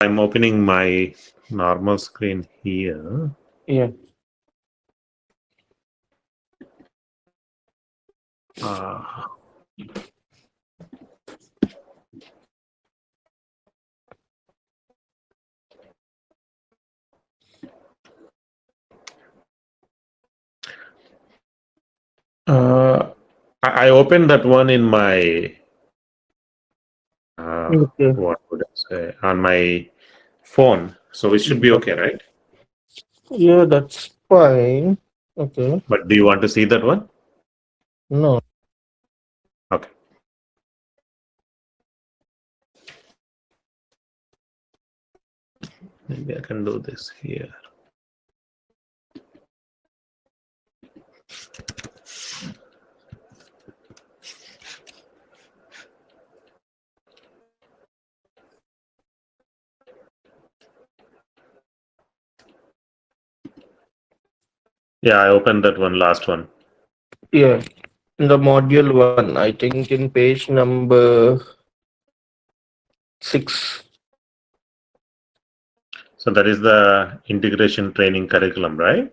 I'm opening my normal screen here. Yeah. Uh, I opened that one in my Okay. what would I say, on my phone, so it should be okay, right? Yeah, that's fine. Okay. But do you want to see that one? No. Okay. Maybe I can do this here. Yeah, I opened that one, last one. Yeah. In the module one, I think in page number 6. So that is the integration training curriculum, right?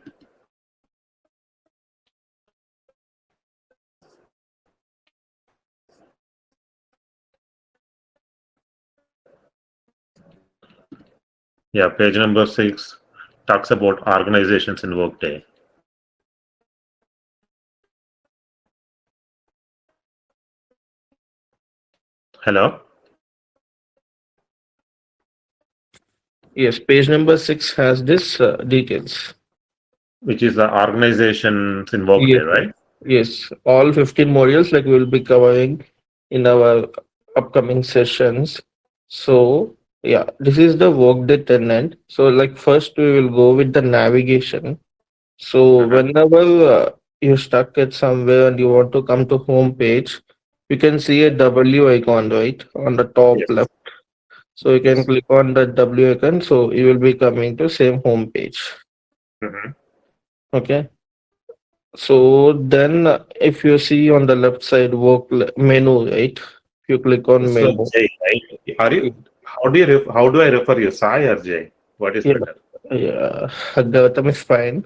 Yeah, page number 6 talks about organizations in Workday. Hello? Yes, page number 6 has this details. Which is the organizations in Workday, Yes. right? Yes. All 15 modules like we'll be covering in our upcoming sessions. So yeah, this is the workday tenant. So like first we will go with the navigation. So Uh-huh. whenever you're stuck at somewhere and you want to come to home page, you can see a W icon right on the top Yes. left. So you can click on the W icon. So you will be coming to same home page. Mhm. Okay. So then if you see on the left side menu, right? If you click on So menu, Jay, right? Are you? How do I refer you? Sai or Jay? What is yeah, better? yeah, Gautam is fine.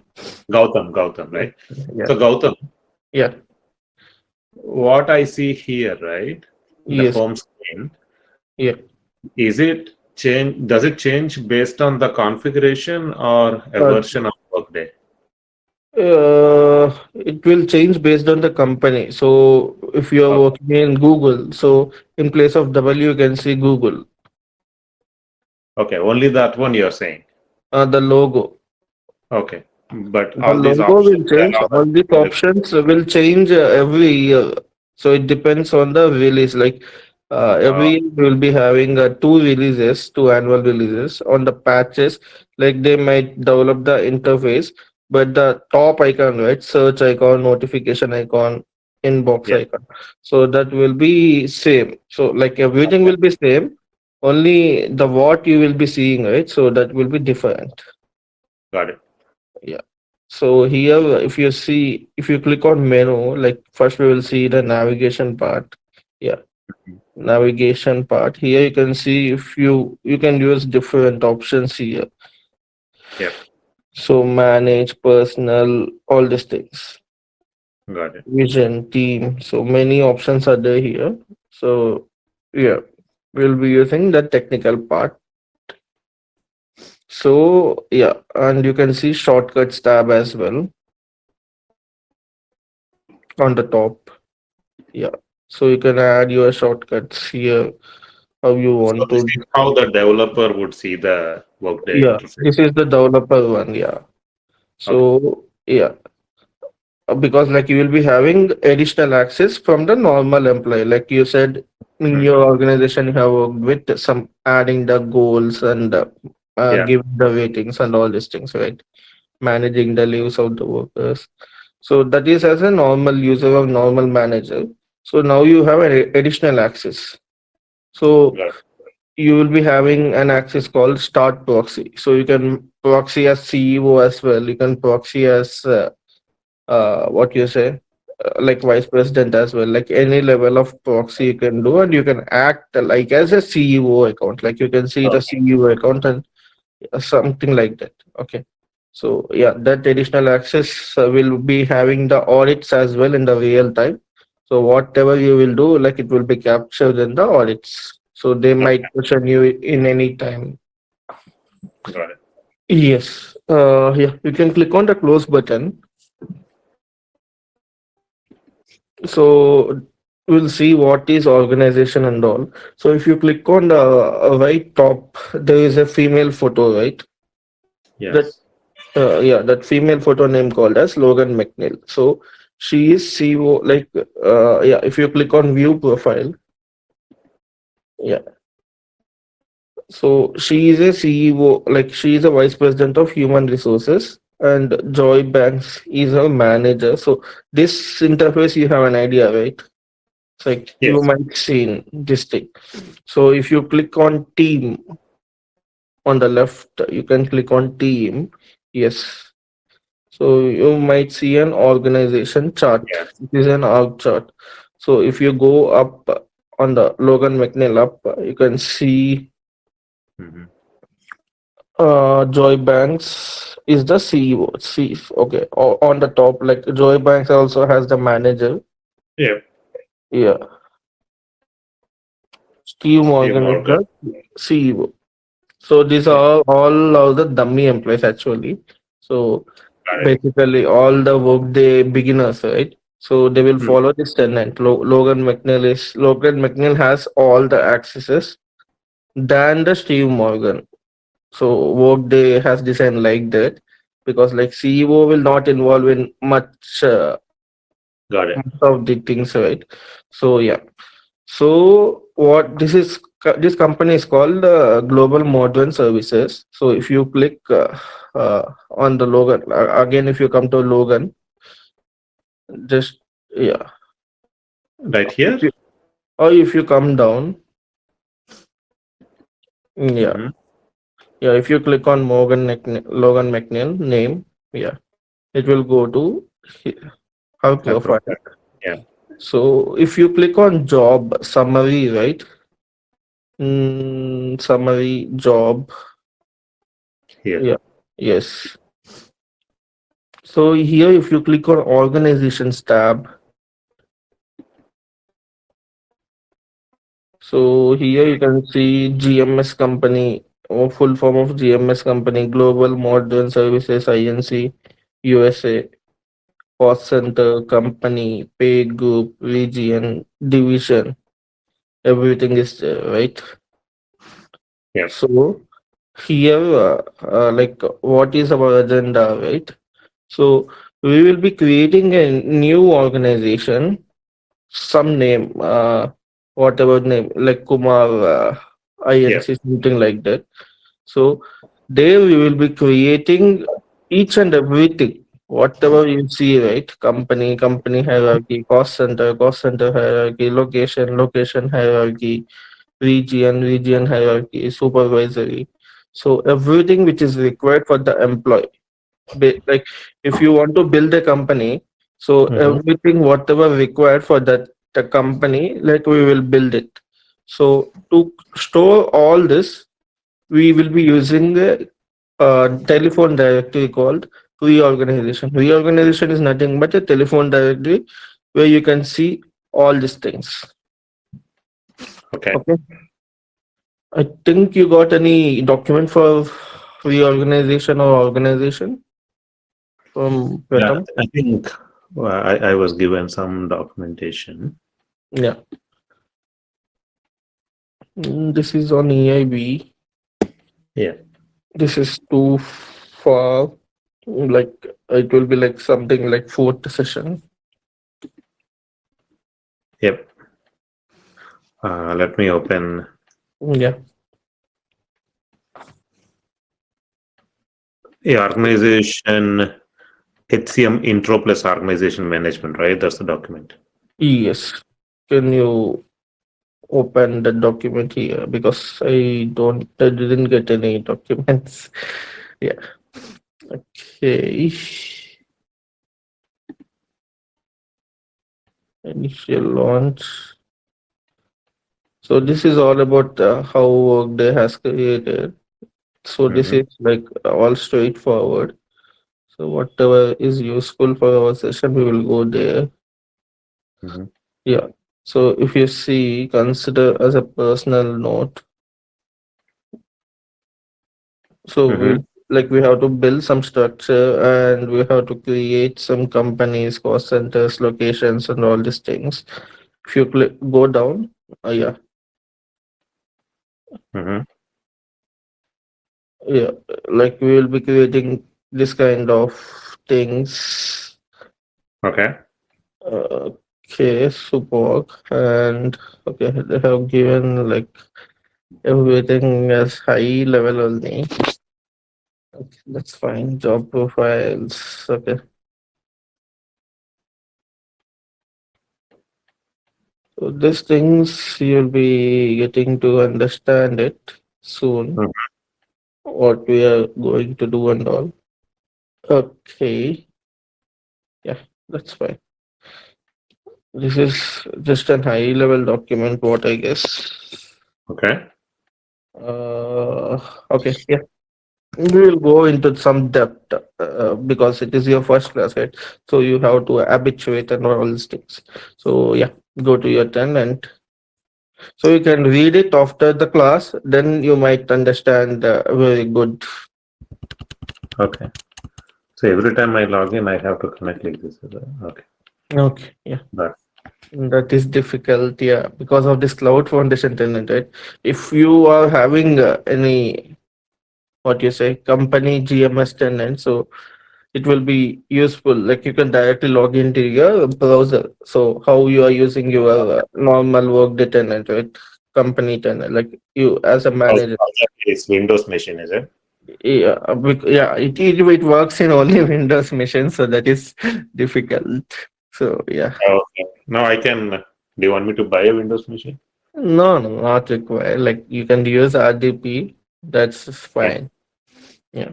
Gautam, Yeah, right? yeah, So Gautam, yeah, what I see here, right? The yes, home screen, yeah. is it change? Does it change based on the configuration or a Uh, version of Workday? it will change based on the company. So if you are Okay, working in Google, so in place of W, you can see Google, okay, only that one you're saying. the logo. Okay, but The all these logo will options and change. all that All these will options will change every year. So it depends on the release. Like every year we'll be having two releases, two annual releases on the patches. Like they might develop the interface, but the top icon, right, search icon, notification icon, inbox yeah, icon. So that will be same. So like everything will be same. Only the what you will be seeing, right? So that will be different. got it. Yeah. So here, if you see, if you click on menu, like first we will see the navigation part. Yeah, navigation part. Here you can see if you can use different options here. Yeah, So manage, personal, all these things. got it. Vision, team. So many options are there here. So yeah, we'll be using the technical part. So yeah, and you can see shortcuts tab as well on the top. Yeah. So you can add your shortcuts here how you So want this to. is how the developer would see the Workday Yeah. interface. This is the developer one. Yeah. Okay. So yeah, because like you will be having additional access from the normal employee. Like you said in Hmm. your organization, you have worked with some adding the goals and Yeah, giving the ratings and all these things, right? Managing the leaves of the workers. So that is as a normal user or normal manager. So now you have an additional access. So got it. you will be having an access called start proxy. So you can proxy as CEO as well. You can proxy as what you say. like vice president as well, like any level of proxy you can do, and you can act like as a CEO account, like you can see the Okay. CEO account and something like that. Okay, so yeah, that additional access will be having the audits as well in the real time. So whatever you will do, like it will be captured in the audits, so they might Okay. question you in any time. Got it. Yes, yeah, you can click on the close button. So we'll see what is organization and all. So if you click on the right top, there is a female photo, right? That Yes. yeah, that female photo name called as Logan McNeil. So she is CEO. Like yeah, if you click on view profile, yeah. So she is a CEO. Like she is a vice president of human resources, and Joy Banks is her manager. So this interface, you have an idea, right? It's like you Yes. might see this thing. So if you click on team on the left, you can click on team. Yes. So you might see an organization chart. Yes. It is an org chart. So if you go up on the Logan McNeil up, you can see Hmm. Joy Banks is the CEO. Okay. On the top, like Joy Banks also has the manager. Yeah. Yeah. Steve Steve Morgan is Morgan. the CEO. So these Yeah. are all of the dummy employees actually. So Got it. basically all the Workday beginners, right? So they will Hmm. follow this tenant. Logan McNeil has all the accesses than the Steve Morgan. So Workday has designed like that because like CEO will not involve in Got it. much of the things, right? So yeah. So what this company is called Global Modern Services. So if you click on the Logan again, if you come to Logan, just yeah, Right if here. you, or if you come down, yeah, Hmm. yeah, if you click on Logan McNeil name, yeah, it will go to her Her profile. profile. Yeah. So if you click on job summary, right? Summary job, Here. yeah, yes. So here, if you click on organizations tab, so here you can see GMS company or full form of GMS company, Global Modern Services Inc. USA, cost center, company, pay group, region, division, everything is there, right? Yeah. So here, like what is our agenda, right? So we will be creating a new organization, some name, whatever name, like Kumar, Yeah. INC, something like that. So there we will be creating each and everything, whatever you see, right? Company hierarchy, cost center hierarchy, location hierarchy, region hierarchy, supervisory. So everything which is required for the employee, like if you want to build a company, so Hmm. everything whatever required for that the company, like we will build it. So to store all this, we will be using a telephone directory called reorganization is nothing but a telephone directory where you can see all these things. Okay. Okay, I think you got any document for reorganization or organization from Yeah. Pratham? I think I was given some documentation. Yeah. This is on EIB. Yeah. This is too far. Like it will be like something like fourth session. Yep. Let me open Yeah. the organization HCM intro plus organization management, right? That's the document. Yes. Can you open the document here because I didn't get any documents. Yeah. Okay. Initial launch. So this is all about how Workday has created. So this Mm-hmm. is like all straightforward. So whatever is useful for our session, we will go there. Mm-hmm. Yeah. So if you see, consider as a personal note. So Mm-hmm. we have to build some structure and we have to create some companies, cost centers, locations, and all these things. If you go down, yeah, Mm-hmm. yeah, like we will be creating this kind of things. Okay. Okay, support and okay, they have given like everything as high level only. Okay, that's fine. Job profiles. Okay. So these things you'll be getting to understand it soon, Mm-hmm. what we are going to do and all. Okay. Yeah, that's fine. This is just a high level document, what I guess. Okay. Uh, okay. Yeah. We will go into some depth because it is your first class, right? So you have to habituate and all these things. So yeah, go to your turn and so you can read it after the class. Then you might understand very good. Okay. So every time I log in, I have to connect like this. Okay. Okay, yeah, That. that is difficult. Yeah, because of this cloud foundation tenant, right? If you are having any what you say company GMS tenant, so it will be useful. Like you can directly log into your browser. So how you are using your normal Workday tenant, right? Company tenant, like you as a manager. It's Windows machine, is it? Yeah, yeah, it works in only Windows machine, so that is difficult. So yeah, Okay. Now I can. Do you want me to buy a Windows machine? no, no, not required. Like you can use RDP. That's Okay. fine. Yeah.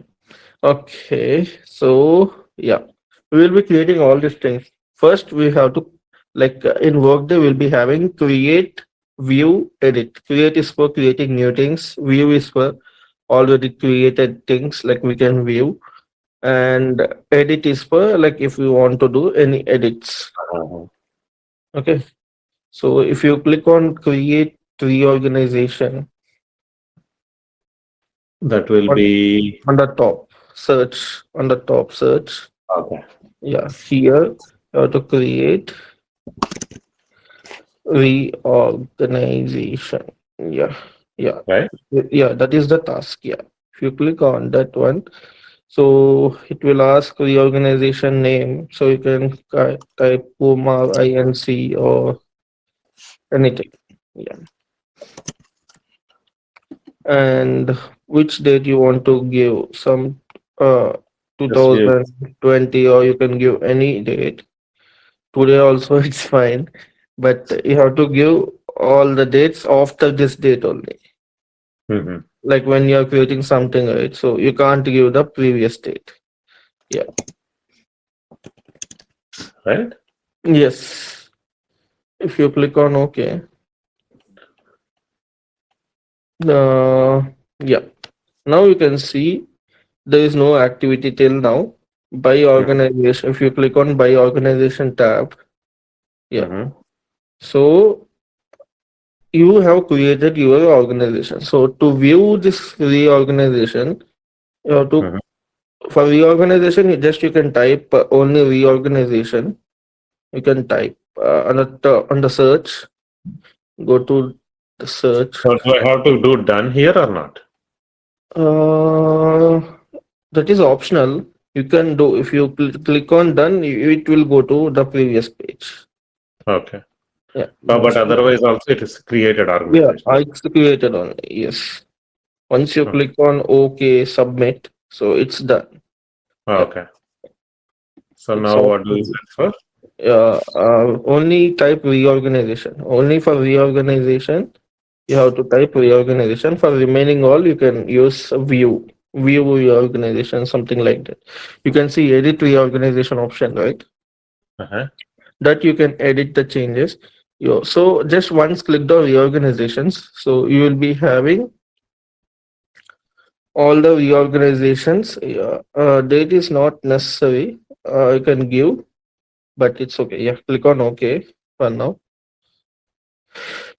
Okay, so yeah, we will be creating all these things. First, we have to like in Workday, we'll be having create, view, edit. Create is for creating new things. View is for already created things like we can view, and edit is for like if we want to do any edits. Uh-huh. Okay, so if you click on create reorganization That will on, be on the top, search on the top search. okay. Yeah, here you have to create reorganization. Yeah, yeah, Right. yeah. That is the task. Yeah, if you click on that one, so it will ask reorganization name. So you can type Puma INC or anything. Yeah, and which date you want to give? Some Just give. 2020, or you can give any date. Today also it's fine, but you have to give all the dates after this date only. Mm-hmm. Like when you're creating something, right? So you can't give the previous date. Yeah. Right. Yes. If you click on OK, uh, yeah. Now you can see there is no activity till now. By organization, if you click on by organization tab, yeah. Mm-hmm. So you have created your organization. So to view this reorganization, you have to Mm-hmm. for reorganization, you can type only reorganization. You can type on the search. Go to the search. So do I have to do done here or not? Uh, that is optional. You can do if you click on done, it will go to the previous page. Okay. Yeah, But otherwise, also it is created yeah, organization. I created only. Yes. Once you Okay. click on OK, submit, so it's done. Yeah, Okay. So it's now all. what do you search for? Only type reorganization. Only for reorganization, you have to type reorganization. For remaining all, you can use view reorganization, something like that. You can see edit reorganization option, right? Uh-huh. that you can edit the changes. So just once click the reorganizations, so you will be having all the reorganizations. Date is not necessary. You can give, but it's okay. Yeah, click on OK for now.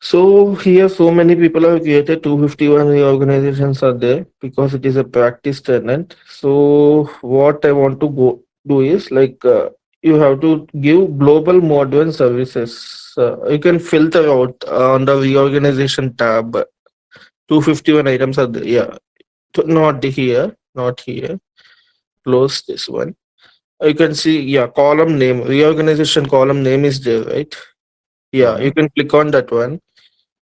So here, so many people have created 251 reorganizations are there because it is a practice tenant. So what I want to go do is like you have to give global modern services. You can filter out on the reorganization tab. 251 items are there. Yeah, not here, not here. Close this one. You can see, yeah, column name, reorganization column name is there, right? Yeah, you Mhm. can click on that one.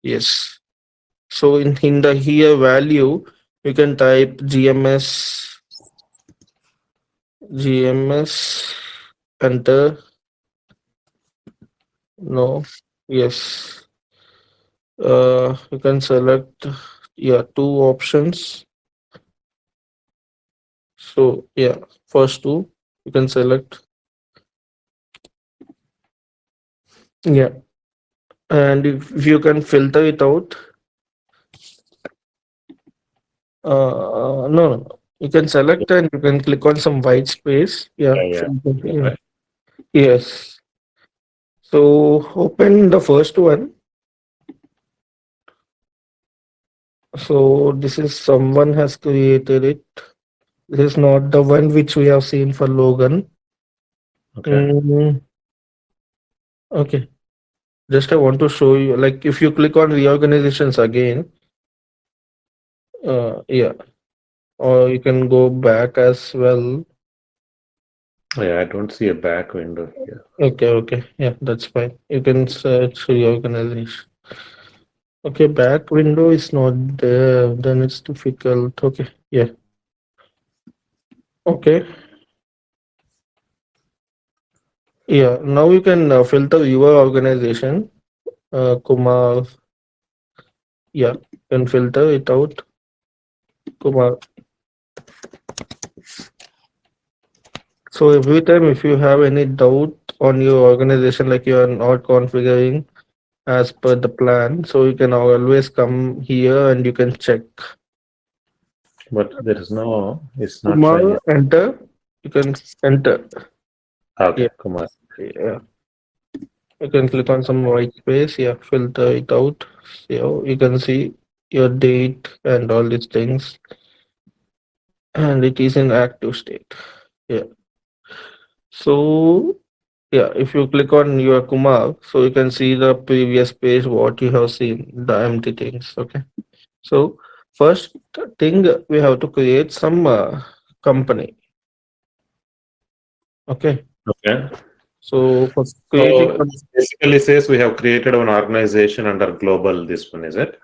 Yes. So in the here value, you can type GMS, enter. No, yes. You can select, yeah, two options. So yeah, first two you can select, yeah, and if you can filter it out, no, no, you can select and you can click on some white space. Yeah, Yeah, yeah. filter, yeah. Right. Yes. So open the first one. So this is someone has created it. This is not the one which we have seen for Logan. Okay. Mm, okay. Just I want to show you, like if you click on reorganizations again, yeah, or you can go back as well. Yeah, I don't see a back window here. Okay, okay. Yeah, that's fine. You can search reorganization. Okay, back window is not there. Then it's difficult. Okay, yeah. Okay. Yeah, now you can filter your organization. Kumar, yeah, you can filter it out. Kumar. So every time if you have any doubt on your organization, like you are not configuring as per the plan, so you can always come here and you can check. But there is no, it's not showing Kumar, it. enter. You can enter. Okay, Yeah, come on. yeah. You can click on some white space. Yeah, filter it out. So you can see your date and all these things, and it is in active state. Yeah. So yeah, if you click on your Kumar, so you can see the previous page what you have seen, the empty things. Okay. So first thing we have to create some company. Okay. Okay. So for creating So this basically says we have created an organization under global, this one, is it?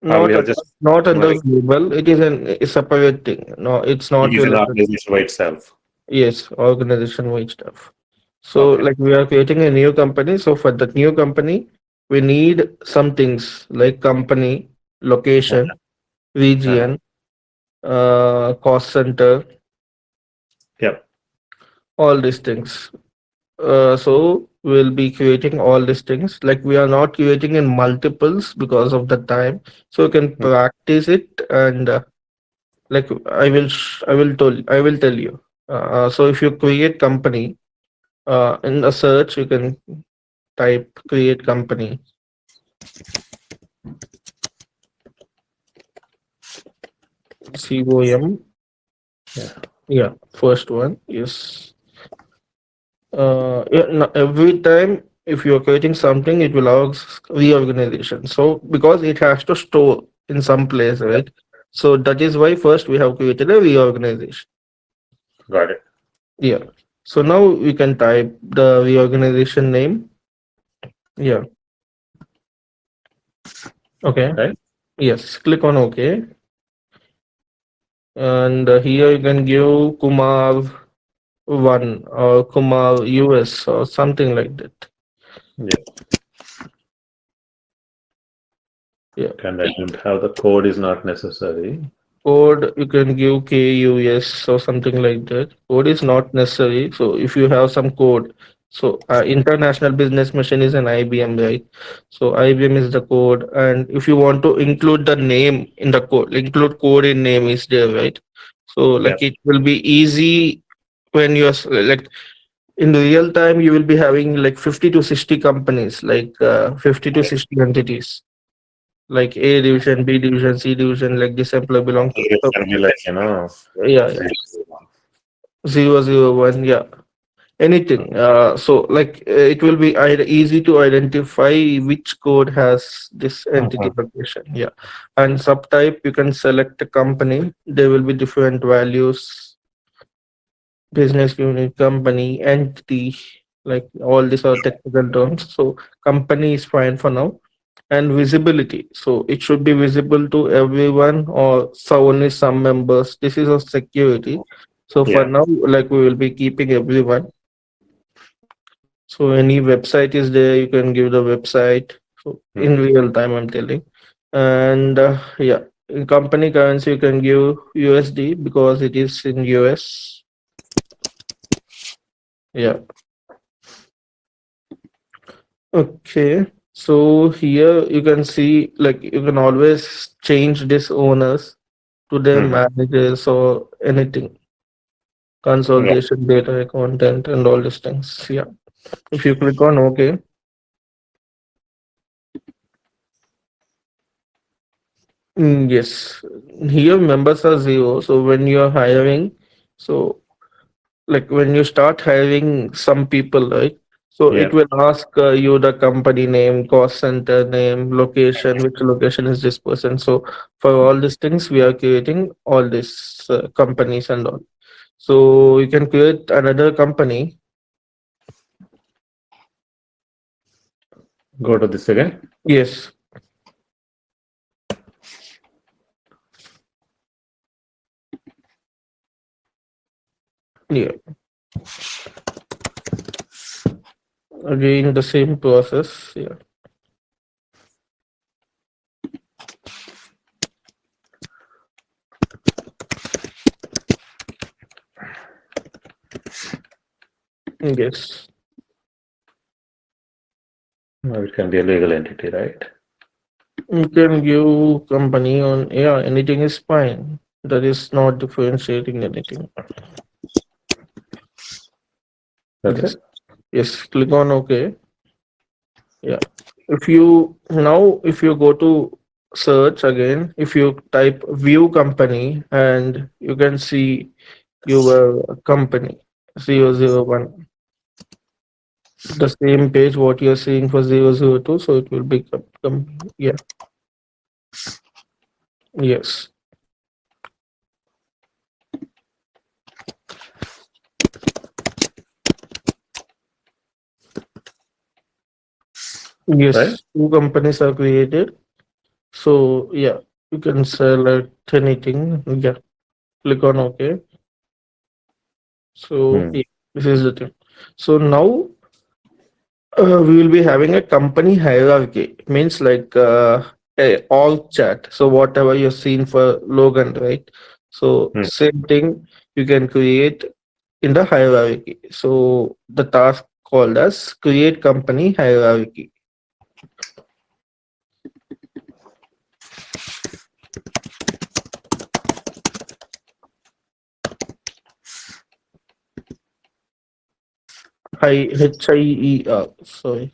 Or we not have just not under like global, it is a separate thing. No, it's it not is an related. organization by itself. Yes, organization wide stuff. So Okay. like we are creating a new company. So for that new company, we need some things like company, location, Uh-huh. region, cost center, Yep. all these things. So we'll be creating all these things. Like we are not creating in multiples because of the time. So you can Mm. practice it and like I will tell you. So if you create company in a search, you can type create company. COM. Yeah. Yeah, first one. Yes. Yeah, no, every time if you're creating something, it will ask reorganization. So because it has to store in some place, Yep. right? So that is why first we have created a reorganization. Got it. Yeah. So now we can type the reorganization name. Yeah. Okay. Right? Yes. Click on OK. And here you can give Kumar 1 or Kumar US or something like that. Yeah. Yeah. And I don't have the code is not necessary. Code you can give KUS or something like that. Code is not necessary. So if you have some code, So international business machine is an IBM, right? So IBM is the code, and if you want to include the name in the code, include code in name is there, right? So Yeah. like it will be easy when you're like in real time you will be having like 50 to 60 companies, like 50 to 60 entities, like A division, B division, C division, like this employee belong to It can be like, you know, yeah, yeah, 001, yeah, anything. So like it will be easy to identify which code has this entity Mhm. location. Yeah, and subtype you can select a company. There will be different values: business unit, company, entity. Like all these are technical terms. So company is fine for now. And visibility. So it should be visible to everyone or so only some members. This is a security. So for Yeah. now, like we will be keeping everyone. So any website is there, you can give the website. So in Mhm. real time, I'm telling. And yeah, in company currency, you can give USD because it is in US. Yeah. Okay. So here you can see like you can always change this owners to their Mhm. managers or anything. Yeah. Consolidation, data, content, and all these things. Yeah. If you click on OK, yes. Here members are zero. So when you're hiring, so like when you start hiring some people, right? So Yeah. it will ask you the company name, cost center name, location, which location is this person. So for all these things, we are creating all these companies and all. So you can create another company. Go to this again. Yes. Yeah. Again, the same process. Yeah. Yes. It can be a legal entity, right? You can give company on, yeah, anything is fine. That is not differentiating anything. That's Yes. it. Yes. Click on OK. Yeah. If you now, if you go to search again, if you type view company and you can see your company 001, the same page what you're seeing for 002, so it will be yeah, yes, Right? yes, two companies are created. So yeah, you can select anything. Yeah, click on OK. So Hmm. yeah, this is the thing. So now we will be having a company hierarchy. Means like a org chat. So whatever you've seen for Logan, right? So Hmm. same thing you can create in the hierarchy. So the task called as create company hierarchy. HIER. Sorry.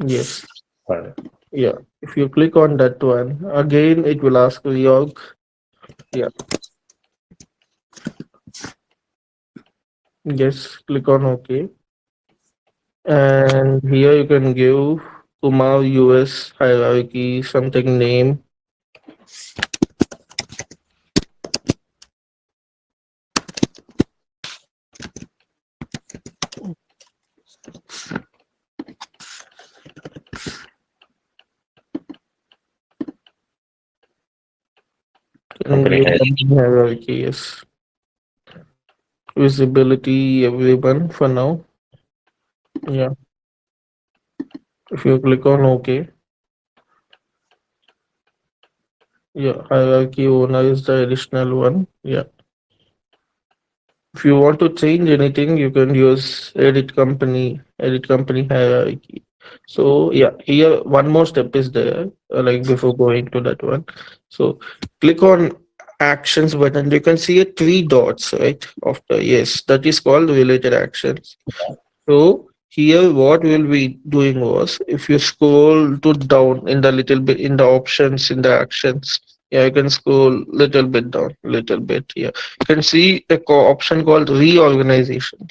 Yes. Fine. Yeah. If you click on that one, again it will ask reorg. Yeah. Yes. Click on OK. And here you can give Kumar US hierarchy something name. And Company give head. company hierarchy. Yes. Visibility everyone for now. Yeah. If you click on OK, yeah, hierarchy owner is the additional one. Yeah. If you want to change anything, you can use edit company hierarchy. So yeah, here one more step is there, like before going to that one. So click on actions button. You can see a three dots, right? After yes, that is called related actions. So here what we'll be doing was if you scroll to down in the little bit in the options in the actions, yeah, you can scroll little bit down, little bit here. You can see a option called reorganization.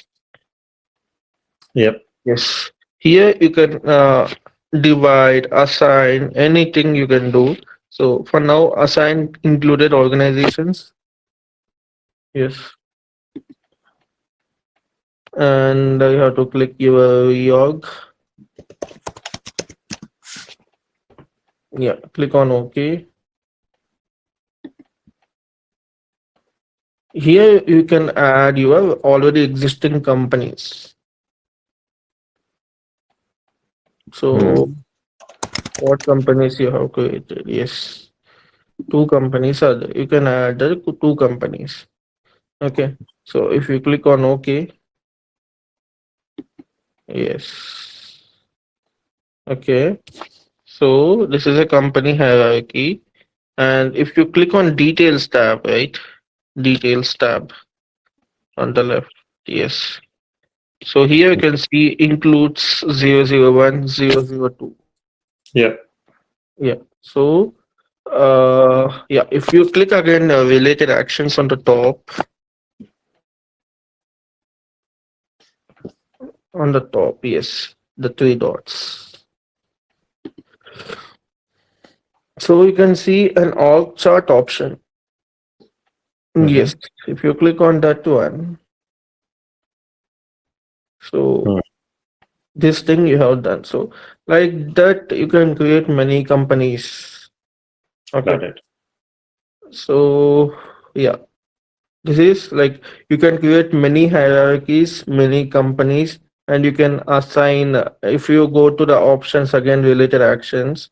Yep. Yes. Here you can divide, assign, anything you can do. So for now, assign included organizations. Yes. And you have to click your reorg. Yeah, click on OK. Here you can add your already existing companies. So Mm. what companies you have created? Yes, two companies are there. You can add the two companies. Okay. So if you click on OK, yes. Okay. So this is a company hierarchy. And if you click on details tab, right? Details tab on the left. Yes. So here you can see includes 001, 002. Yep. Yeah. So yeah, if you click again related actions on the top, yes, the three dots. So you can see an org chart option. Mm-hmm. Yes, if you click on that one, so Mm. this thing you have done. So like that, you can create many companies. Got Okay. it. So yeah, this is like you can create many hierarchies, many companies, and you can assign if you go to the options again, related actions.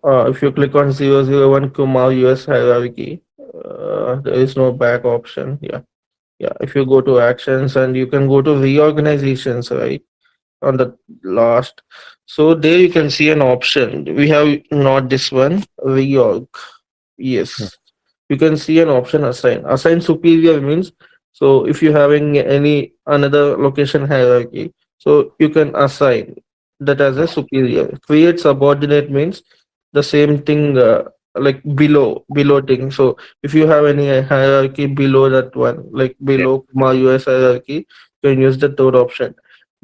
If you click on 001 Kumar US hierarchy, there is no back option. Yeah. Yeah. If you go to actions and you can go to reorganizations, right? On the last. So there you can see an option. We have not this one, reorg. Mm. Yes. You can see an option assign. Assign superior means so if you're having any another location hierarchy, so you can assign that as a superior. Create subordinate means the same thing like below thing. So if you have any hierarchy below that one, like Yep. below my US hierarchy, you can use the third option.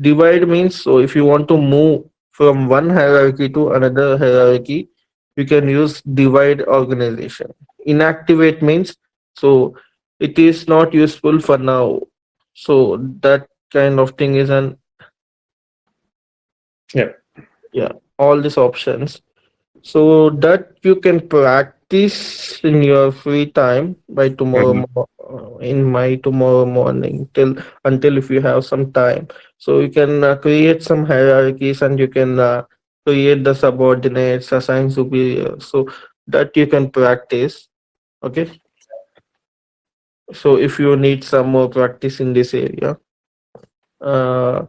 Divide means so if you want to move from one hierarchy to another hierarchy, you can use divide organization. Inactivate means so it is not useful for now. So that kind of thing is an Yep. yeah, all these options so that you can practice in your free time by Mm-hmm. in my tomorrow morning till until if you have some time so you can create some hierarchies and you can create the subordinates assign superior so that you can practice. Okay, so if you need some more practice in this area, uh,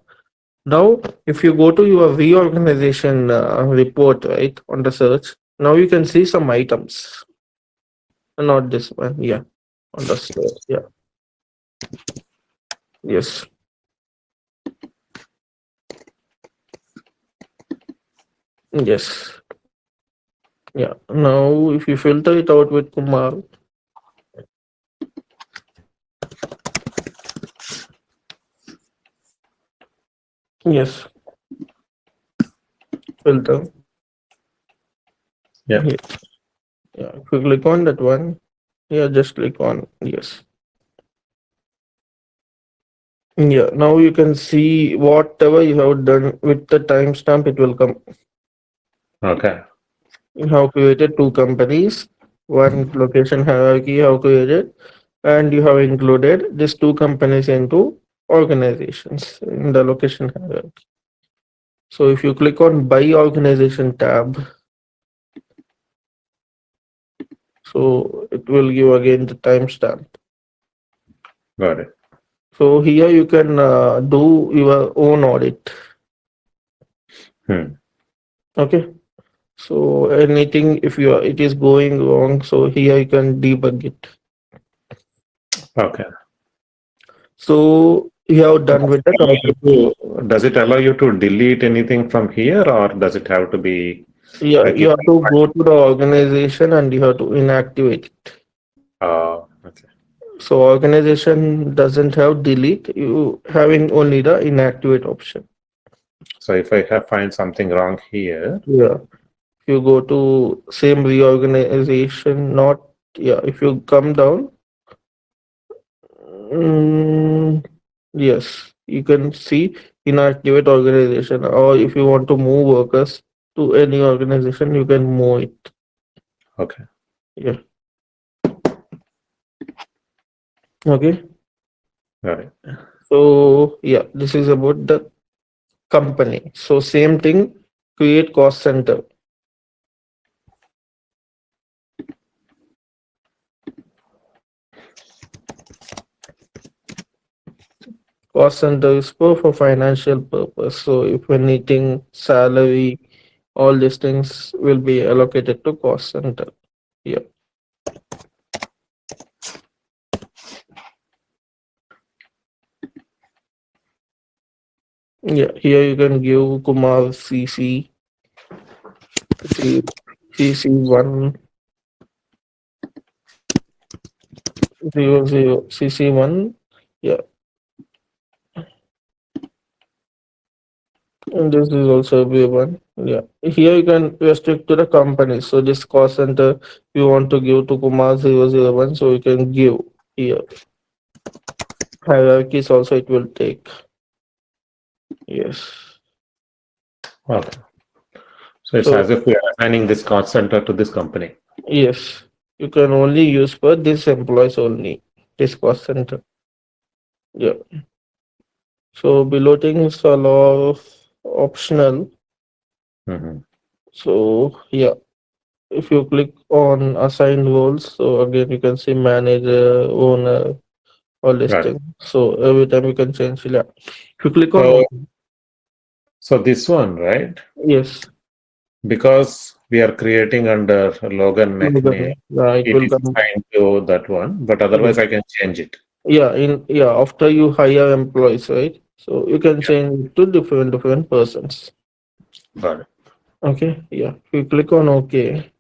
now if you go to your reorganization report right on the search, now you can see some items. Not this one. Yeah. Understood. Yeah. Yes. Yes. Yeah. Now, if you filter it out with Kumar, yes, filter. Yep. Yeah. Yeah. If you click on that one, yeah, just click on yes. Yeah. Now you can see whatever you have done with the timestamp, it will come. Okay. You have created two companies, one location hierarchy you have created, and you have included these two companies into organizations in the location hierarchy. So if you click on Buy Organization tab, so it will give again the timestamp. Got it. So here you can do your own audit. Hmm. Okay. So anything if you are, it is going wrong, so here you can debug it. Okay. So you have done with the company. Does it allow you to delete anything from here, or does it have to be Yeah, like you you have to go to the organization and you have to inactivate it. okay. So organization doesn't have delete, you having only the inactivate option. So if I have find something wrong here, Yeah. If you go to same reorganization, not yeah, if you come down, mm, yes, you can see inactivate organization, or if you want to move workers to any organization, you can move it. okay, Yeah. Okay. got it. So yeah, this is about the company. So same thing, create cost center. Cost center is for financial purpose. So if anything, salary, all these things will be allocated to cost center. Yeah. Yeah. Here you can give Kumar CC1 00 CC1. Yeah. And this is also everyone. Yeah. Here you can restrict to the company. So this cost center you want to give to Kumar 001, so you can give here. Hierarchies also it will take. Yes. Okay. So it's So as if we are assigning this cost center to this company. yes, you can only use for this employees only. This cost center. Yeah. So below things are lot of optional. Hmm. So yeah, if you click on assign roles, so again you can see manager, owner, all this Right. thing. So every time you can change. Yeah. If you click on So, OK, so this one, right? yes, Because we are creating under Logan McNair, it it will is come. assigned to that one, but Yeah. otherwise I can change it. Yeah, after you hire employees, right? So you can change it to different persons. Got it. Okay, yeah. If you click on OK,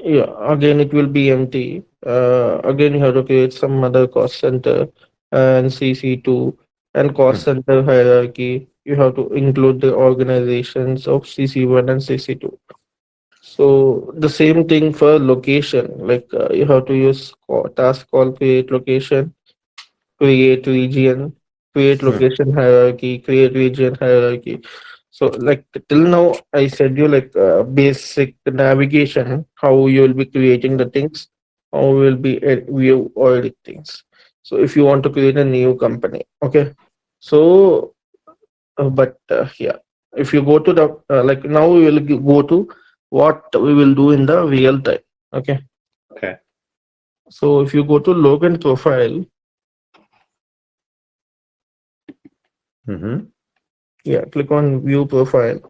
yeah, again it will be empty. Again you have to create some other cost center and CC2 and cost Mhm. center hierarchy. You have to include the organizations of CC1 and CC2. So the same thing for location, like you have to use task call create location, create region, create Hmm. location hierarchy, create region hierarchy. So like till now I said you like basic navigation, how you will be creating the things, how you will be view all the things. So if you want to create a new company, okay. So but yeah, if you go to the like now we will go to what we will do in the real time. Okay. Okay. So if you go to login profile, Hmm. yeah, click on view profile.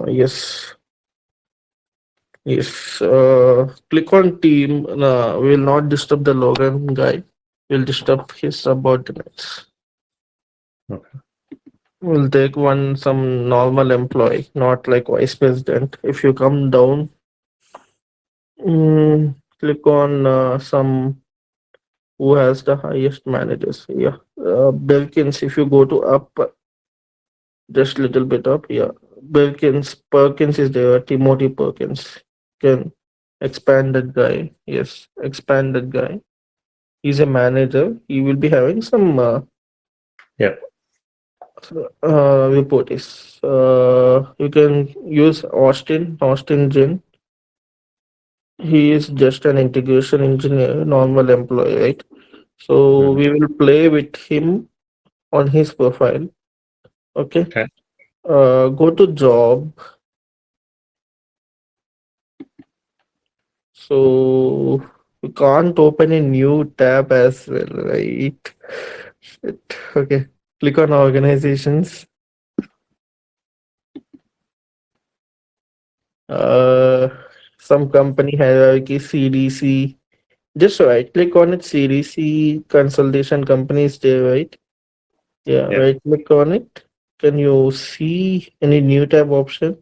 Yes, yes. Click on team. We will not disturb the Logan guy. We'll disturb his subordinates. Okay. We'll take one some normal employee, not like vice president. If you come down, click on some who has the highest managers. Yeah, Belkins. If you go to up, just little bit up. Yeah, Perkins is there. Timothy Perkins. Can expand that guy. Yes, expand that guy. He's a manager. He will be having some Yeah. reports. You can use Austin Jin. He is just an integration engineer, normal employee, right? So Mhm. we will play with him on his profile. Okay. Okay. Go to job. So we can't open a new tab as well, right? Shit. Okay. Click on organizations. Uh, some company hierarchy, CDC. Just right click on it, CDC consultation company is there, right? Yeah, Yeah. right click on it. Can you see any new tab option?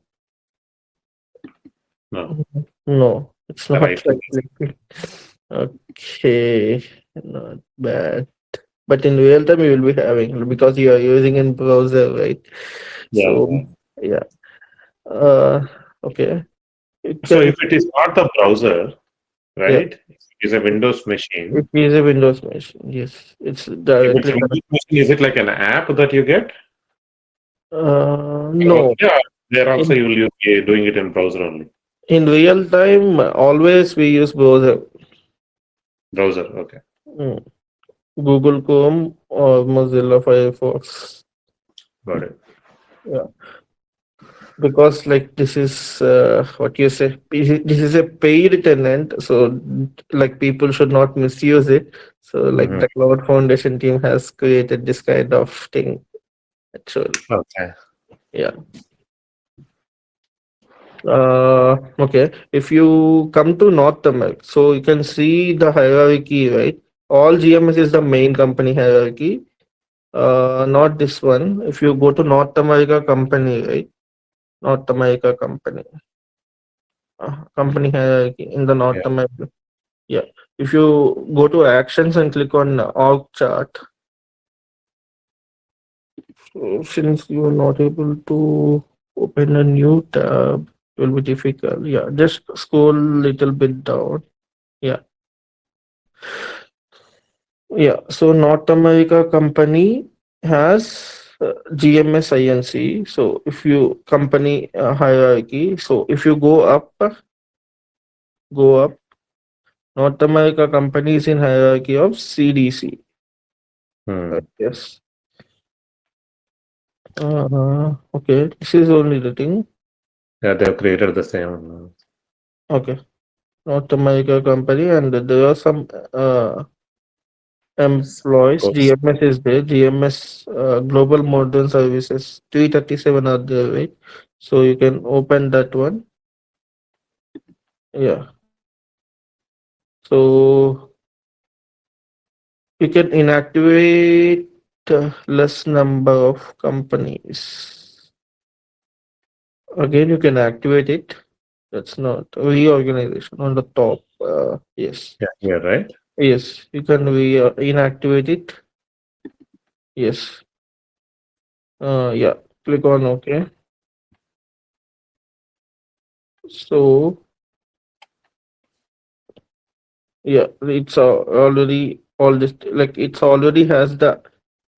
No. No, it's The not right right click. click. Okay, not bad. But in real time, you will be having because you are using in browser, right? Yeah. So yeah. Uh, okay. You So can if it is not the browser, yeah. right? It is a Windows It machine. is a Windows machine. Yes, it's If it's directly a connected. Windows machine, is it like an app that you get? No. Yeah. There also In you will be doing it in browser only. in real time, always we use browser. Browser. Okay. Mm. Google Chrome or Mozilla Firefox. Got it. Yeah, because like this is what you say. This is a paid tenant, so like people should not misuse it. So like Mhm. the Cloud Foundation team has created this kind of thing. Actually, Okay. yeah. Okay. If you come to North America, so you can see the hierarchy, right? All GMS is the main company hierarchy. Not this one. If you go to North America company, right? North America company, company hierarchy in the Yeah. North America. Yeah. If you go to actions and click on org chart, so since you are not able to open a new tab, it will be difficult. Yeah. Just scroll little bit down. Yeah. Yeah, so North America company has GMS INC. So if you company hierarchy, so if you go up, North America company is in hierarchy of CDC. Hmm. Yes. Okay, this is only the thing. Yeah, they've created the same. Okay, North America company, and there are some employees. Suppose. GMS is there. GMS Global Modern Services 337 are there, right? So you can open that one. Yeah. So you can inactivate less number of companies. Again, you can activate it. That's not reorganization on the top. Yes. Yeah, here, right? Yes. You can inactivate it. Yes. Yeah. Click on OK. So yeah, it's already all this like it's already has the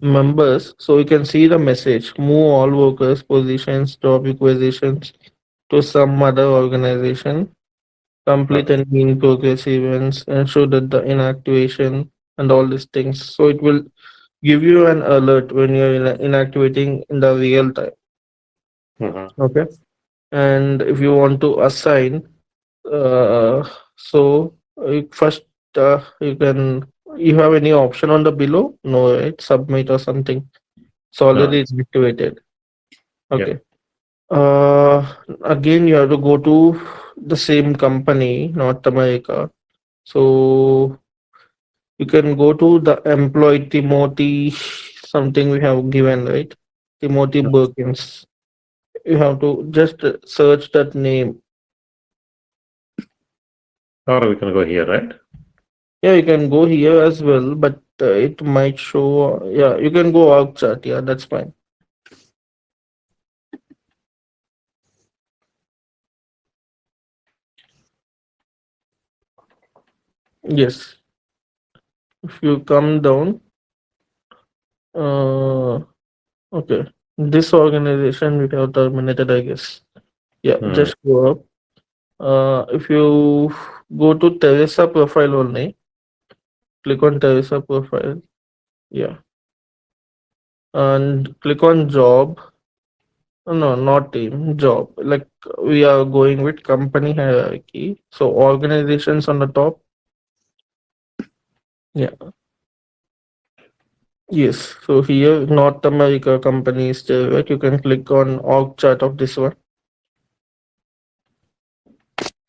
members, so you can see the message. Move all workers, positions, job requisitions to some other organization. Complete Okay. and in progress events. Ensure that the inactivation and all these things. So it will give you an alert when you're inactivating in the real time. Mhm. Okay. And if you want to assign, so first you can you have any option on the below? No, right? Submit or something. It's No. already activated. Yeah. Okay. Uh, Again, you have to go to the same company, North America. So you can go to the employee Timothy, something we have given, right? Timothy No. Perkins. You have to just search that name. Or we can go here, right? Yeah, you can go here as well, but it might show. Yeah, you can go out chat. Yeah, that's fine. Yes. If you come down, uh, okay. This organization we have terminated, I guess. Yeah, Hmm. just go up. If you go to Teresa profile only, click on Teresa profile. Yeah, and click on job. No, not team, job. Like we are going with company hierarchy. So organizations on the top. Yeah. Yes. So here, North America company is there, right? You can click on org chart of this one.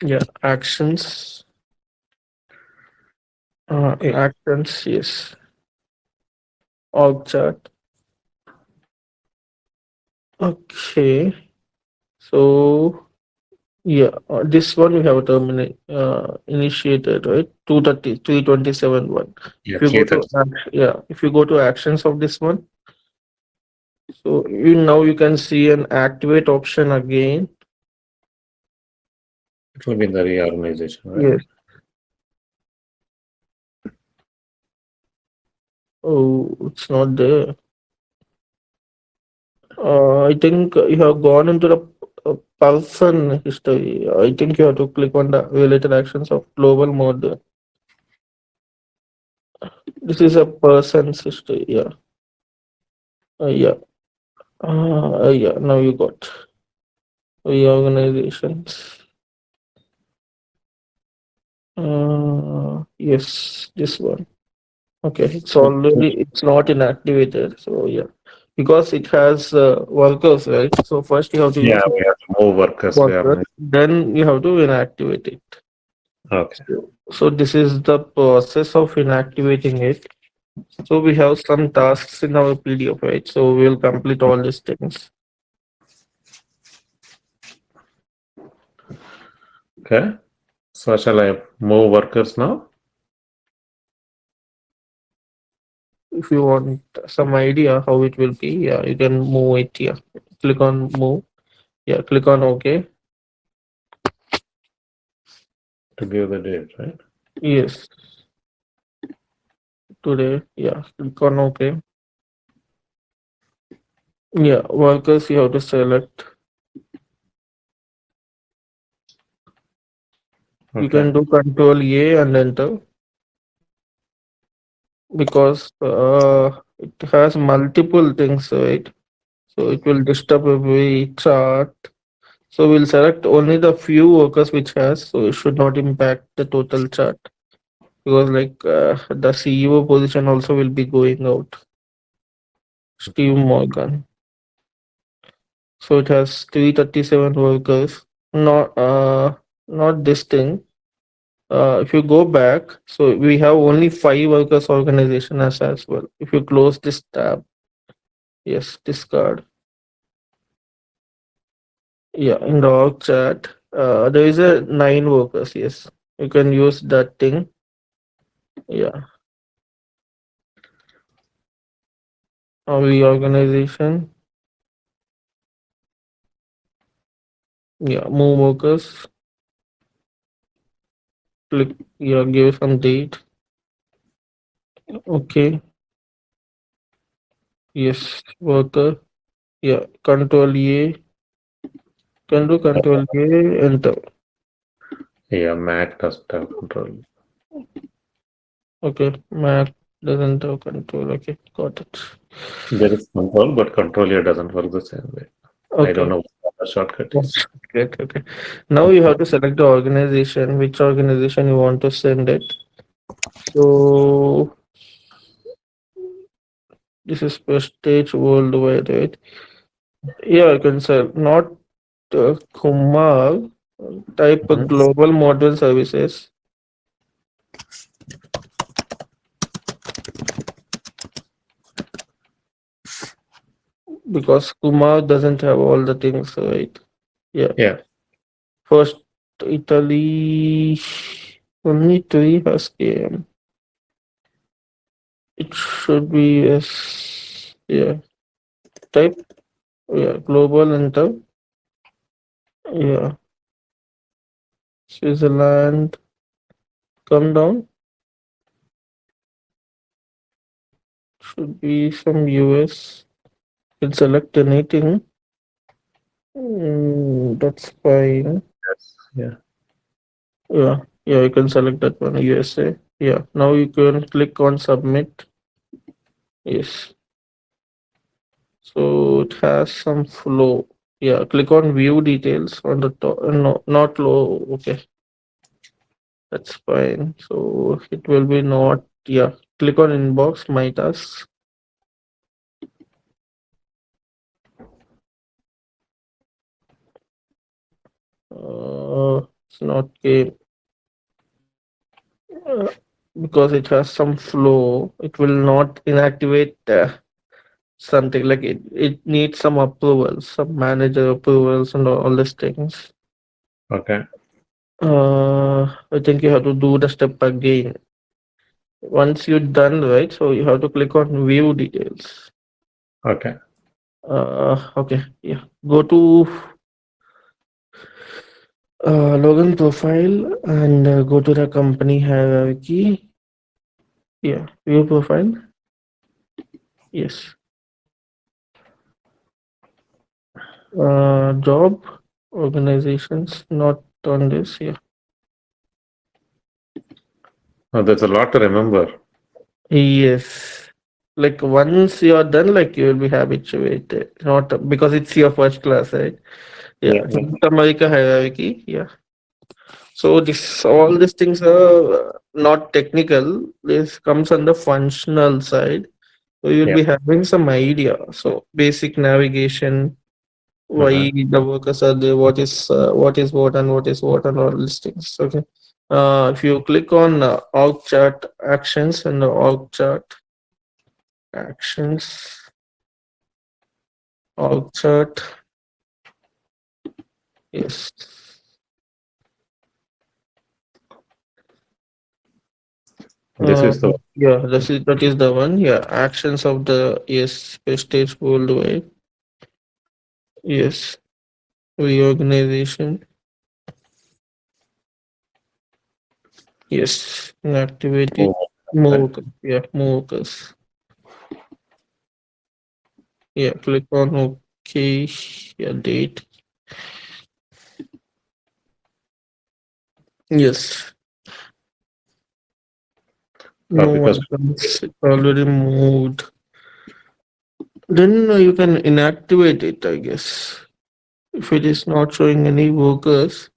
Yeah. Actions. Okay. Actions. Yes. Org chart. Okay. So yeah, this one we have terminate initiated, right? 230, 327 one. If Yeah, you go three to thirty. yeah, if you go to actions of this one, so you now you can see an activate option again. It will be in the reorganization, right? Yes. Oh, it's not there. I think you have gone into the person history. I think you have to click on the related actions of global mode. This is a person's history. Yeah. Yeah. Yeah. Now you got reorganizations. Yes, this one. Okay, it's So, already it's not inactivated. So yeah, because it has workers, right? So first you have to yeah, use we have to move workers workers, reorganize. then you have to inactivate it. Okay. So this is the process of inactivating it. So we have some tasks in our PDF, right? So we'll complete all these things. Okay. So shall I move workers now? If you want some idea how it will be, yeah, you can move it here. Click on move. Yeah, click on OK. To give the date, right? Yes, today. Yeah, click on OK. Yeah, workers you have to select. You Okay. can do Control A and enter because it has multiple things, right? So it will disturb every chart. So we'll select only the few workers which has, so it should not impact the total chart because like the CEO position also will be going out. Steve Morgan. So it has 337 workers. Not this thing. If you go back, so we have only 5 workers organization as well. If you close this tab, yes, discard. Yeah, in the org chat, there is a 9 workers. Yes, you can use that thing. Yeah, reorganization. Yeah, move workers. Click. Yeah, give some date. Okay. Yes, worker. Yeah, Control A. Can do Control A. Enter. Yeah, Mac doesn't have control. Okay, Mac doesn't have control. Okay, got it. There is control, but control here doesn't work the same way. I don't Okay. know what the shortcut is. Okay, okay. Now you have to select the organization, which organization you want to send it. So this is Prestige Worldwide, right? Yeah, I can sell not Kumar. Type a Mhm. global model services because Kumar doesn't have all the things, right? Yeah. Yeah. First, Italy only 3 has KM. It should be yes. Yeah. Type yeah global enter. Yeah. Switzerland, come down. Should be some US. Can select anything. That's fine. Yes. Yeah. Yeah, yeah, you can select that one, USA. Yeah, now you can click on submit. Yes, so it has some flow. Yeah, click on view details on the top. No, not low. Okay, that's fine. So it will be not. Yeah, click on inbox, my tasks. It's not game uh, because it has some flow. It will not inactivate something like it. It needs some approvals, some manager approvals, and all these things. Okay. I think you have to do the step again. Once you're done, right? So you have to click on view details. Okay. Okay, yeah. Go to login profile and go to the company hierarchy. Yeah, view profile. Yes. Job organizations, not on this. Yeah. Oh, there's a lot to remember. Yes. Like once you are done, like you will be habituated. Not because it's your first class, right? Yeah. Yeah. Yeah. North America hierarchy. Yeah. So this all these things are not technical. This comes on the functional side. So you'll Yeah. be having some idea. So basic navigation, Uh-huh. why the workers are there, what is what and all these things. Okay. If you click on org chart actions and the org chart actions, org chart, yes. This is the Yeah, that is the one. Yeah, actions of the yes stage worldwide. Yes, reorganization. Yes, inactivate it. oh, right. Yeah, move. Yeah, click on OK. Yeah, date. Yes, no Because one comes. It's already moved. Then you can inactivate it, I guess. If it is not showing any workers,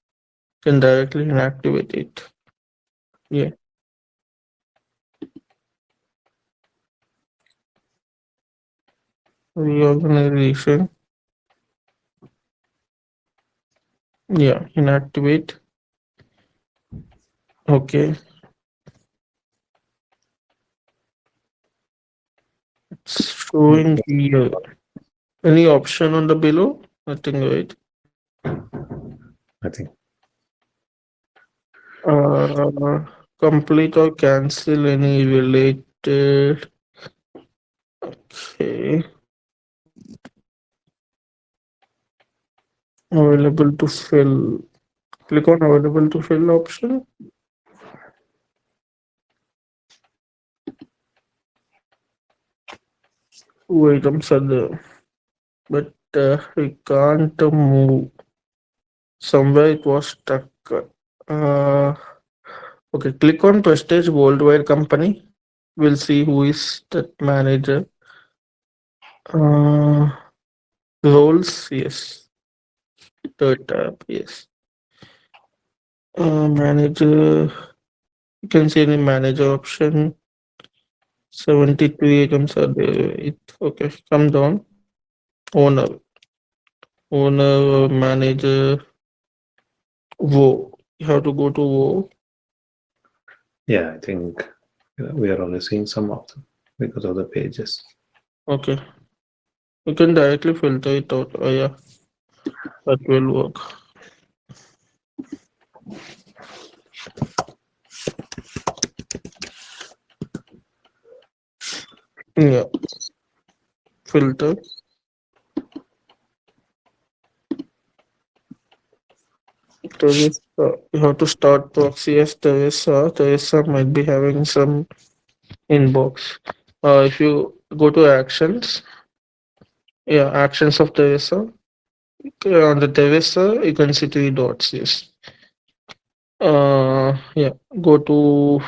you can directly inactivate it. Yeah, reorganization. Yeah, inactivate. Okay, it's showing here. Any option on the below? Nothing, right? I think Uh, Complete or cancel any related. Okay, available to fill. Click on available to fill option. Two items are there, but we can't move. Somewhere it was stuck. Uh, okay, click on Prestige Worldwide Company. We'll see who is that manager. Uh, Roles, yes. Third tab, yes. Manager, you can see any manager option. 73 items are there. Okay, come down. Owner, manager, Wo. You have to go to Wo. yeah, I think we are only seeing some of them because of the pages. Okay, you can directly filter it out. Oh, yeah, that will work. Yeah, filter. Teresa, you have to start proxy as Teresa. Teresa might be having some inbox. If you go to actions, yeah, actions of Teresa. On the Teresa, you can see three dots. Yes. Yeah. Go to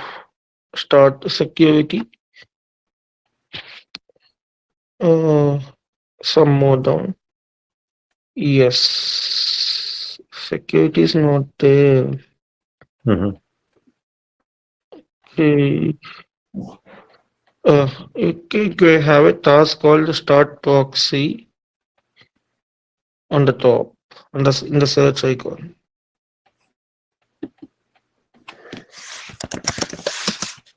start security. Uh, some more down. Yes. Security is not there. Mm-hmm. Okay. You have a task called start proxy on the top, in the search icon.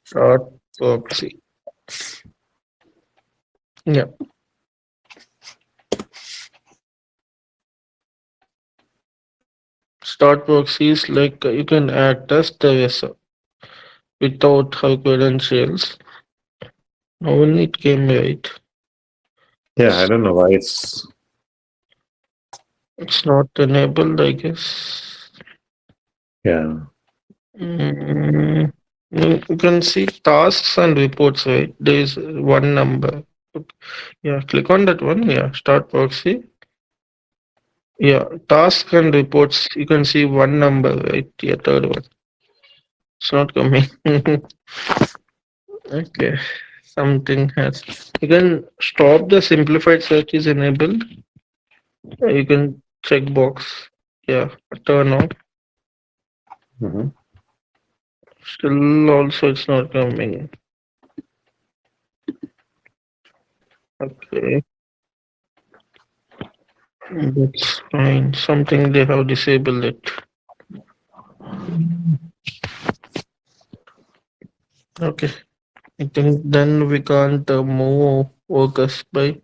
Start proxy. Yeah. Start proxy is like you can act as the user without her credentials. When it came right, Yeah, I don't know why it's. it's not enabled, I guess. Yeah. Mm, you can see tasks and reports, right? There is one number. Yeah, click on that one. Yeah, start proxy. Yeah, tasks and reports. You can see one number, right? Yeah, third one. It's not coming. Okay, something has. You can stop the simplified search is enabled. You can check box. Yeah, turn off. Mm-hmm. Still, also it's not coming. Okay, that's fine. Something they have disabled it. Okay, I think then we can't move workers by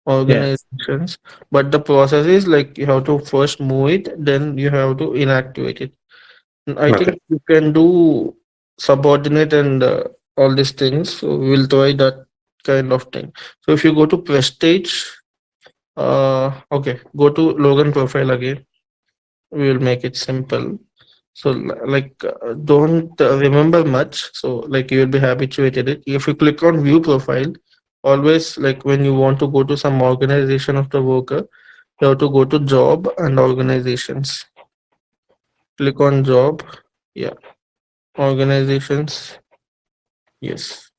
Yes. organizations, but the process is like you have to first move it, then you have to inactivate it. I Okay. think you can do subordinate and all these things. So we'll try that kind of thing. So if you go to prestige, okay, go to Logan profile again. We will make it simple. So don't remember much. So like you will be habituated it. If you click on view profile, always like when you want to go to some organization of the worker, you have to go to job and organizations. Click on job. Yeah, organizations. Yes.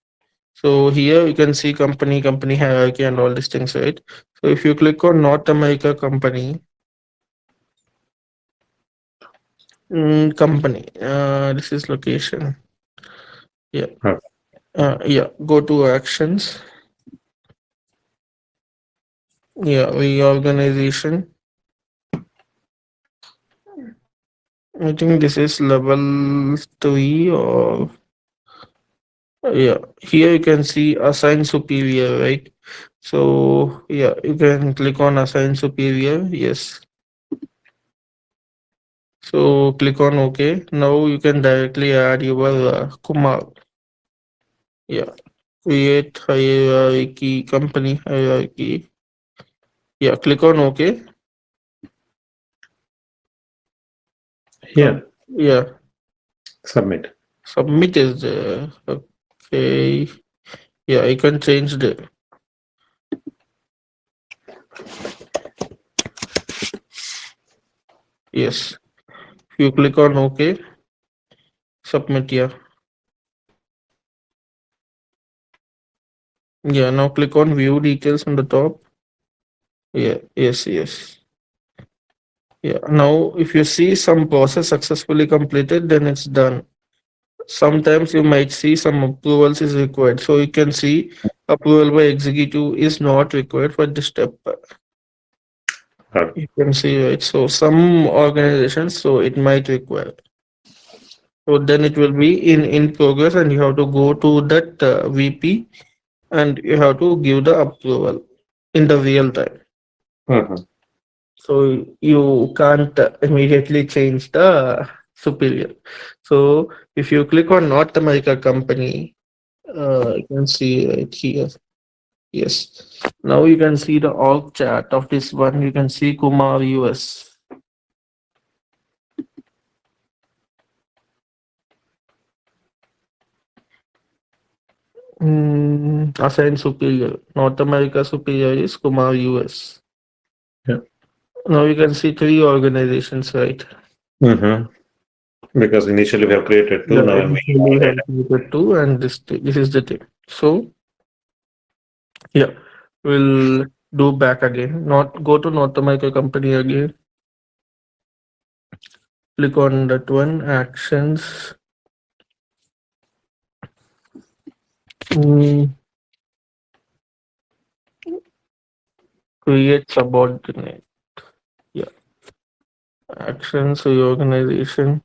So here you can see company, company hierarchy, and all these things, right? So if you click on North America company, company, this is location. Yeah. Okay. Yeah. Go to actions. Yeah. Reorganization. I think this is level 3 or yeah. Here you can see assign superior, right? So yeah, you can click on assign superior. Yes. So click on OK. Now you can directly add your Kumar. Yeah. Create hierarchy, company hierarchy. Yeah. Click on OK. Yeah. Yeah. Submit. Submit is there. Okay. Yeah. I can change the. Yes. You click on OK. Submit. Yeah. Yeah. Now click on view details on the top. Yeah. Yes. Yes. Yeah. Now, if you see some process successfully completed, then it's done. Sometimes you might see some approvals is required. So you can see approval by executive is not required for this step. Okay. You can see right. So some organizations, so it might require. So then it will be in progress, and you have to go to that VP and you have to give the approval in the real time. Mm-hmm. So you can't immediately change the superior. So if you click on North America company, you can see right here. Yes. Now you can see the org chart of this one. You can see Kumar US. Assign superior. North America superior is Kumar US. Yeah. Now you can see three organizations, right? Mm-hmm. Because initially we have created two, Yeah, now we initially we have created two, and this is the thing. So yeah, we'll do back again. Not go to North America company again. Click on that one. Actions. Mm, create subordinate. Yeah. Actions reorganization.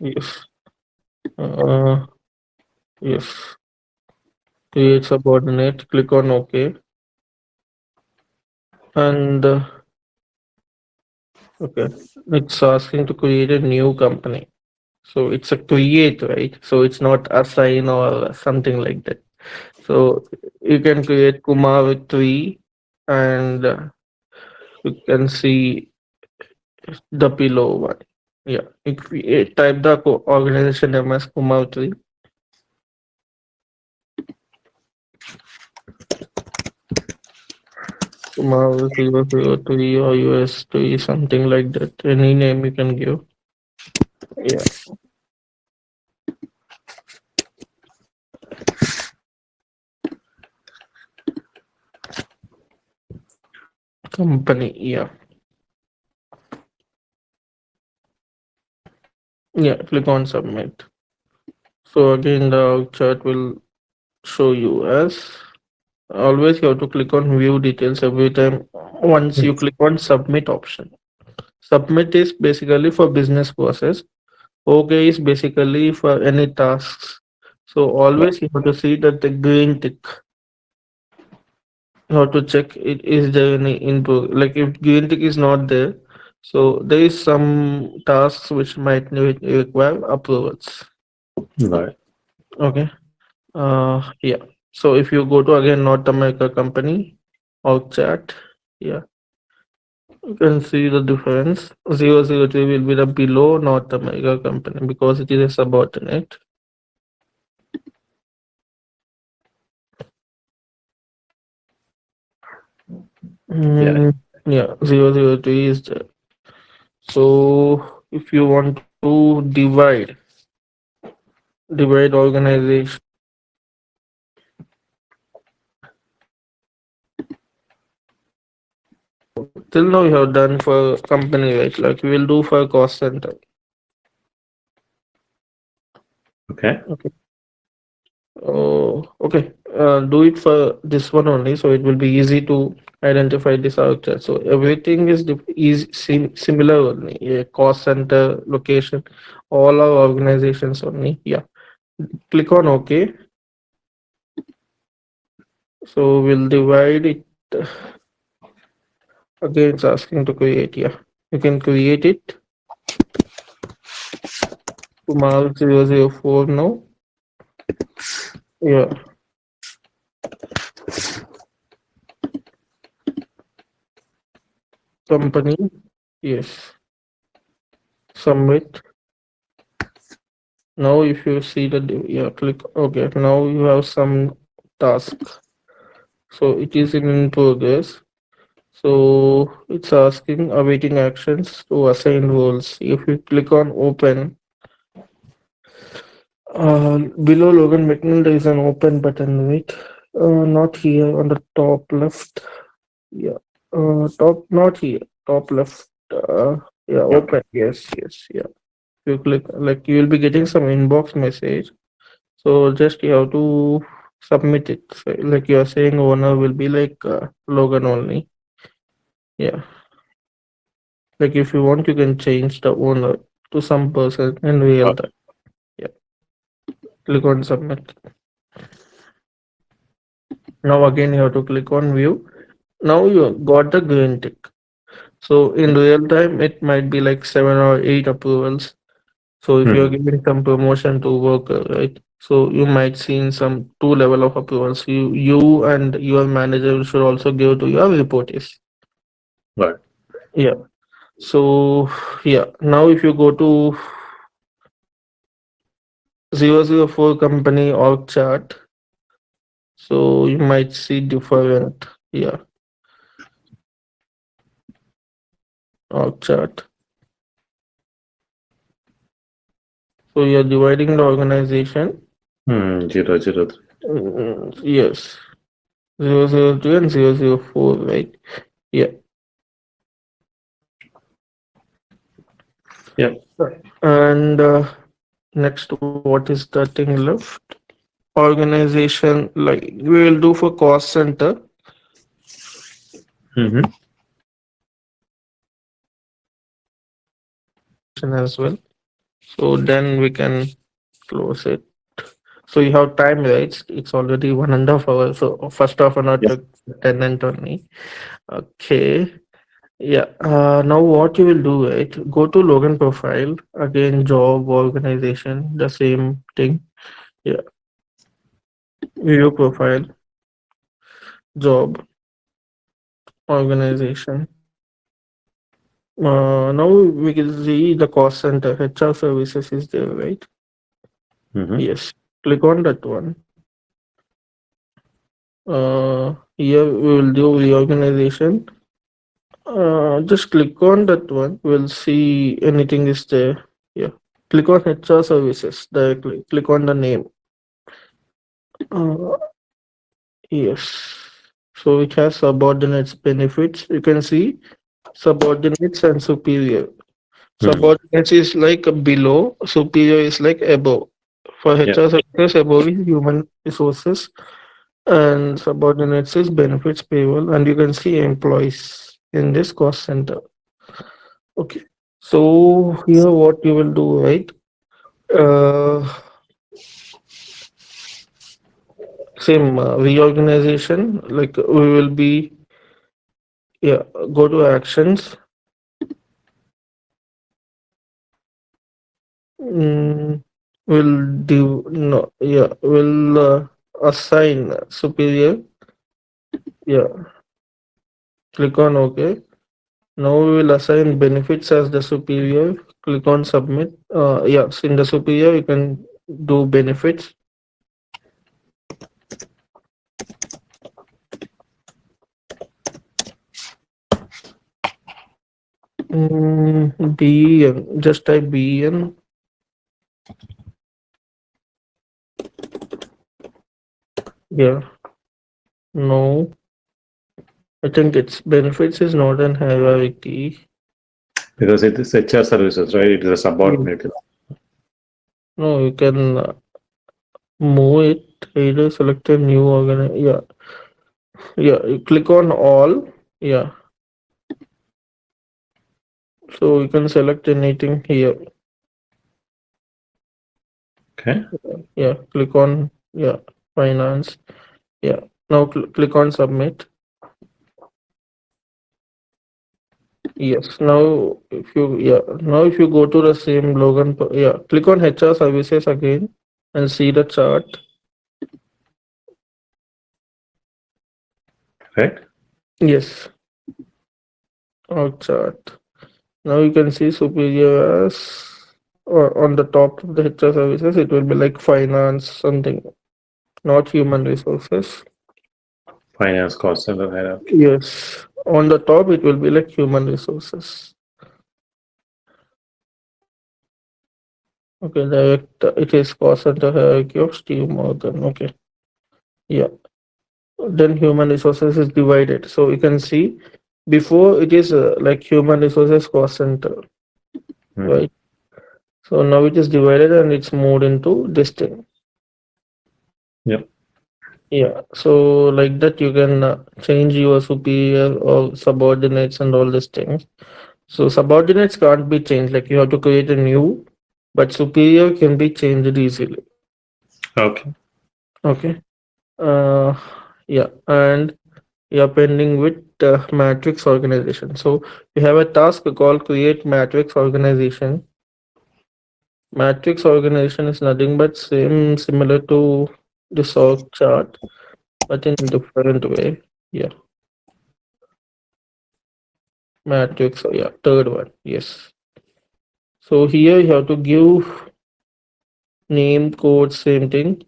Yes. Uh, yes. Create subordinate. Click on OK. And okay, it's asking to create a new company. So it's a create, right? So it's not assign or something like that. So you can create Kumar with three, and you can see the below one. Yeah, you type the organization name as Kumar three. Kumar 003 or US 3, something like that. Any name you can give. Yeah, company. Yeah, yeah. Click on submit. So again, the chart will show you as always. You have to click on view details every time. Once you click on submit option. Submit is basically for business process. Okay is basically for any tasks. So always you have to see that the green tick. You have to check it is there any input. Like if green tick is not there, so there is some tasks which might require approvals. Right. Okay. Yeah. So if you go to again North America company or chat, yeah, you can see the difference. 003 will be the below North America company because it is a subordinate. Yeah. Mm, yeah, 003 is there. So if you want to divide organization, till now you have done for company, right? Like we will do for cost center. Okay. Okay. Oh, okay. Do it for this one only, so it will be easy to identify this structure. So everything is similar only. Yeah, cost center, location, all our organizations only. Yeah. Click on OK. So we'll divide it. Again, it's asking to create. Yeah, you can create it. Kumar 004 now. Yeah, company. Yes, submit. Now, if you see the yeah, click OK. Now you have some task. So it is in progress. So it's asking awaiting actions to assign roles. If you click on open, below Logan McNeil, there is an open button, right? Not here on the top left. Yeah. Top, not here. Top left. Yeah, Okay. open. Yes, yes, yeah. You click, like you will be getting some inbox message. So just you have to submit it. So, like you are saying, owner will be like Logan only. Yeah. Like if you want, you can change the owner to some person in real time. Yeah. Click on submit. Now again you have to click on view. Now you got the green tick. So in real time, it might be like 7 or 8 approvals. So if you're Hmm. giving some promotion to worker, right? So you might see in some two level of approvals. You and your manager should also give to your reportees. Right. Yeah. So yeah. Now if you go to 004 company org chart, so you might see different, yeah, org chart. So you're dividing the organization. 003. Yes, 002 and 004, right? Yeah. Yeah. And next, what is the thing left? Organization, like we will do for cost center Mm-hmm. as well. So then we can close it. So you have time, right? It's already 1.5 hours. So first half an hour Yeah. took tenant only. Okay. Yeah. Now what you will do, right? Go to login profile again, job organization, the same thing. Yeah. View profile, job organization. Now we can see the cost center. HR services is there, right? Mm-hmm. Yes. Click on that one. Here we will do reorganization. Just click on that one. We'll see anything is there. Yeah. Click on HR services directly. Click on the name. Uh, yes. So it has subordinates benefits. You can see subordinates and superior. Mm. Subordinates is like below, superior is like above. For Yeah. HR services, above is human resources, and subordinates is benefits payroll, and you can see employees in this cost center. Okay. So here what you will do, right? Uh, Same reorganization. Like we will be, yeah. Go to actions. Mm, will do no, yeah. Will assign superior. Yeah. Click on OK. Now we will assign benefits as the superior. Click on submit. Yes, in the superior you can do benefits. BEN. Just type BEN. Yeah. No. I think it's benefits is not an hierarchy. Because it is HR services, right? It is a Mm. subordinate. No, you can move it. Either select a new organ. Yeah. Yeah. You click on all. Yeah. So you can select anything here. Okay. Yeah. Click on, yeah, finance. Yeah. Now click on submit. Yes. Now if you, yeah. Now if you go to the same Logan, yeah. Click on HR services again and see the chart. Right. Yes. Our chart. Now you can see superior as, or on the top of the HR services, it will be like finance something, not human resources. Finance cost center hierarchy. Yes, on the top it will be like human resources. Okay, direct. It is cost center hierarchy of Steve Morgan. Okay, yeah. Then human resources is divided, so you can see before it is like human resources cost center, Mm. right? So now it is divided and it's moved into this thing. Yep. Yeah, so like that you can change your superior or subordinates and all these things. So subordinates can't be changed, like you have to create a new, but superior can be changed easily. Okay. Okay. Uh, yeah, and you're pending with matrix organization. So you have a task called create matrix organization. Matrix organization is nothing but similar to the org chart, but in different way. Yeah. Matrix, so yeah, third one, yes. So here you have to give name, code, same thing.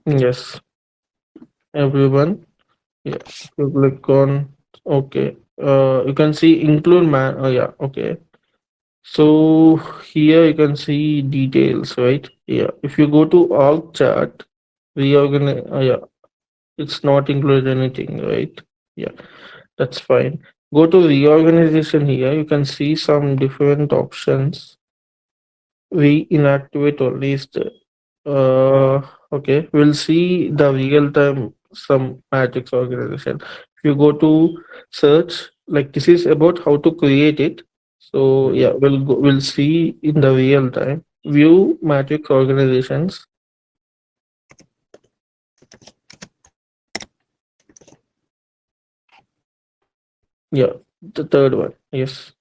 Yes. everyone. Yeah, you click on okay. You can see include man. Oh yeah, okay. So here you can see details, right? Yeah. If you go to org chart, reorganize. Yeah, it's not included anything, right? Yeah, that's fine. Go to reorganization here. You can see some different options. We inactivate only is the okay. We'll see the real time some matrix organization. If you go to search, like this is about how to create it. So Mhm. yeah, we'll see in the real time. View matrix organizations. Yeah, the third one. Yes.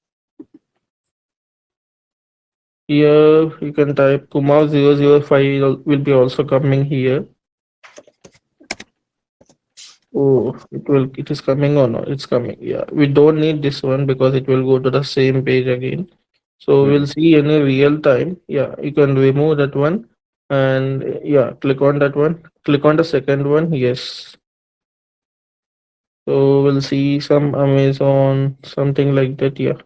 Here you can type Kumar 005 will be also coming here. Oh, it is coming or no? It's coming. Yeah, we don't need this one because it will go to the same page again. So we'll Mhm. see in a real time. Yeah, you can remove that one and yeah, click on that one. Click on the second one. Yes. So we'll see some Amazon, something like that. Yeah.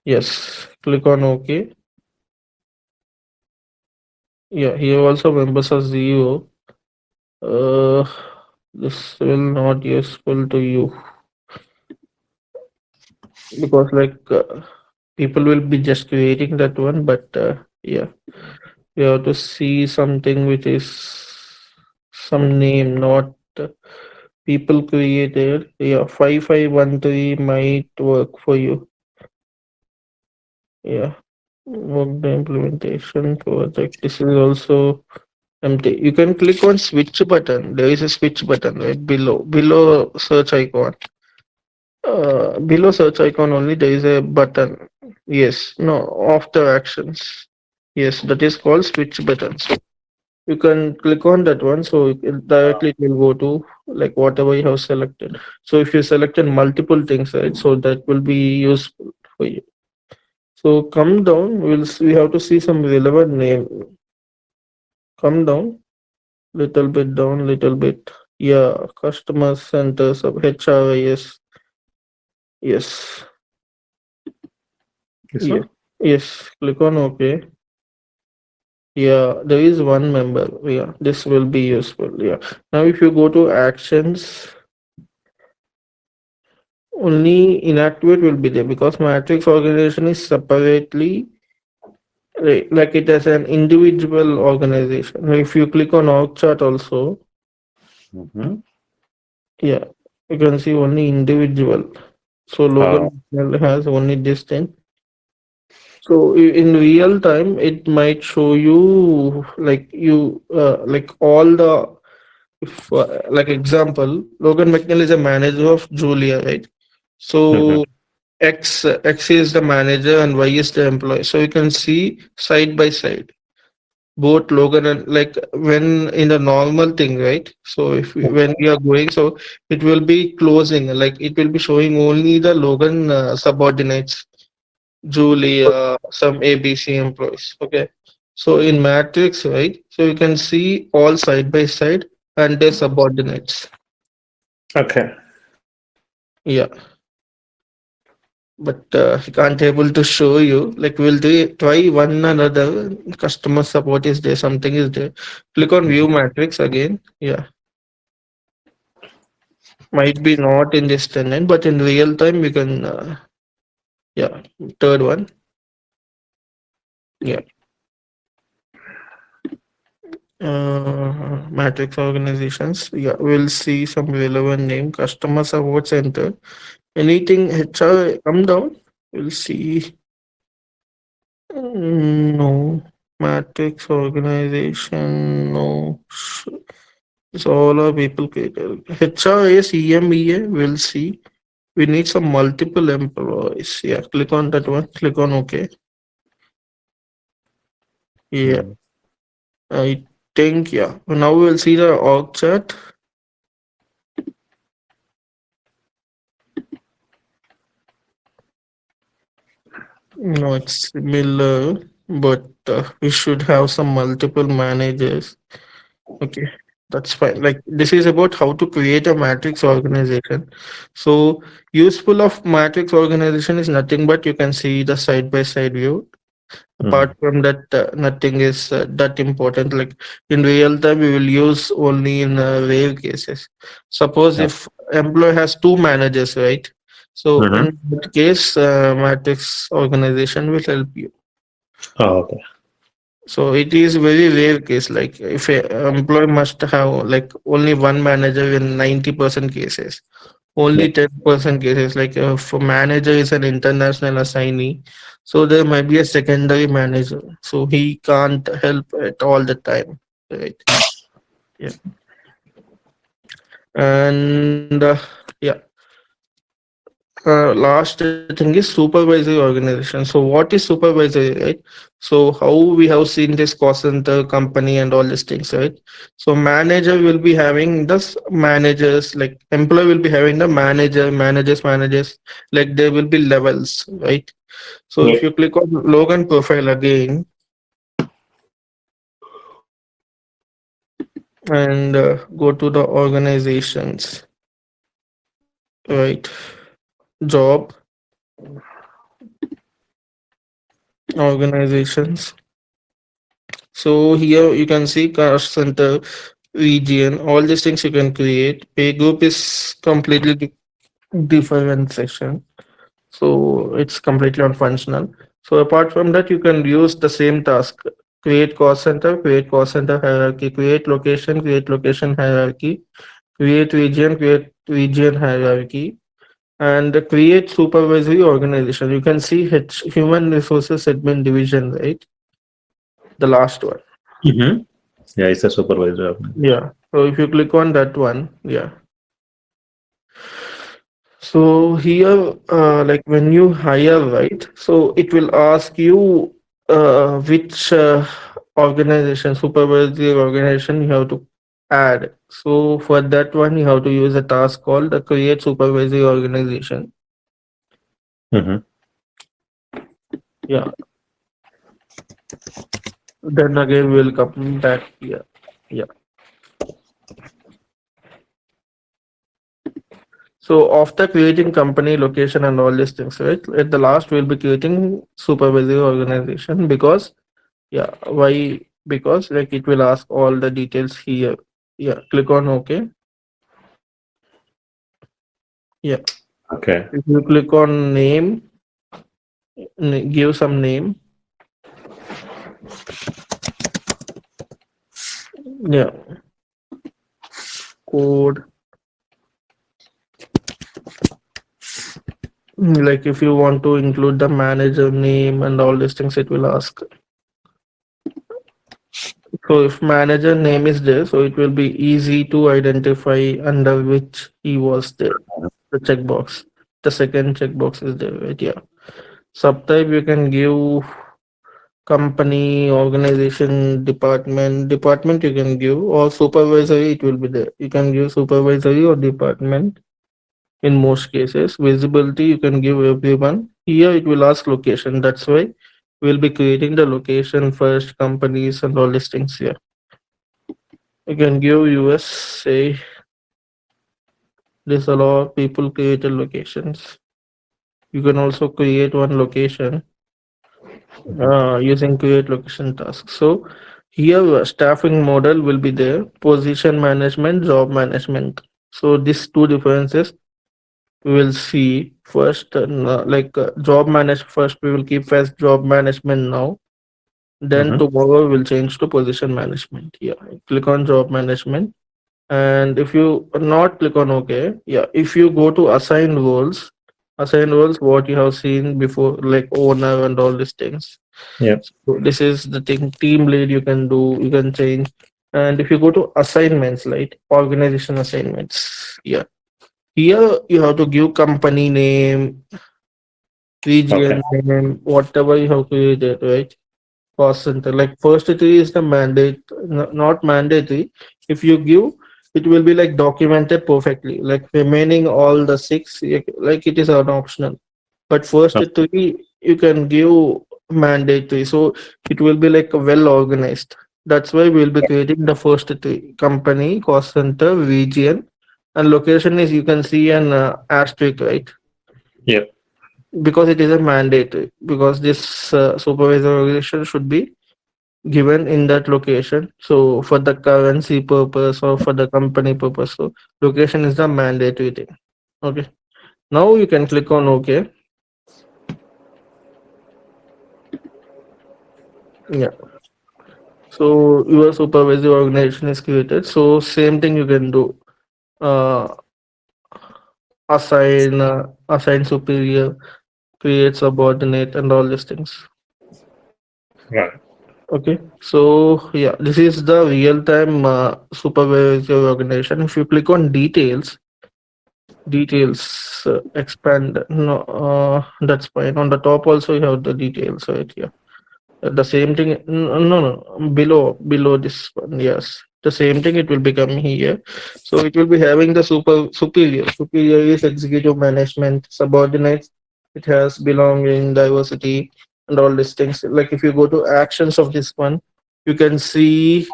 Yes. Click on OK. Yeah, here also members are zero. Uh, this will not useful to you because people will be just creating that one, but yeah, we have to see something which is some name, not people created. Yeah, 5513 might work for you. Yeah, Workday implementation project. This is also empty. You can click on switch button. There is a switch button right below search icon. Below search icon only there is a button. Yes, no, after actions. Yes, that is called switch button. So you can click on that one, so directly it will go to like whatever you have selected. So if you selected multiple things, right, so that will be useful for you. So come down, we have to see some relevant name. Come down, little bit down, little bit. Yeah, customer center sub HRIS. Yes, This yes, one? yes. Click on OK. Yeah, there is one member. Yeah, this will be useful. Yeah. Now, if you go to actions, only inactivate will be there because matrix organization is separately like it as an individual organization. If you click on org chart also, Mhm. yeah, you can see only individual. So Uh, Logan has only this thing. So in real time, it might show you like all the if like example, Logan McNeil is a manager of Julia, right? mhm. So X is the manager and Y is the employee. So you can see side by side both Logan and like when in the normal thing, right? So when we are going, so it will be closing, like it will be showing only the Logan subordinates, Julia, some ABC employees. Okay. So in Matrix, right? So you can see all side by side and their subordinates. Okay. Yeah, but I can't able to show you. Like we'll try one another. Customer support is there. Something is there. Click on Mhm. view matrix again. Yeah, might be not in this tenant, but in real time we can. Yeah, third one. Yeah, matrix organizations. Yeah, we'll see some relevant name. Customer support center. Anything HR come down. We'll see. No. Matrix organization. No. So all our people created. HRIS EMEA, we'll see. We need some multiple employees. Yeah, click on that one. Click on OK. Yeah, Mhm. I think, yeah. Now we'll see the org chart. No, it's similar, but we should have some multiple managers. Okay. That's fine. Like this is about how to create a matrix organization. So useful of matrix organization is nothing but you can see the side by side view. Mm-hmm. Apart from that, nothing is that important. Like in real time, we will use only in rare cases. Suppose Yeah. if employee has two managers, right? So Mm-hmm. in that case, matrix organization will help you. Oh, okay. So it is very rare case. Like if a employee must have like only one manager in 90% cases, Yeah. only 10% cases. Like if a manager is an international assignee, so there might be a secondary manager. So he can't help at all the time, right? Yeah, and yeah. Last thing is supervisory organization. So what is supervisory, right? So how we have seen this cost center company and all these things, right? So manager will be having this managers, like employee will be having the managers. Like there will be levels, right? So Yeah. if you click on Logan profile again and go to the organizations, right? Job organizations. So here you can see cash center, region, all these things you can create. Pay group is completely different section. So it's completely unfunctional. So apart from that, you can use the same task. Create cost center hierarchy, create location hierarchy, create region hierarchy, and create supervisory organization. You can see human resources admin division, right? The last one. Mm-hmm. Yeah, it's a supervisor. Yeah. So if you click on that one, yeah. So here, like when you hire, right? So it will ask you which organization, supervisory organization you have to add. So for that one, you have to use a task called the create supervisory organization. Mm-hmm. Yeah. Then again, we'll come back here. Yeah. So after creating company location and all these things, right? At the last, we'll be creating supervisory organization because yeah, why? Because like it will ask all the details here. Yeah, click on OK. Yeah, Okay. if you click on name, give some name. Yeah, code. Like if you want to include the manager name and all these things, it will ask. So if manager name is there, so it will be easy to identify under which he was there. The checkbox. The second checkbox is there, right? Yeah. Subtype you can give company, organization, department you can give, or supervisory it will be there. You can give supervisory or department in most cases. Visibility you can give everyone. Here it will ask location. That's why we'll be creating the location first, companies and all these things here. You can give US, say this allow people created locations. You can also create one location Mm-hmm. using create location task. So here staffing model will be there, position management, job management. So these two differences we will see first. Job manage first we will keep as job management now. Then Mm-hmm. tomorrow we'll change to position management. Yeah, click on job management. And if you not click on OK, yeah, if you go to assign roles, what you have seen before, like owner and all these things. Yeah. So this is the thing, team lead you can do, you can change. And if you go to assignments, like organization assignments, yeah. Here you have to give company name, Okay. region name, whatever you have created, right? Cost center. Like first three is the mandate, not mandatory. If you give, it will be like documented perfectly. Like remaining all the six, like it is an optional. But first Okay. three you can give mandatory, so it will be like well organized. That's why we'll be creating the first three: company, cost center, region, and location is you can see an asterisk, right? Yep. Because it is a mandate. Because this supervisor organization should be given in that location. So for the currency purpose or for the company purpose, so location is the mandatory thing. Okay. Now you can click on OK. Yeah. So your supervisory organization is created. So same thing you can do. Uh, assign superior, create subordinate, and all these things. Right. Okay. So yeah, this is the real time supervisory organization. If you click on details expand. No, that's fine. On the top also you have the details right here. The same thing. No, below this one. Yes, the same thing. It will become here. So it will be having the superior. Superior is executive management. Subordinates. It has belonging, diversity, and all these things. Like if you go to actions of this one, you can see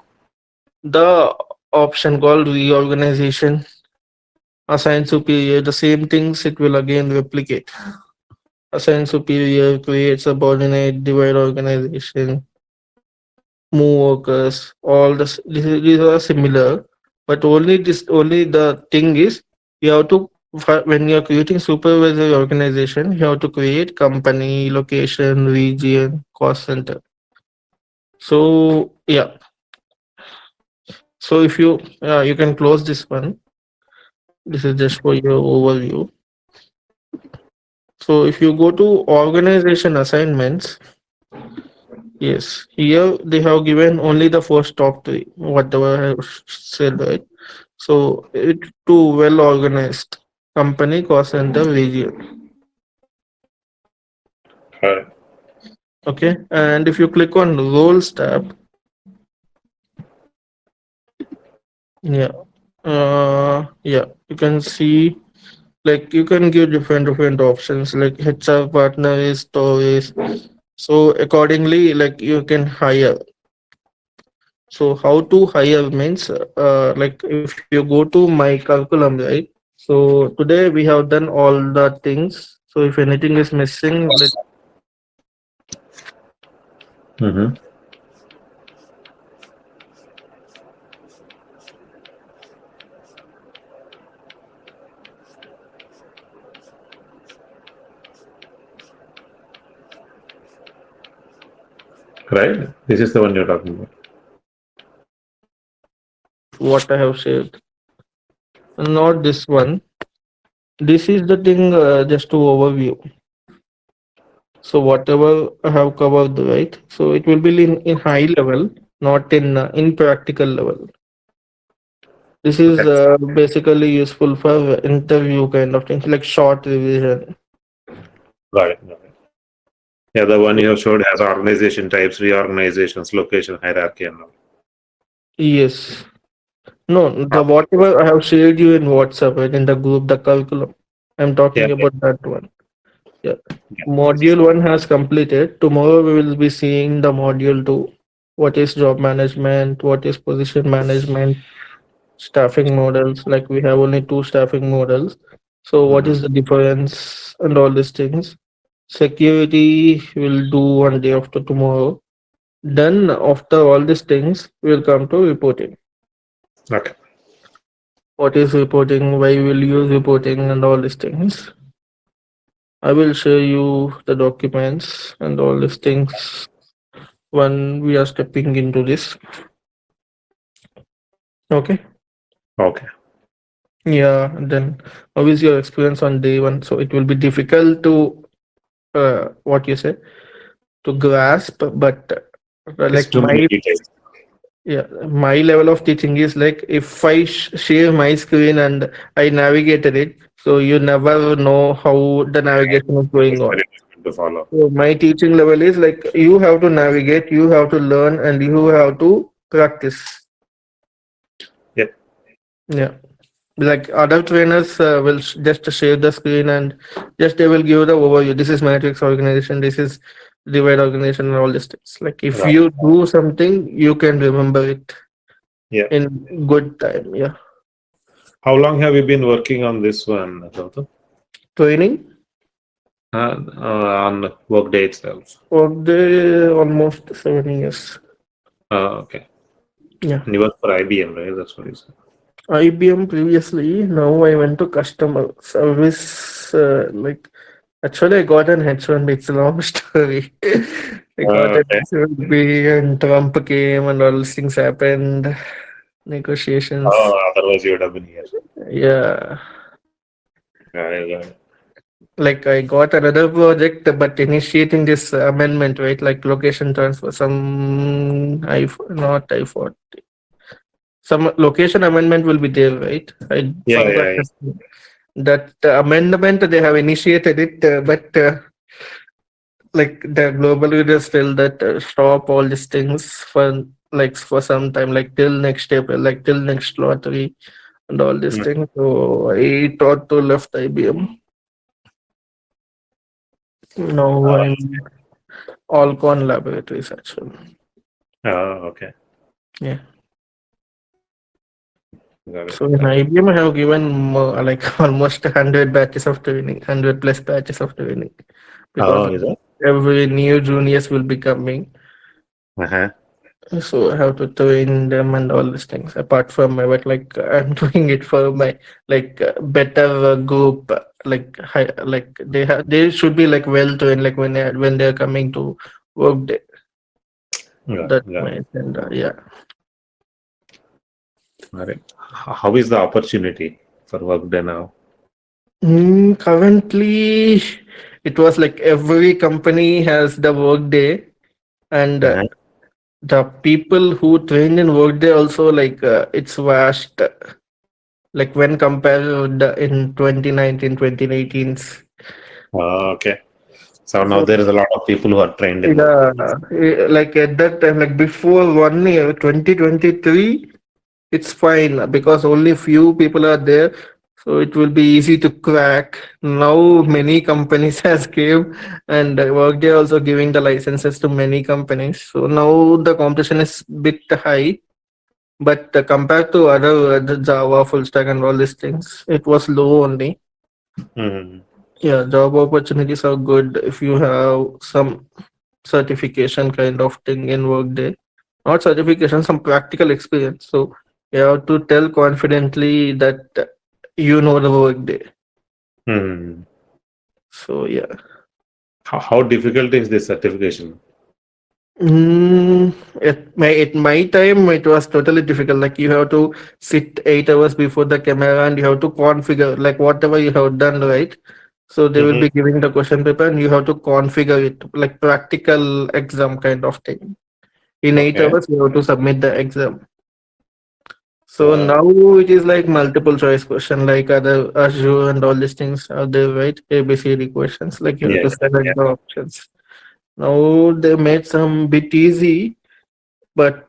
the option called reorganization, assign superior. The same things it will again replicate. Assign superior, create subordinate, divide organization, move workers, all these are similar, but only the thing is you have to when you are creating supervisory organization, you have to create company, location, region, cost center. So yeah, so if you can close this one. This is just for your overview. So if you go to organization assignments, yes, here they have given only the first top three, whatever I have said, right? So it too well organized company, cost center, region. Right. Okay, and if you click on roles tab, yeah, yeah, you can see like you can give different options like HR partner is stories. So accordingly, like you can hire. So how to hire means like if you go to my curriculum, right? So today we have done all the things. So if anything is missing, Mm-hmm. Right. This is the one you're talking about. what I have shared, not this one. This is the thing just to overview. So whatever I have covered, right? So it will be in high level, not in practical level. This is Okay. basically useful for interview kind of things, like short revision. Got it. Got it. Yeah, the one you have showed has organization types, reorganizations, location, hierarchy, and all. Yes. No, Ah, the whatever I have shared you in WhatsApp, right, in the group, the curriculum. I'm yeah, talking yeah, about that one. Yeah. yeah. This is Module one has completed. Tomorrow we will be seeing the module two. What is job management? What is position management? Staffing models. Like we have only two staffing models. So what mhm. is the difference and all these things? Security will do one day after tomorrow. Then after all these things, we'll come to reporting. Okay. What is reporting? Why will use reporting and all these things? I will show you the documents and all these things when we are stepping into this. Okay. Okay. Yeah. Then how is your experience on day one? So it will be difficult to what you say to grasp, but It's like too many details. my level of teaching is like if I share my screen and I navigated it, so you never know how the navigation is going It's on. very difficult to follow. So my teaching level is like you have to navigate, you have to learn, and you have to practice. Yeah. Yeah, like other trainers will just share the screen and just they will give the overview. This is matrix organization. This is divide organization and all these things. Like if Right. you do something, you can remember it Yeah. in good time. Yeah. How long have you been working on this one, Gautam? Training, On Workday itself? Workday almost 7 years. Okay. Yeah. And you work for IBM, right? That's what you said. IBM previously. Now I went to customer service. Actually, I got an H1B. It's a long story. I got an Okay. H1B and Trump came and all these things happened. Negotiations. Otherwise you would have been here. Yeah. Got it. Like I got another project, but initiating this amendment, right? Like location transfer, some I not I thought some location amendment will be there, right? I Yeah, forgot yeah, that amendment they have initiated it, but like the global leaders tell that stop all these things for like for some time, like till next April, like till next lottery and all these yeah. things. So I thought to left IBM. Now Uh, I'm Alcon Laboratories actually. okay. Yeah. Got it. So in Got it. IBM, I have given like almost 100 batches of training, 100 plus batches of training, because Is it? every new juniors will be coming. Uh-huh. So I have to train them and all these things. Apart from my work, like I'm doing it for my like better group. Like like they should be like well trained. Like when they're coming to work, that's Got my it. agenda. Yeah. Got it. How is the opportunity for Workday now? Currently, it was like every company has the workday, and Uh-huh. the people who trained in workday also like it's vast. Like when compared with in 2019, 2018. Okay. So now So there is a lot of people who are trained in yeah, Workday. like at that time, like before 1 year, 2023, it's fine because only few people are there, so it will be easy to crack. Now many companies has came, and Workday also giving the licenses to many companies. So now the competition is bit high, but compared to other the Java full stack and all these things, it was low only. Hmm. Yeah, job opportunities are good if you have some certification kind of thing in Workday. Not certification, some practical experience. So you have to tell confidently that you know the Workday. Hmm. So yeah. How difficult is this certification? At my time, it was totally difficult. Like you have to sit 8 hours before the camera and you have to configure like whatever you have done, right? So they will Hmm. be giving the question paper and you have to configure it like practical exam kind of thing. In eight Okay. hours, you have to submit the exam. So Uh, now it is like multiple choice question, like other Azure and all these things are there, right? ABCD questions, like you have yeah. to select the options. Now they made some bit easy, but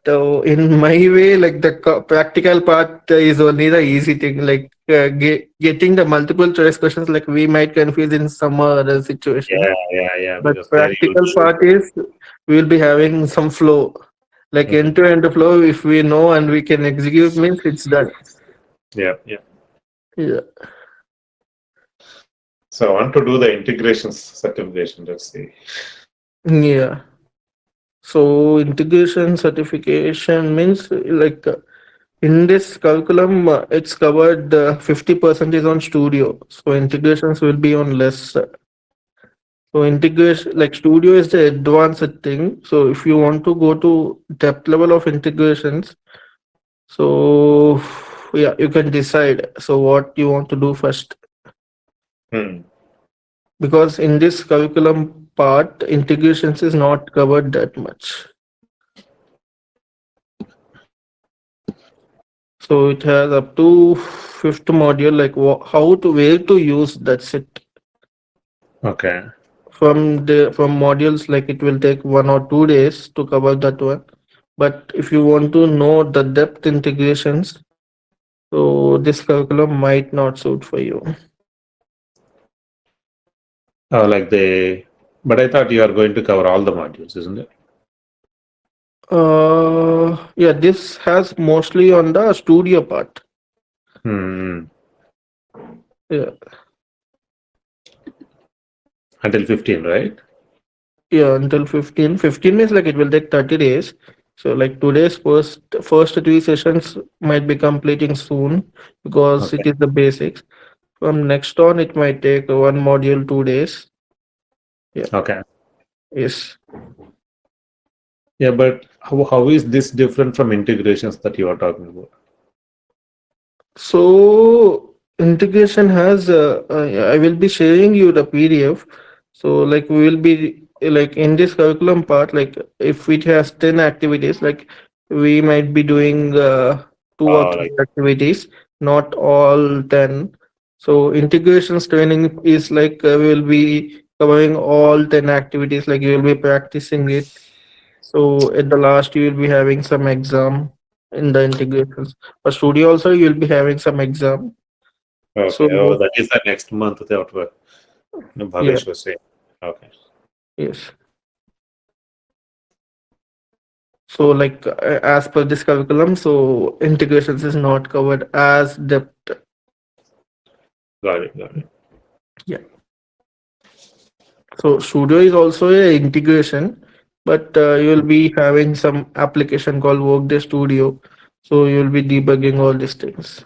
in my way, like the practical part is only the easy thing. Like getting the multiple choice questions, like we might confuse in some other situation. Yeah. But Because there you practical should. part is we'll be having some flow, like end Mhm. to end flow. If we know and we can execute, means it's done. Yeah. Yeah. So I want to do the integrations certification. Let's see. Yeah. So integration certification means like in this curriculum, it's covered 50% is on studio. So integrations will be on less. So integration, like studio is the advanced thing. So if you want to go to depth level of integrations, so yeah, you can decide. So what you want to do first, Hmm. because in this curriculum part, integrations is not covered that much. So it has up to fifth module, like how to where to use. That's it. Okay. From modules, like it will take 1 or 2 days to cover that one. But if you want to know the depth integrations, so this curriculum might not suit for you. Like they But I thought you are going to cover all the modules, isn't it? Yeah, this has mostly on the studio part. Hmm. Yeah, Until 15, right? yeah, until 15. 15 means like it will take 30 days. So like today's first three sessions might be completing soon because Okay. it is the basics. From next on, it might take one module 2 days. Yeah, Okay. yes. Yeah, but how is this different from integrations that you are talking about? So integration has, I will be sharing you the PDF. So like we will be like in this curriculum part, like if it has 10 activities, like we might be doing two or Oh, three like, activities, not all 10. So integrations training is like we will be covering all 10 activities, like you will be practicing it. So at the last, you will be having some exam in the integrations. For studio also, you will be having some exam. okay. Oh, So that is the next month that what yeah, Bhavesh was saying. Okay. yes. So like as per this curriculum, so integrations is not covered as depth. Got it. Got it. Yeah. So studio is also a integration, but you will be having some application called Workday Studio. So you will be debugging all these things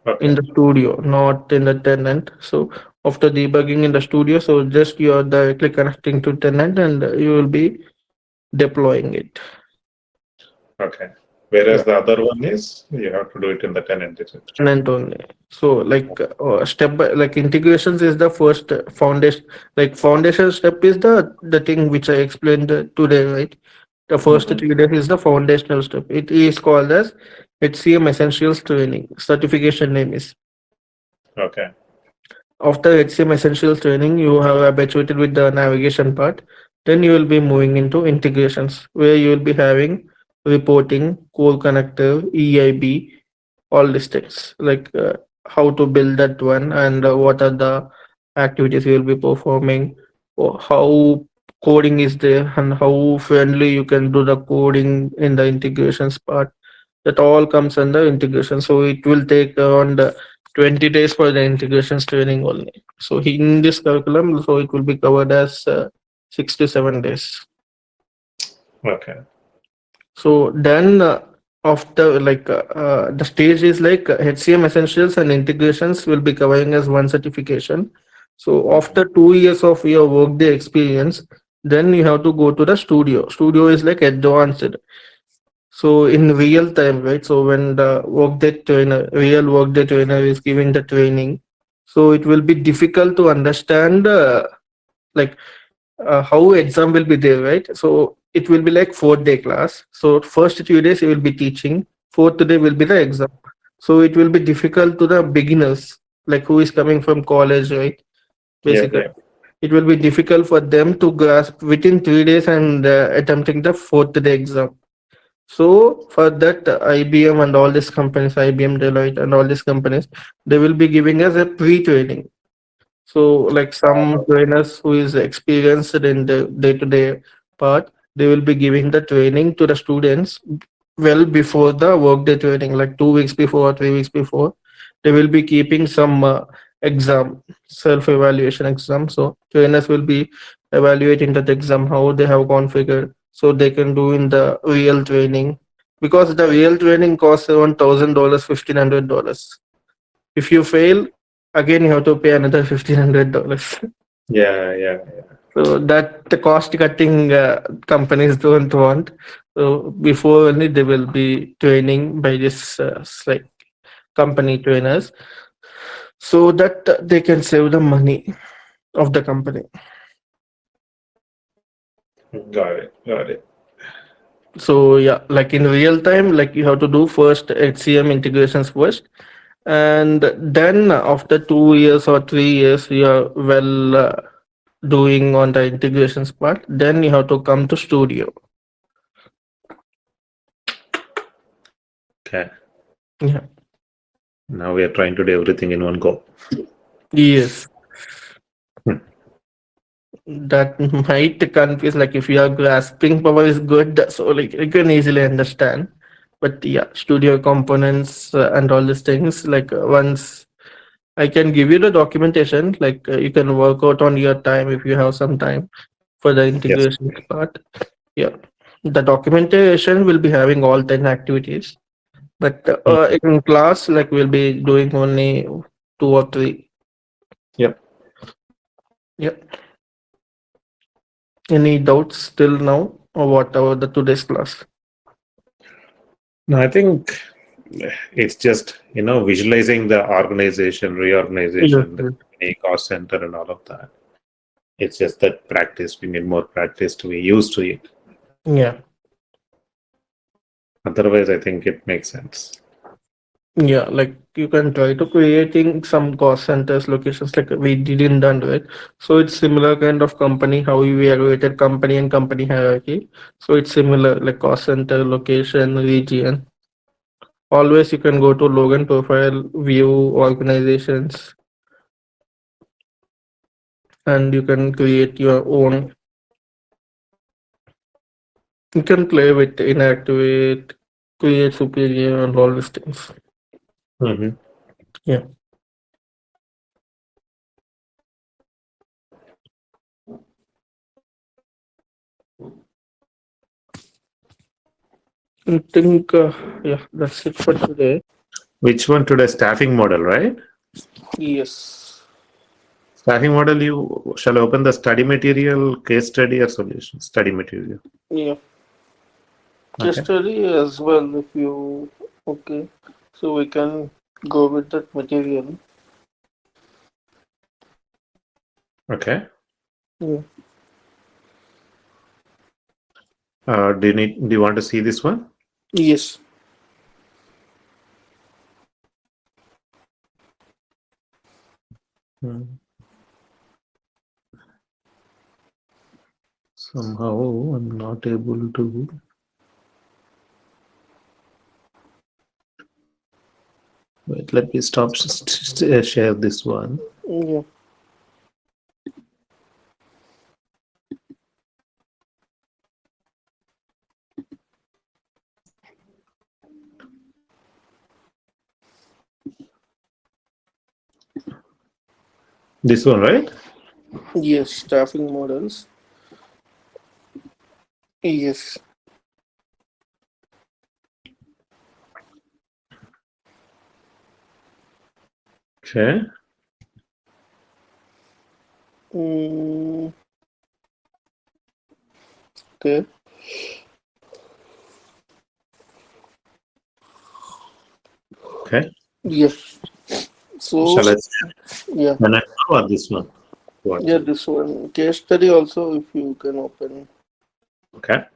in Okay. the studio, not in the tenant. So after debugging in the studio, so just you are directly connecting to tenant and you will be deploying it. Okay. Whereas Yeah, the other one is you have to do it in the tenant, is it? tenant only. So like step by like integrations is the first foundation. Like foundation step is the thing which I explained today, right? The first Mhm. 3 days is the foundational step. It is called as HCM Essentials Training. Certification name is. Okay. After HCM Essentials training, you have habituated with the navigation part. Then you will be moving into integrations, where you will be having reporting, core connector, EIB, all these things like how to build that one and what are the activities you will be performing, or how coding is there and how friendly you can do the coding in the integrations part. That all comes under integration. So it will take around 20 days for the integrations training only. So in this curriculum, so it will be covered as 6 to 7 days. Okay. So then after like the stage is like HCM essentials and integrations will be covering as one certification. So after 2 years of your workday experience, then you have to go to the studio. Studio is like advanced. So in real time, right? So when the real workday trainer is giving the training, so it will be difficult to understand like how exam will be there, right? So it will be like 4 day class. So first 2 days you will be teaching, fourth day will be the exam. So it will be difficult to the beginners, like who is coming from college, right? Yeah. Basically, Yeah. it will be difficult for them to grasp within 3 days and attempting the fourth day exam. So for that, IBM and all these companies, IBM, Deloitte, and all these companies, they will be giving us a pre-training. So like some trainers who is experienced in the day-to-day part, they will be giving the training to the students well before the workday training, like 2 weeks before or 3 weeks before. They will be keeping some exam, self-evaluation exam. So trainers will be evaluating that exam, how they have configured, so they can do in the real training. Because the real training costs around $1,000, $1,500. If you fail, again you have to pay another $1,500. Yeah. Yeah. So that the cost cutting companies don't want. So before only they will be training by this like company trainers, so that they can save the money of the company. Got it. Got it. So yeah, like in real time, like you have to do first HCM integrations first, and then after 2 years or 3 years, you are well doing on the integrations part. Then you have to come to studio. Okay. Yeah. Now we are trying to do everything in one go. Yes. Hmm. that might confuse, like if your grasping power is good, so like you can easily understand. But yeah, studio components and all these things, like once I can give you the documentation, like you can work out on your time if you have some time for the Yes. integration part. Yeah, the documentation will be having all 10 activities, but Mhm. in class, like we'll be doing only two or three. Yep. Yeah. Any doubts till now or whatever the today's class? No, I think it's just, visualizing the organization, Yes, reorganization, the yes. company, cost center, and all of that. It's just that practice. We need more practice to be used to it. Yeah. Otherwise, I think it makes sense. Yeah, like you can try to creating some cost centers locations like we didn't done it. So it's similar kind of company how we evaluated company and company hierarchy. So it's similar like cost center, location, region. Always you can go to login profile, view organizations, and you can create your own. You can play with inactivate, create superior and all these things. Hmm. Yeah. I think yeah, that's it for today. Which one today? Staffing model, right? Yes. Staffing model, you shall open the study material, case study, or solution. Study material. Yeah. Case Okay. study as well if you okay. So we can go with that material. Okay. Yeah. Do you want to see this one? Yes. Hmm. Somehow I'm not able to. Wait, let me stop. Share this one. Yeah. This one, right? Yes. Staffing models. Yes. Okay. Mm, okay. Okay. Yes. So Shall I? yeah. When I or this one? What? Yeah, this one. Case study also if you can open. Okay.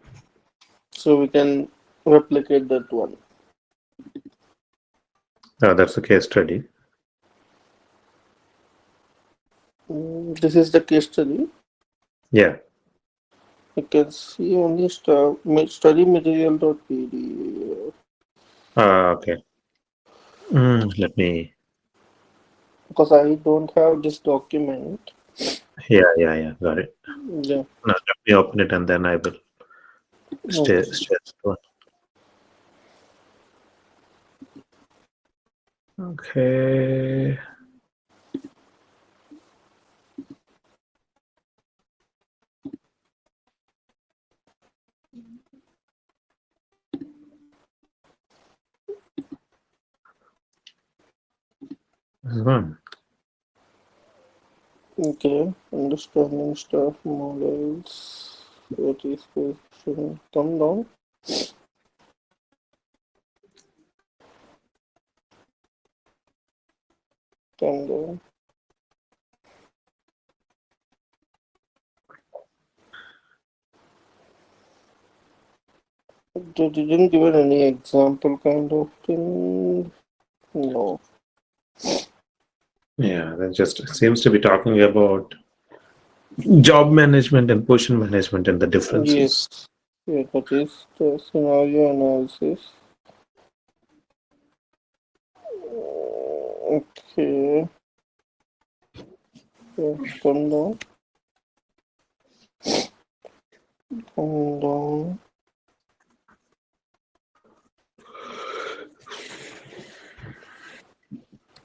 So we can replicate that one. That's a case study. This is the case study. Yeah. You can see only study material.pd Okay. Let me. because I don't have this document. Yeah, yeah, yeah. Got it. Yeah. Now let me open it and then I will Okay. share that one. Okay. This one. Okay. Understanding staff models. What is question? Come down. Come down. They didn't give it any example kind of thing. No. Yeah, that just seems to be talking about job management and position management and the differences. Yes. Yeah, that is the scenario analysis. Okay. Yeah, come down. Down.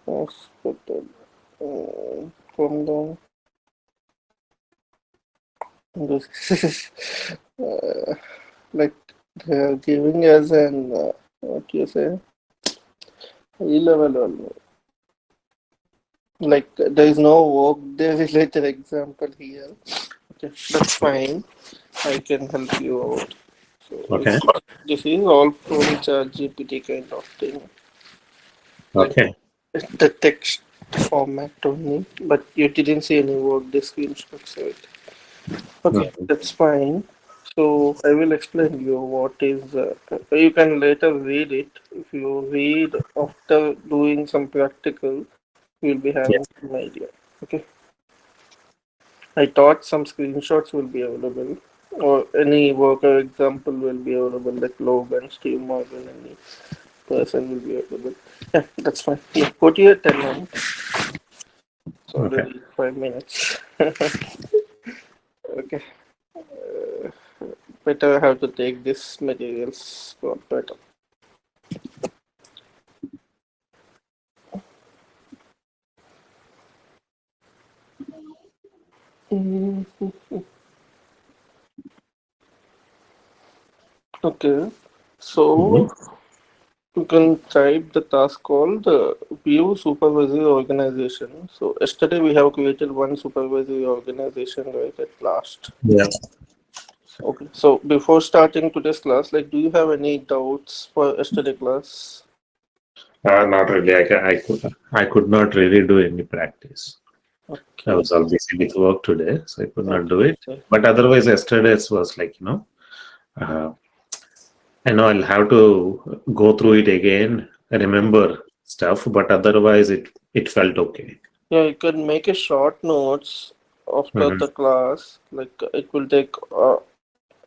Hospital. From down. This like they are giving us an what you say E-level only. Like there is no Workday related example here. Okay, that's fine. I can help you out. So Okay. this is all from ChatGPT kind of thing. Like Okay. the text format only, but you didn't see any Workday screenshots, right? Okay, Mhm. that's fine. So I will explain you what is. You can later read it. If you read after doing some practical, you'll be Yeah. having some idea. Okay. I thought some screenshots will be available, or any worker example will be available, like Logan, Steve Morgan, any person will be available. Yeah, that's fine. Yeah, go to your 10 now. It's Okay. already 5 minutes. Okay. Better have to take this materials for better. Mhm. Okay. Mhm. So you can type the task called view supervisory organization. So yesterday we have created one supervisory organization right at last. Yeah. Okay. So before starting today's class, like, do you have any doubts for yesterday class? Not really. I could not really do any practice. I Okay. was all busy with work today, so I could not do Okay. it. Okay. But otherwise, yesterday's was like, uh, I know I'll have to go through it again, remember stuff, but otherwise, it felt okay. Yeah, you can make a short notes after Hmm. the class. Like it will take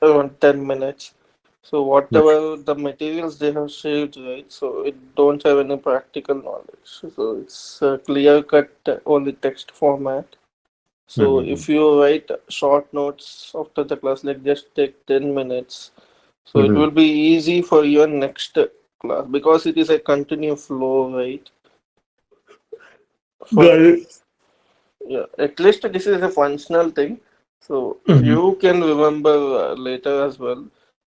around 10 minutes. So whatever the materials they have shared, right? So it don't have any practical knowledge. So it's a clear cut only text format. So Hmm. if you write short notes after the class, like just take 10 minutes. So it Hmm. will be easy for your next class because it is a continuous flow, right? For Got it. yeah, at least this is a functional thing. So Mhm. you can remember later as well.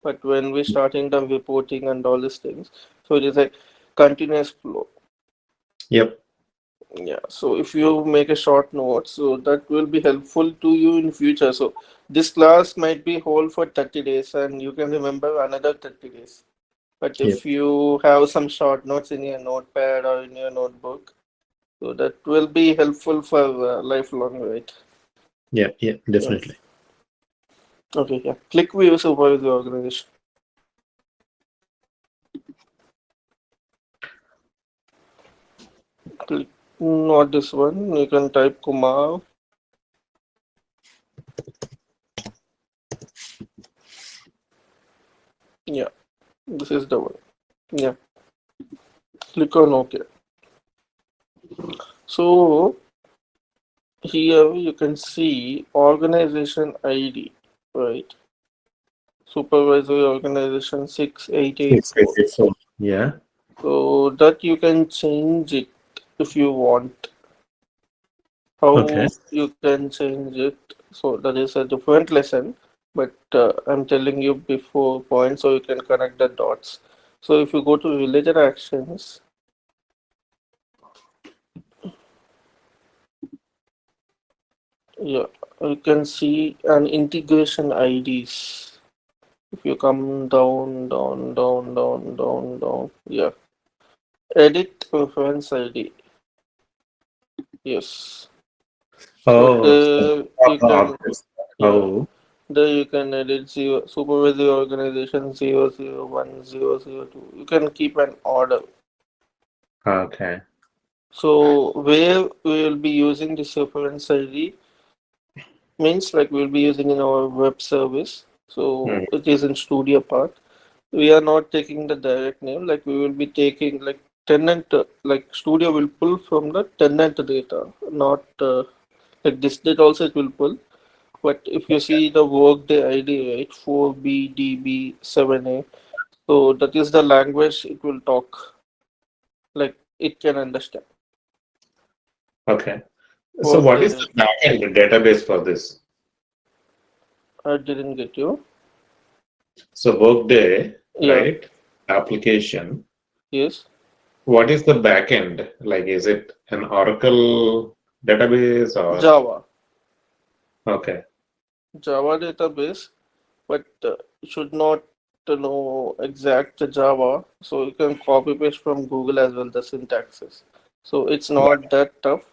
But when we starting the reporting and all these things, so it is a continuous flow. Yep. Yeah. So if you make a short note, so that will be helpful to you in future. So this class might be whole for 30 days and you can remember another 30 days. But Yep. if you have some short notes in your notepad or in your notebook, so that will be helpful for lifelong, right? Yep. Yep. Yeah. Definitely. Okay, yeah. Click view supervise the organization. Click not this one. You can type Kumar. Yeah, this is the one. Yeah. Click on OK. So here you can see organization ID, right? Supervisory organization 6884. 684. Yeah. So that you can change it if you want. Okay. How you can change it? So that is a different lesson, but I'm telling you before point so you can connect the dots. So if you go to related actions, yeah, you can see an integration IDs. If you come down, down, down, down, down, down, yeah, edit reference ID. Yes. So Oh, so there of you the can, objects. yeah, Oh, there you can edit zero, supervisory organization 001 002. You can keep an order. okay. So where we will be using this reference ID means like we'll be using in our web service. So Mm. it is in Studio part. We are not taking the direct name. Like we will be taking like tenant. Like Studio will pull from the tenant data, not like this data also it will pull. But if you see the Workday ID, right, 4BDB7A, so that is the language it will talk, like it can understand. Okay. So what is Workday, the backend database for this? I didn't get you. So Workday, Yeah, right? Application. yes. What is the backend? Like, is it an Oracle database or Java. okay? Java database, but you should not know exact Java, so you can copy paste from Google as well the syntaxes. So it's not that tough.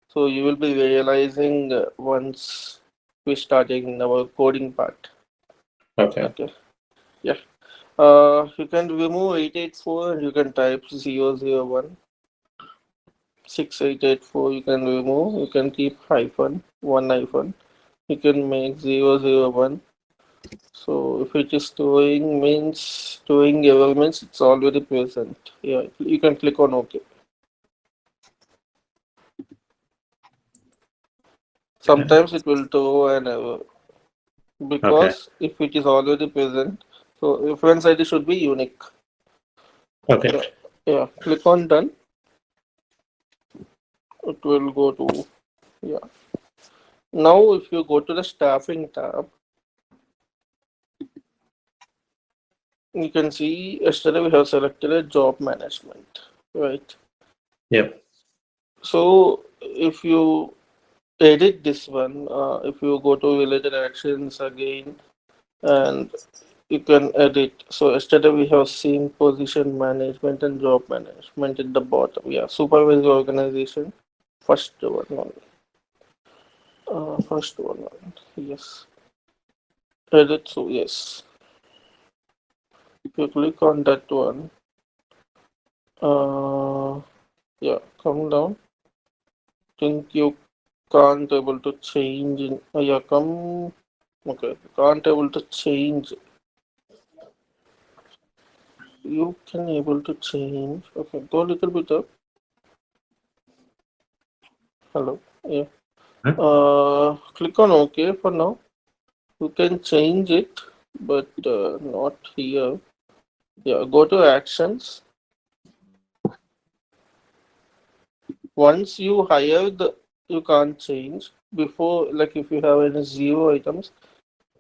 So you will be realizing once we starting our coding part. Okay. Okay. Yeah. You can remove 884 and you can type 001. 6884 you can remove. You can keep hyphen, one hyphen. You can make 001. So if it is storing error means it's already present. Yeah, you can click on OK. Okay. Sometimes it will throw an error Okay. because if it is already present, so reference ID should be unique. Okay. Yeah, yeah. Click on done. It will go to yeah. Now if you go to the staffing tab, you can see yesterday we have selected a job management, right? Yep. So if you edit this one, if you go to related actions again, and you can edit. So yesterday we have seen position management and job management at the bottom. Yeah, supervisory organization. First one only. First one only. Yes. Edit. So yes, if you click on that one, uh, yeah, come down. Think you can't able to change in. Yeah, come. Okay, can't able to change. You can able to change. Okay, go a little bit up. Hello. Yeah. Huh? Click on OK for now. You can change it, but not here. Yeah, go to actions. Once you hire the, you can't change. Before, like if you have any zero items,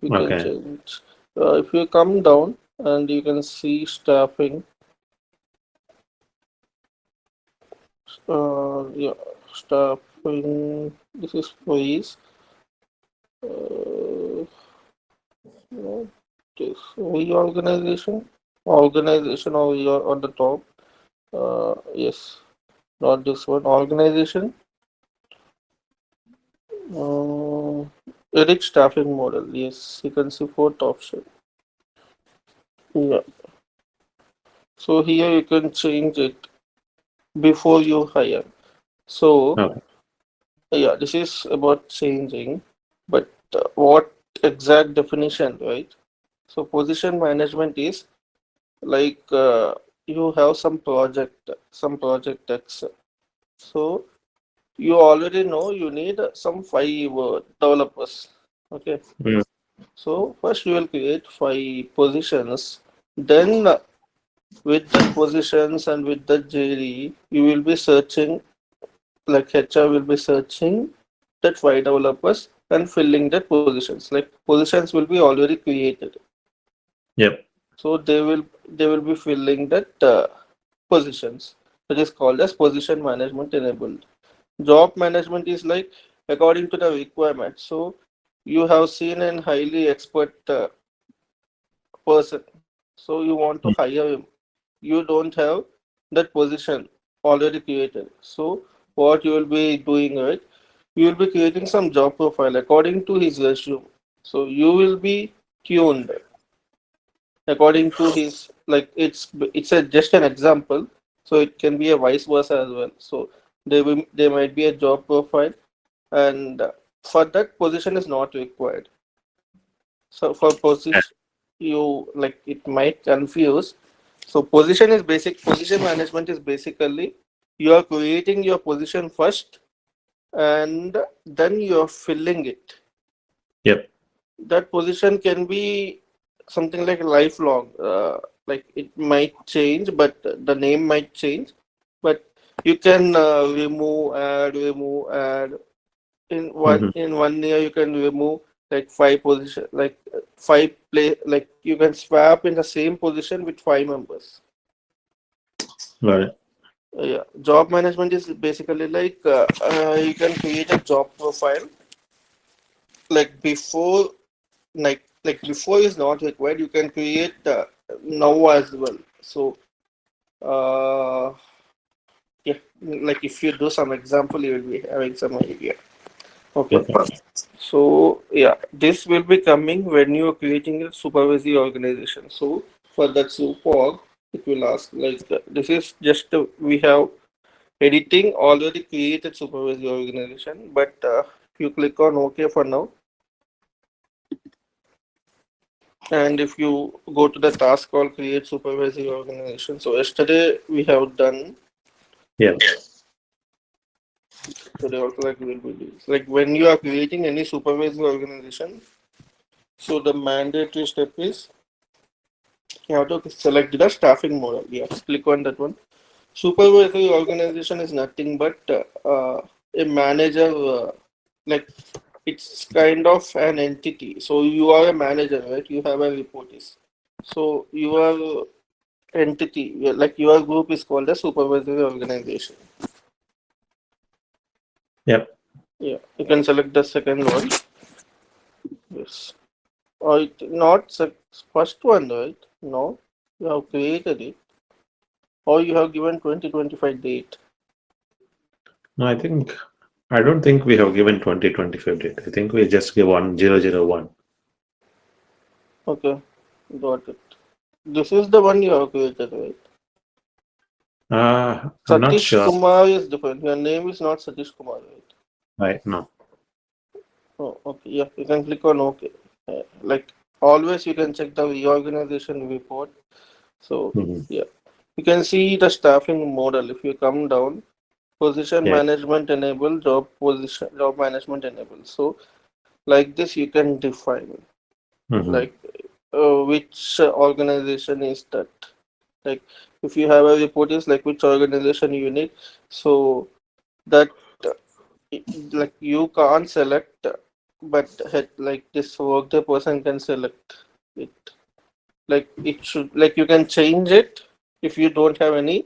you can Okay. change. If you come down and you can see staffing, yeah, staffing. This is freeze. Uh, no, this reorganization, organization over here on the top. Yes, not this one. Organization. Uh, Edit staffing model. Yes, you can see fourth option. Yeah. So here you can change it before you hire. So Okay. yeah, this is about changing, but what exact definition, right? So position management is like you have some project X. So you already know you need some five developers. Okay. Mm. So first you will create five positions. Then with that positions and with that JD, you will be searching, like HR will be searching that five developers and filling that positions. Like positions will be already created. Yep. So they will be filling that positions. That is called as position management enabled. Job management is like according to the requirement. So you have seen an highly expert person. So you want to Mm. hire him. You don't have that position already created. So what you will be doing, right? You will be creating some job profile according to his resume. So you will be tuned according to his, like it's a just an example. So it can be a vice versa as well. So there might be a job profile, and for that position is not required. So for position, you like it might confuse. So position management is basically you are creating your position first and then you're filling it. Yep. That position can be something like lifelong. Like it might change, but the name might change. But you can remove, add. Hmm. In 1 year, you can remove like five position, like five play. Like you can swap in the same position with five members. Got it. Yeah, job management is basically like you can create a job profile like before like before is not required, you can create now as well. So uh yeah, like if you do some example, you will be having some idea. Okay, Okay. so yeah, this will be coming when you are creating a supervisory organization. So for that super, it will ask like this is just we have editing already created supervisory organization, but you click on OK for now. And if you go to the task called create supervisory organization, so yesterday we have done, Yeah. today also like we will do this. Like when you are creating any supervisory organization, so the mandatory step is you have to select the staffing model. Yeah, click on that one. Supervisory organization is nothing but a manager, like it's kind of an entity. So you are a manager, right? You have a reportees. So you are entity, yeah, like your group is called a supervisory organization. Yep. Yeah, you can select the second one. Yes. Or not first one, right? No, you have created it. Or you have given 2025 date. No, I don't think we have given 2025 date. I think we just give 1001. Okay, got it. This is the one you have created, right? I'm not Satish sure. Kumar is different. Your name is not Satish Kumar, right? I no. Oh, okay. Yeah, you can click on OK. Like always, you can check the reorganization report. So, Hmm. yeah. You can see the staffing model. If you come down, position Yeah. management enable, job management enable. So like this you can define Hmm. like which organization is that. Like if you have a report is like which organization you need. So that uh, like you can't select, but like this workday person can select it. Like it should like you can change it if you don't have any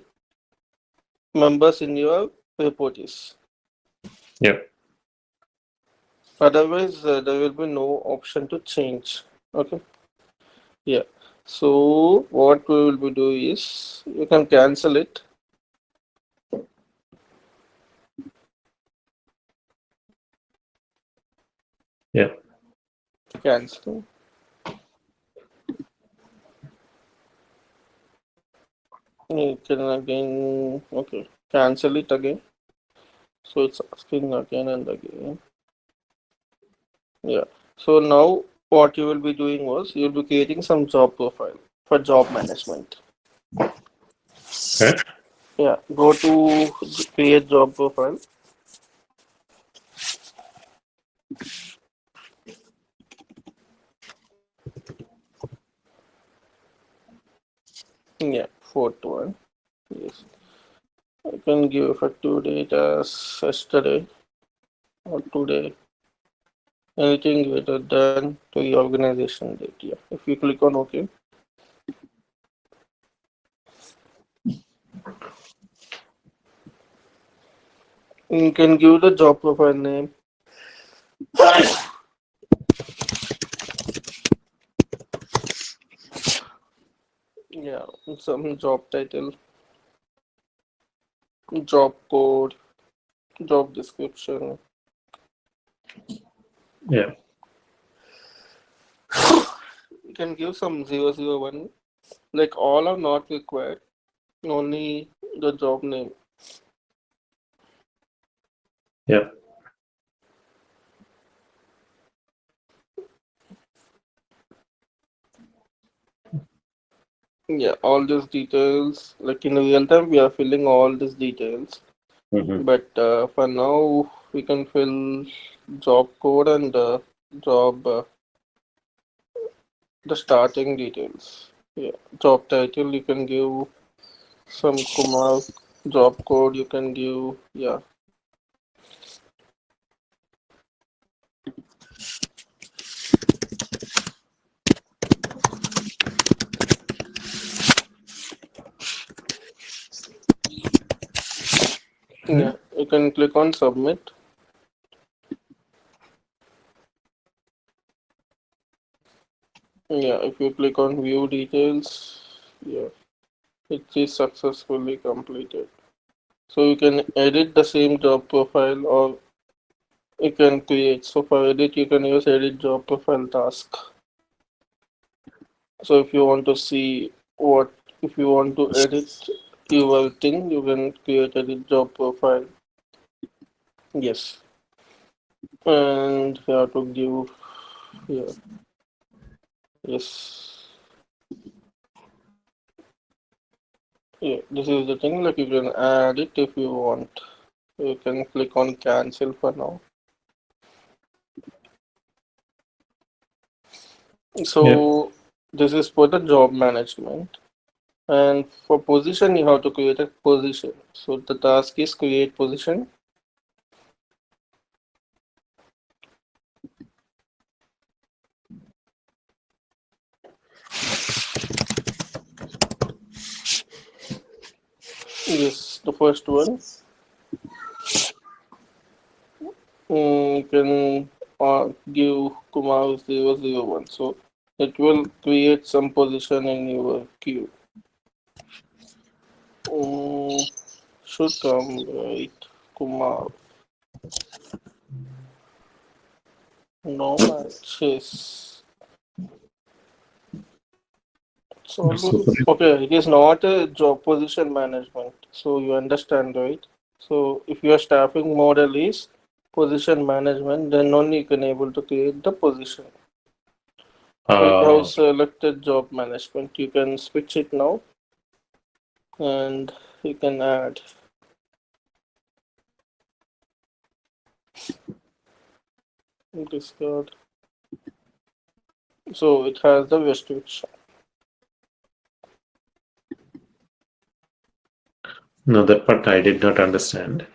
members in your reportees. Yep. Otherwise, there will be no option to change. Okay. Yeah. So what we will be doing is you can cancel it. Yep. Cancel. You can again. Okay. Cancel it again. So it's asking again and again. Yeah. So now what you will be doing was you will be creating some job profile for job management. Okay. Yeah. Go to create job profile. Yeah. Fourth one. Yes. I can give effective date as yesterday or today. Anything greater than to the organization date. Yeah. If you click on OK, you can give the job profile name. Yeah, some job title, job code, job description. Yeah. You can give some 001. Like all are not required. Only the job name. Yep. Yeah, all these details. Like in real time, we are filling all these details. Hmm. But for now, we can fill job code and job, the starting details. Yeah, job title you can give some Kumar, job code you can give. Yeah, Yeah. yeah, you can click on submit. Yeah, if you click on view details, yeah, it is successfully completed. So you can edit the same job profile or you can create. So for edit, you can use edit job profile task. So if you want to see what, if you want to edit your thing, you can create edit job profile. Yes, and you have to give, yeah, yes, yeah. This is the thing. Like you can add it if you want. You can click on cancel for now. Yeah. So this is for the job management. And for position, you have to create a position. So the task is create position. Yes, the first one. You can give Kumar 001. So it will create some position in your queue. Mm, should come right. Kumar. No matches. It's Super. always okay. It is not a job position management. So you understand, right? So if your staffing model is position management, then only you can able to create the position. So you have Uh, selected job management. You can switch it now and you can add discard. So it has the restriction. no, that part I did not understand.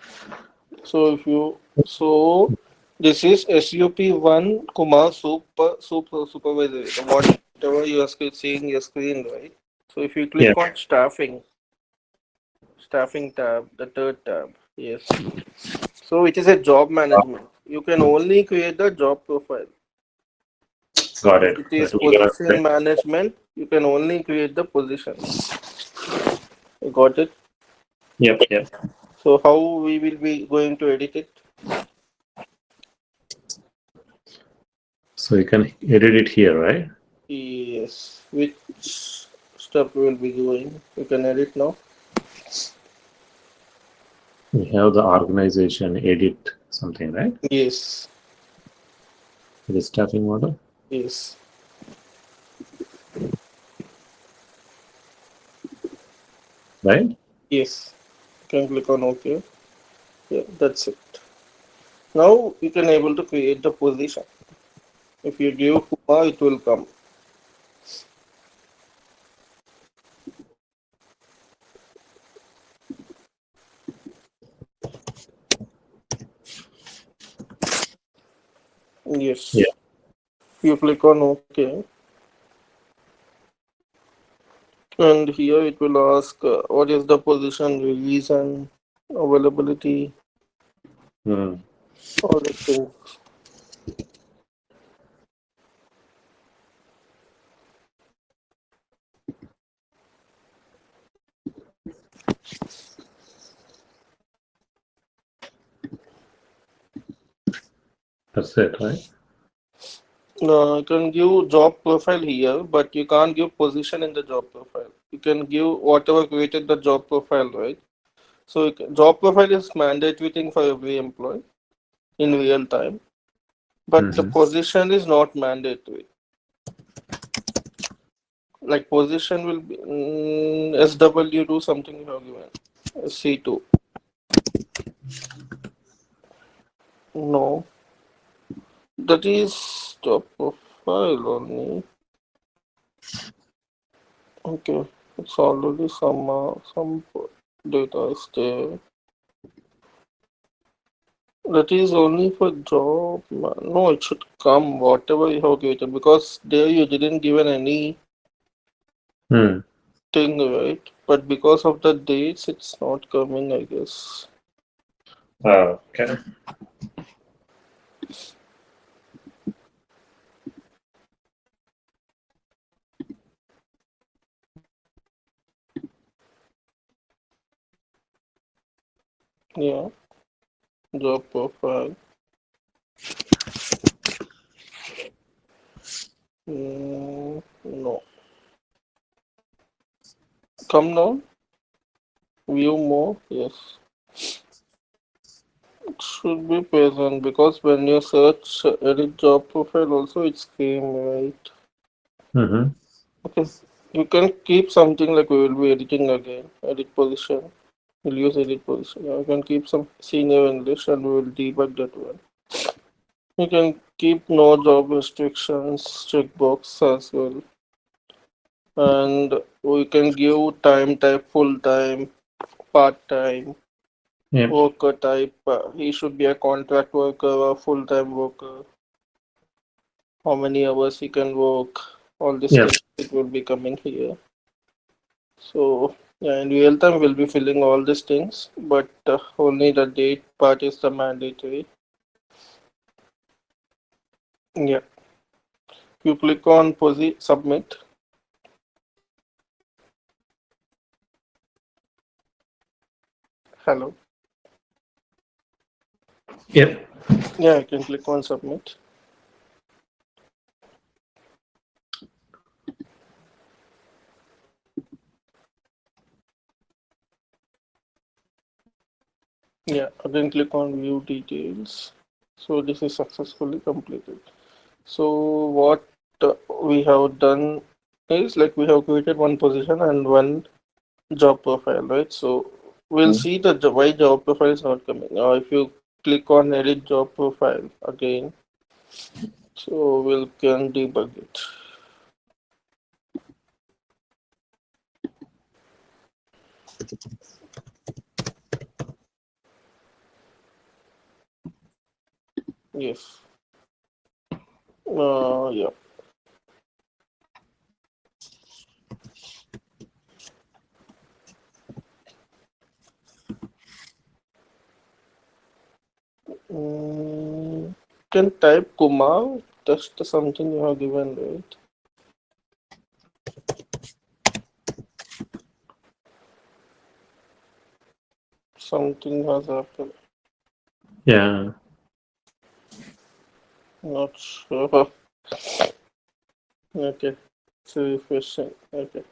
So if you so this is SUP1 Kumar supervisor. Whatever you are seeing your screen, right? So if you Yeah. click on staffing tab, the third tab, yes. So it is a job management. You can only create the job profile. Got If it. it Got is it. You are position correct. management, you can only create the positions. You got it? Yep. Yep. So how we will be going to edit it? So you can edit it here, right? Yes. Which step we will be going? You can edit now. We have the organization edit something, right? Yes. The staffing model, Yes. right? Yes. You can click on OK. Yeah, that's it. Now you can able to create the position. If you give Kuma, it will come. Yeah. Yes. You click on OK, and here it will ask what is the position, release, and availability, Hmm. all the things. That's it, right? You can give job profile here, but you can't give position in the job profile. You can give whatever created the job profile, right? So job profile is mandatory thing for every employee in real time, but the Mm-hmm. position is not mandatory. Like position will be SW2 something you have given. C2. No. That is job profile only. Okay, it's already some data is there. That is only for job. No, it should come whatever you have created because there you didn't given any Hmm. thing, right? But because of the dates, it's not coming, I guess. Okay. Yeah, job profile. No. Come down. View more. Yes. It should be present because when you search edit job profile, also it's came, right? Mm-hmm. Okay. You can keep something like we will be editing again. Edit position. We'll use edit position. Yeah, you can keep some senior English and we will debug that one. You can keep no job restrictions checkbox as well. And we can give time type full time, part time, Yeah. worker type. He should be a contract worker or full time worker. How many hours he can work. All these Yes. things it will be coming here. So yeah, in real time we'll be filling all these things, but only the date part is the mandatory. Yeah. You click on submit. Hello. Yep. Yeah, I can click on submit. Yeah, again click on view details. So this is successfully completed. So what we have done is like we have created one position and one job profile, right? So we'll see the why job profile is not coming. If you click on edit job profile again, so we'll can debug it. Yes. Yeah. Can type Kumar. That's the something you have given, right? Something has happened. Yeah. Not sure. Okay. So refreshing. Okay.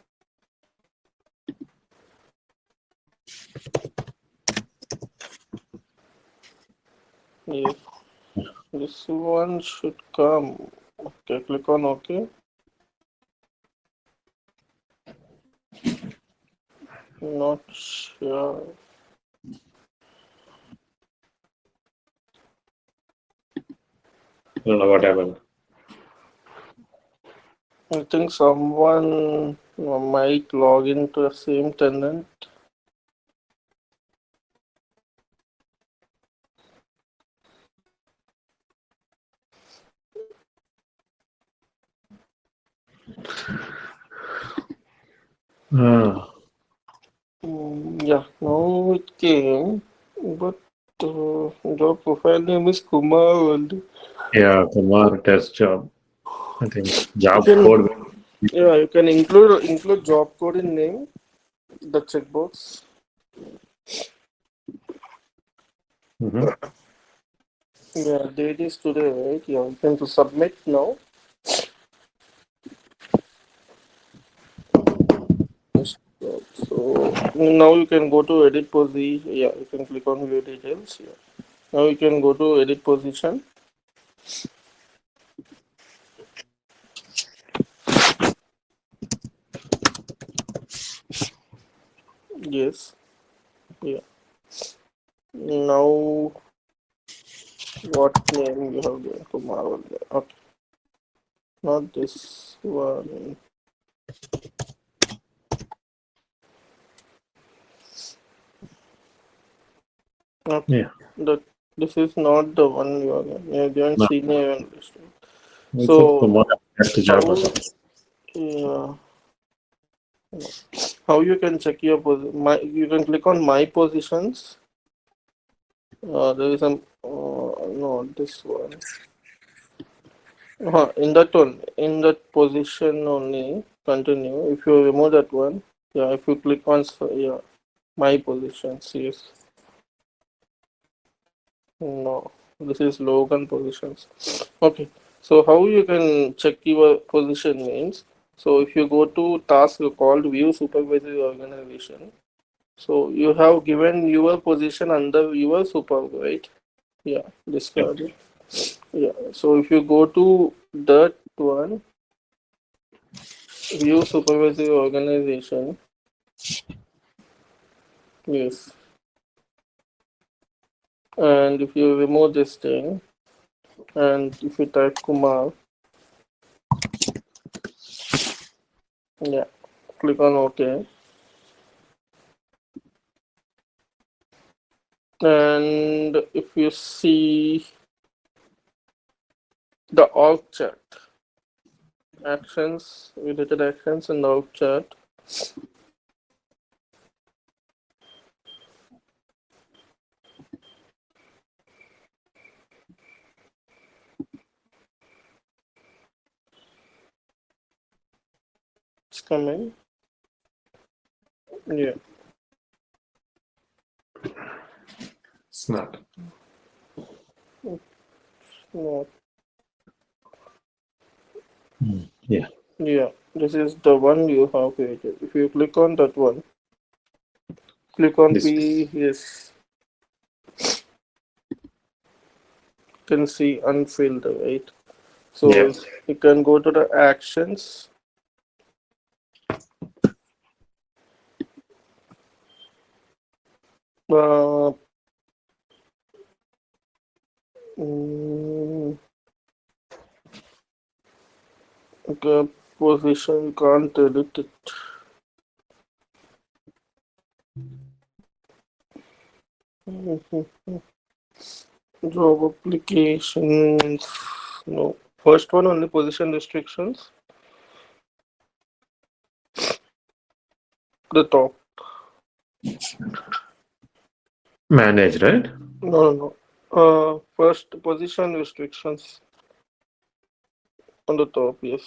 Yes. This one should come. Okay. Click on OK. Not sure. Don't know what happened. I think someone might log into the same tenant. Ah. Yeah, now it came, but job profile name is Kumar only. Yeah. Kumar test job. I think You job can, code. yeah, you can include job code in name, the checkbox. Mm-hmm. Yeah, date is today, right? Yeah, you can to submit now. Yes. So now you can go to edit position. Yeah, you can click on view details. Yeah. Now you can go to edit position. Yes. Yeah. Now What name you have given Kumar over there? Okay, not this one. Okay, Yeah. that this is not the one you are given. You have given No, senior analyst. it's a So Kumar best job or how something. yeah, how you can check your position? You can click on my positions. There is some no this one. In that one, in that position only continue. If you remove that one, yeah. If you click on yeah, my positions, yes. No, this is Logan positions. Okay, so how you can check your position means, so if you go to task called view supervisory organization, so you have given your position under your supervisor, right? Yeah, Yep. discard it. Yeah, so if you go to that one, view supervisory organization, yes, and if you remove this thing, and if you type Kumar, yeah, click on OK. And if you see the org chart, actions, related actions in the org chart, it's coming. Yeah, It's not. no, Yeah. yeah, this is the one you have created. If you click on that one, click on This. P, yes, you can see unfilled, right? So Yeah. you can go to the actions. Uh, mm, okay, position, you can't edit it. Job applications. No. First one only position restrictions. The top. Manage, right? No, no, no. First position restrictions on the top. Yes.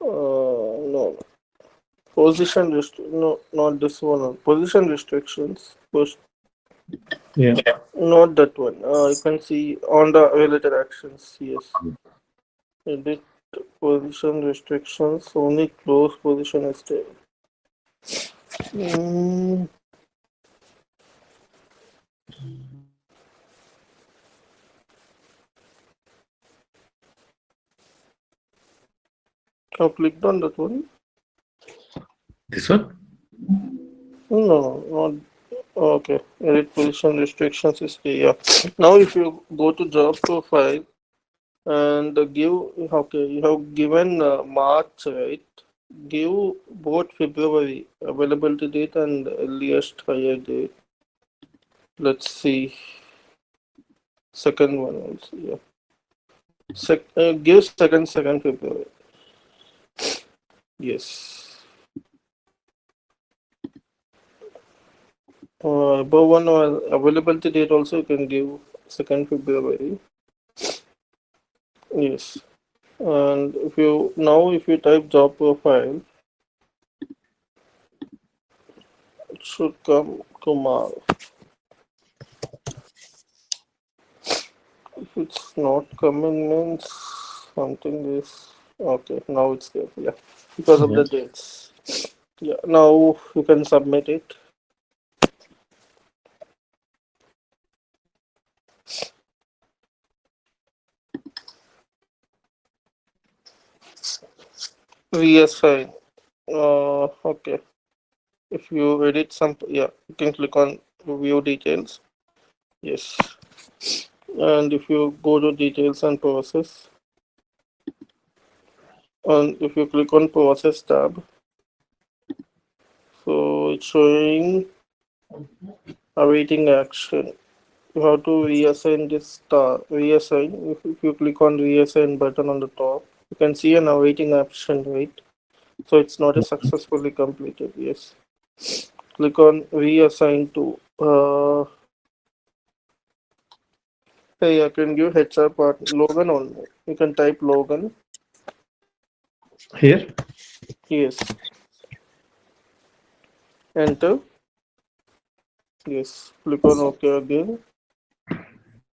No. No, not this one. Position restrictions. First, Yeah. not that one. You can see on the related actions. Yes. Edit position restrictions. Only close position is there. Mm, I've clicked on that one. This one? No, not okay. Edit position restrictions is here. Now, if you go to job profile and give, okay, you have given March, right? Give both February availability date and earliest hire date. Let's see. Second one also, yeah. Give second February. Yes. Above one availability date also you can give second February. Yes. And if you type job profile, it should come Kumar. If it's not coming means something is okay. Now it's there. Yeah, because of Yeah. the dates. Yeah. Now you can submit it. Yes, fine. Okay. If you edit some, yeah, you can click on view details. Yes. And if you go to details and process, and if you click on process tab, so it's showing awaiting action. You have to reassign this star. Reassign. If you click on reassign button on the top, you can see an awaiting action, right? So it's not a successfully completed. Yes. Click on reassign to. Hey, I can give HR part Logan only. You can type Logan. Here? Yes. Enter. Yes. Click on OK again.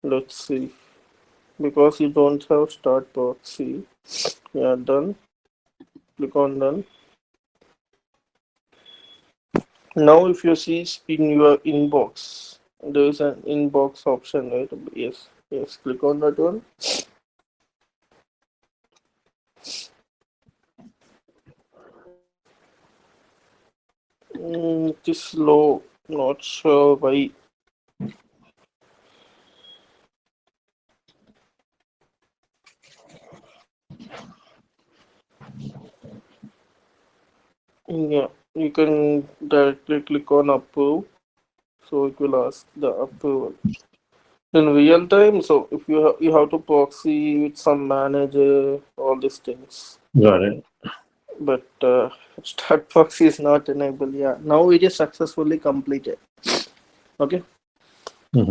Let's see. Because you don't have start proxy. Yeah, done. Click on done. Now, if you see in your inbox, there is an inbox option, right? Yes. Yes. Click on that one. It is slow. Not sure why. Yeah, you can directly click on approve, so it will ask the approval in real time. So if you have to proxy with some manager, all these things, Got it. but start proxy is not enabled. Yeah, now it is successfully completed. Okay,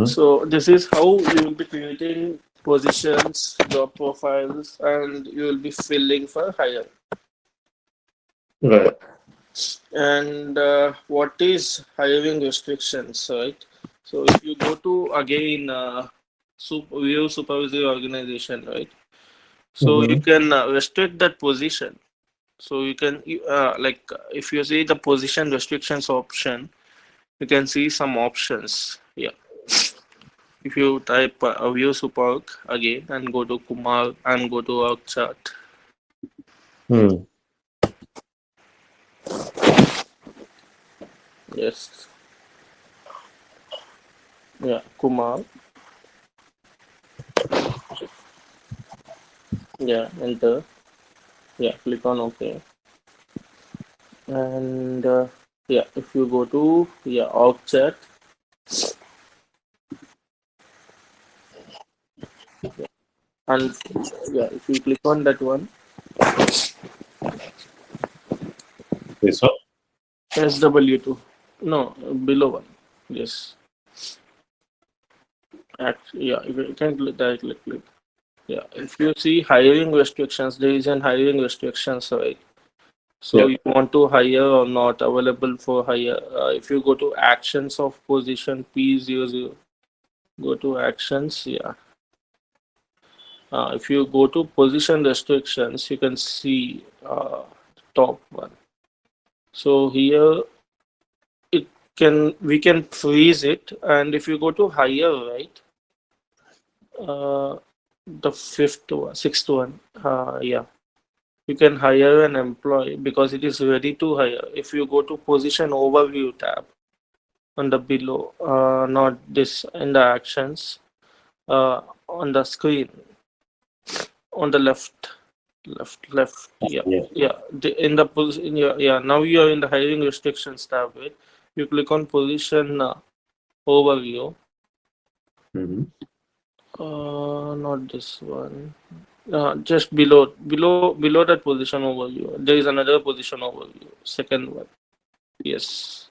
so this is how you will be creating positions, job profiles, and you will be filling for hire. Right. And what is hiring restrictions, right? So if you go to again view supervisory organization, right? So you can restrict that position. So you can if you see the position restrictions option, you can see some options. Yeah. If you type view super again and go to Kumar and go to org chart. Hmm. Yes. Yeah, Kumar. Yeah, enter. Yeah, click on OK. And yeah, if you go to org chat, and yeah, if you click on that one, This one? SW2, no, below one, yes. Yeah, you can directly click. Yeah, if you see hiring restrictions, there is an hiring restrictions, right? So Yep. you want to hire or not available for hire. If you go to actions of position P00, go to actions. Yeah. If you go to position restrictions, you can see top one. So here it we can freeze it, and if you go to higher, right, uh, the sixth one, yeah, you can hire an employee because it is ready to hire. If you go to position overview tab on the below, not this in the actions, on the screen on the left, yeah, Yeah. yeah, in the position, yeah, now you are in the hiring restrictions tab, right? You click on position overview, not this one, just below that position overview there is another position overview, second one. Yes,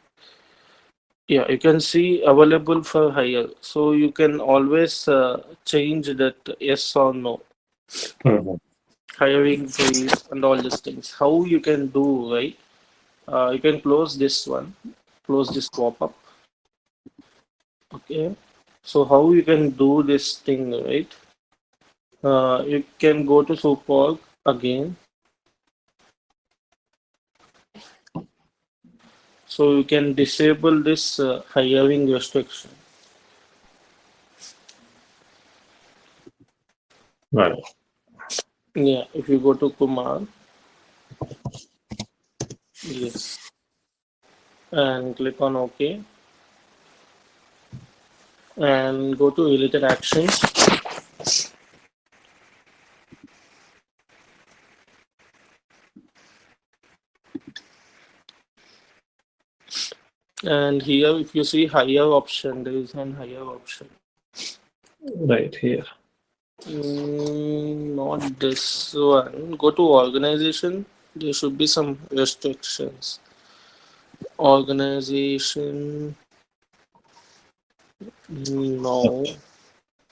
yeah, you can see available for hire, so you can always change that yes or no, hiring freeze and all these things. How you can do, right? You can close this one, close this pop-up. Okay. So how you can do this thing, right? You can go to support again. So you can disable this hiring restriction. Right. Yeah. If you go to Kumar, yes, and click on OK, and go to related actions. And here, if you see higher option, there is an higher option. Right here. Not this one. Go to organization. There should be some restrictions. Organization. No.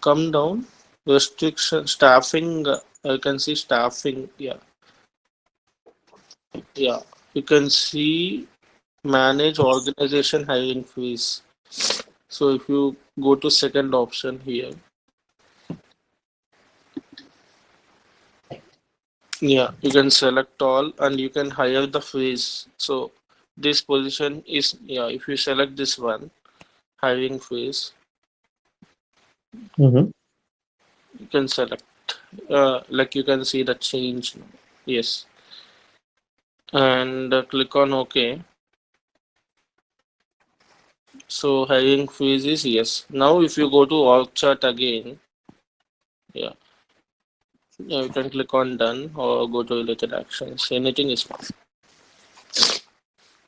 Come down. Restriction. Staffing. I can see staffing. Yeah. Yeah. You can see manage organization hiring freeze. So if you go to second option here, yeah, you can select all and you can hire the freeze. So this position is, yeah, if you select this one, hiring freeze, Mm-hmm. you can select, like you can see the change now. Yes, and click on OK. So hiring freeze is yes. Now if you go to org chart again, yeah, yeah, you can click on done or go to related actions. Anything is fine.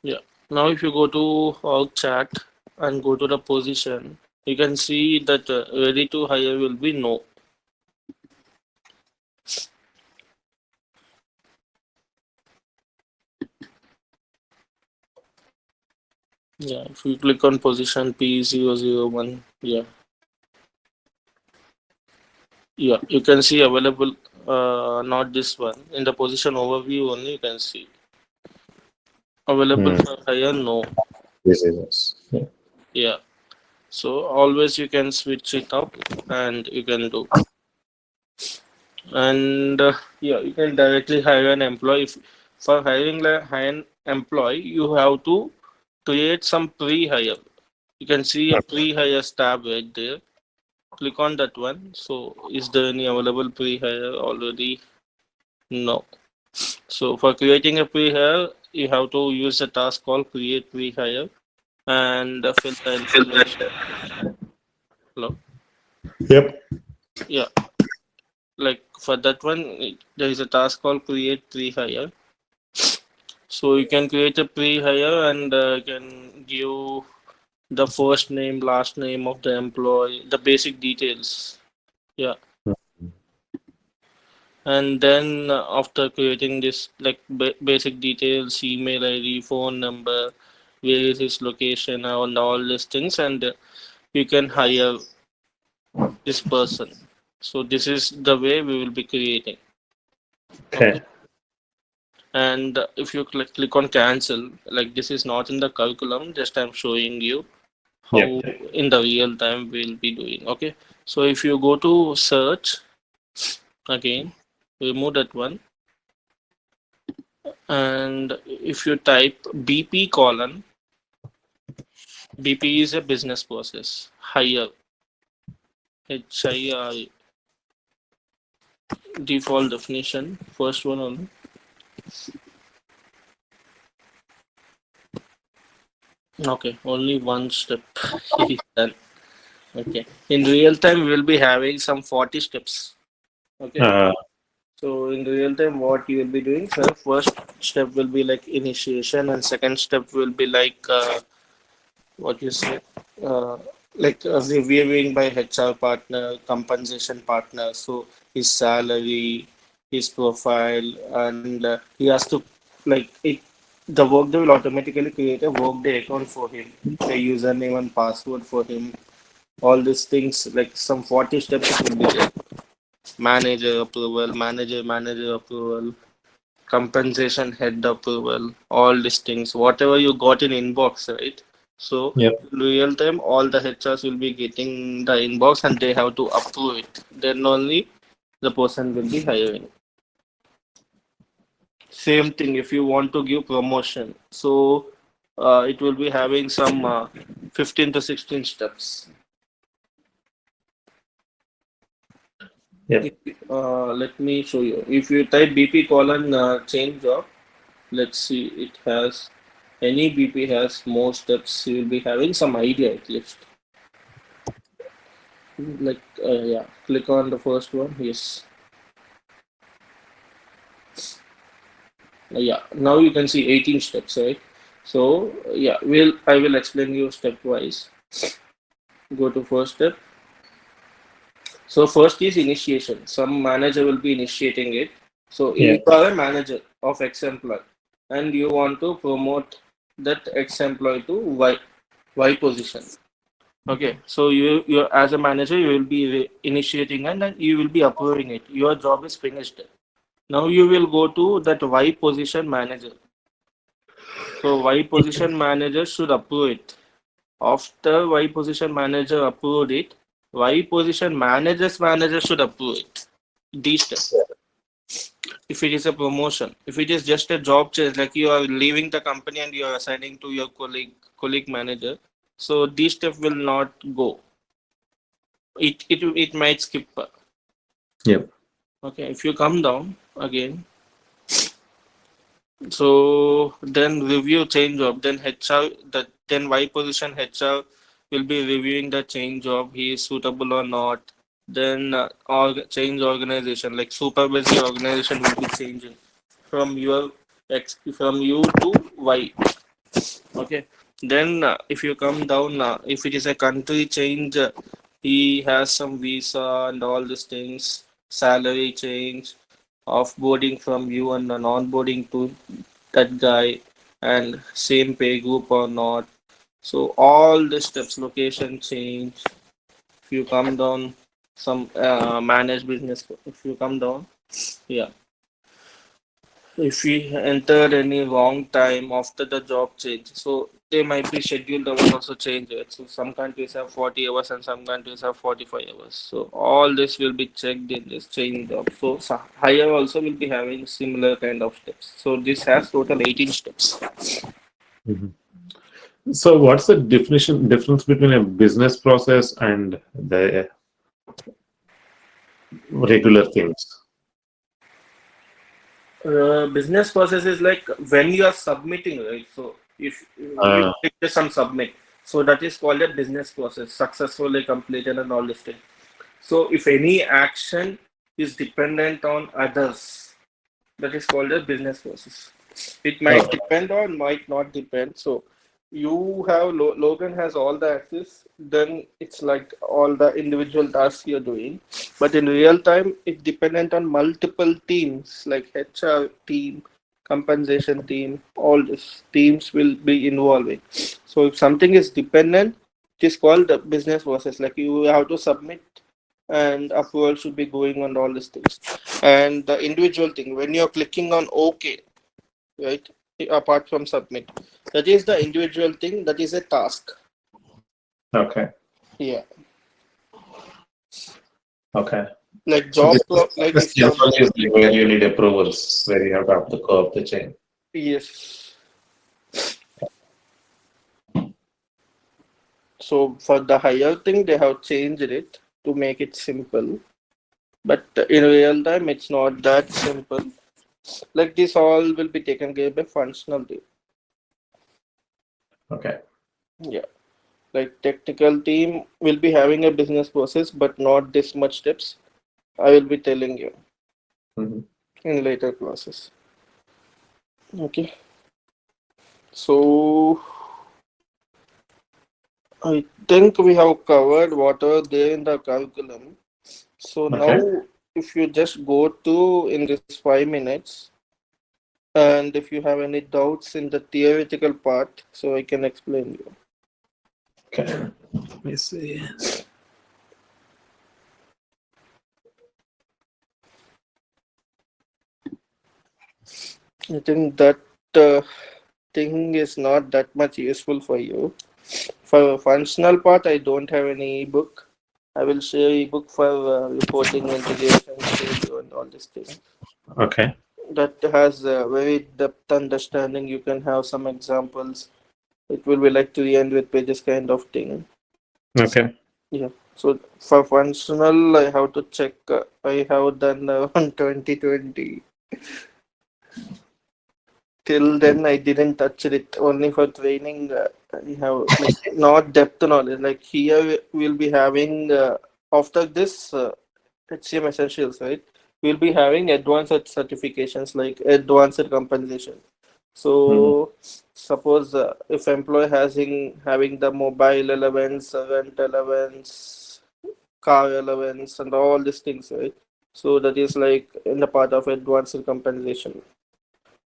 Yeah. Now if you go to org chat and go to the position, you can see that ready to hire will be no. Yeah. If you click on position P001, yeah. Yeah. You can see available, not this one. In the position overview only you can see. Available Mm. for hire, no. This is us. Yeah. Yeah. So always you can switch it up and you can do. And yeah, you can directly hire an employee. If, for hiring an employee, you have to create some pre-hire. You can see a pre-hire tab right there. Click on that one. So is there any available pre-hire already? No. So for creating a pre-hire, you have to use a task called create pre-hire and fill the information. Hello. Yep. Yeah, like for that one, there is a task called create pre-hire. So you can create a pre-hire and can give the first name, last name of the employee, the basic details. Yeah, and then after creating this, like basic details, email ID, phone number, where is his location, and all these things, and you can hire this person. So this is the way we will be creating. Okay. Okay. And if you click on cancel, like this is not in the curriculum, just I'm showing you how Yep. in the real time we'll be doing. Okay, so if you go to search again, remove that one, and if you type BP colon, BP is a business process, hire, HIR, default definition, first one only. Okay, only one step is done. Okay, in real time we will be having some 40 steps. Okay. Uh, So in real time, what you will be doing, sir, first step will be like initiation, and second step will be like what you say, uh, like reviewing by HR partner, compensation partner. So his salary, his profile, and he has to like it. The Workday will automatically create a Workday account for him, a username and password for him. All these things, like some 40 steps, it will be there. Manager approval, compensation head approval, all these things, whatever you got in inbox, right? So yep. in real time, all the HRs will be getting the inbox and they have to approve it. Then only the person will be hiring. Same thing if you want to give promotion. So it will be having some 15 to 16 steps. If, Yep. let me show you. If you type BP colon change job, let's see, it has any BP has more steps. You will be having some idea at least. Like yeah, click on the first one. Yes. Yeah. Now you can see 18 steps, right? So yeah, I will explain you stepwise. Go to first step. So first is initiation. Some manager will be initiating it. So Yeah. you are a manager of X employee and you want to promote that X employee to Y position. Okay, so you as a manager you will be initiating and then you will be approving it. Your job is finished. Now you will go to that Y position manager. So Y position manager should approve it. After Y position manager approved it, Y position manager's manager should approve it. These steps. If it is a promotion, if it is just a job change, like you are leaving the company and you are assigning to your colleague manager, so these steps will not go. It might skip. Yep. Okay, if you come down again, so then review change job, then HR, then Y position HR will be reviewing the change job, he is suitable or not. Then change organization, like supervisory organization will be changing from from you to Y. Okay. Then if you come down, if it is a country change, he has some visa and all these things, salary change, offboarding from you and an onboarding to that guy, and same pay group or not. So all the steps, location change. If you come down, some manage business. If you come down, yeah. If we entered any wrong time after the job change, so they might be scheduled hours also change it. So some countries have 40 hours and some countries have 45 hours. So all this will be checked in this change job. So, higher also will be having similar kind of steps. So this has total 18 steps. Mhm. So, what's the difference between a business process and the regular things? Business process is like when you are submitting, right? So if you Uh, click this and submit, so that is called a business process, successfully completed and all this thing. So if any action is dependent on others, that is called a business process. It might oh, depend or might not depend. So you have Logan has all the access, then it's like all the individual tasks you're doing. But in real time, it's dependent on multiple teams like HR team, compensation team, all these teams will be involving. So if something is dependent, it is called the business process. Like you have to submit and approval should be going on all these things. And the individual thing, when you're clicking on OK, right, apart from submit, that is the individual thing, that is a task. okay, Yeah. okay. Like So job, like this if you generally is like where you need approvals, where you have to up the curve the chain. yes. So for the higher thing, they have changed it to make it simple. But in real time, it's not that simple. Like this all will be taken care by functional team. Okay. Yeah. Like technical team will be having a business process, but not this much steps. I will be telling you Mhm. in later classes. Okay. So I think we have covered whatever there in the curriculum. So Okay. now if you just go to in this 5 minutes and if you have any doubts in the theoretical part, so I can explain you. Okay. Let me see. I think that thing is not that much useful for you. For functional part, I don't have any ebook. I will share ebook for reporting, integration, schedule, and all these things. Okay. That has a very depth understanding. You can have some examples. It will be like 300 pages kind of thing. Okay. Yeah. So for functional, I have to check. I have done on 2020. Till then, I didn't touch it. Only for training, I have like not depth knowledge. Like here, we'll be having after this HCM essentials, right? We'll be having advanced certifications like advanced compensation. Mhm. So suppose if employee having the mobile allowance, rent allowance, car allowance, and all these things, right? So that is like in the part of advanced compensation.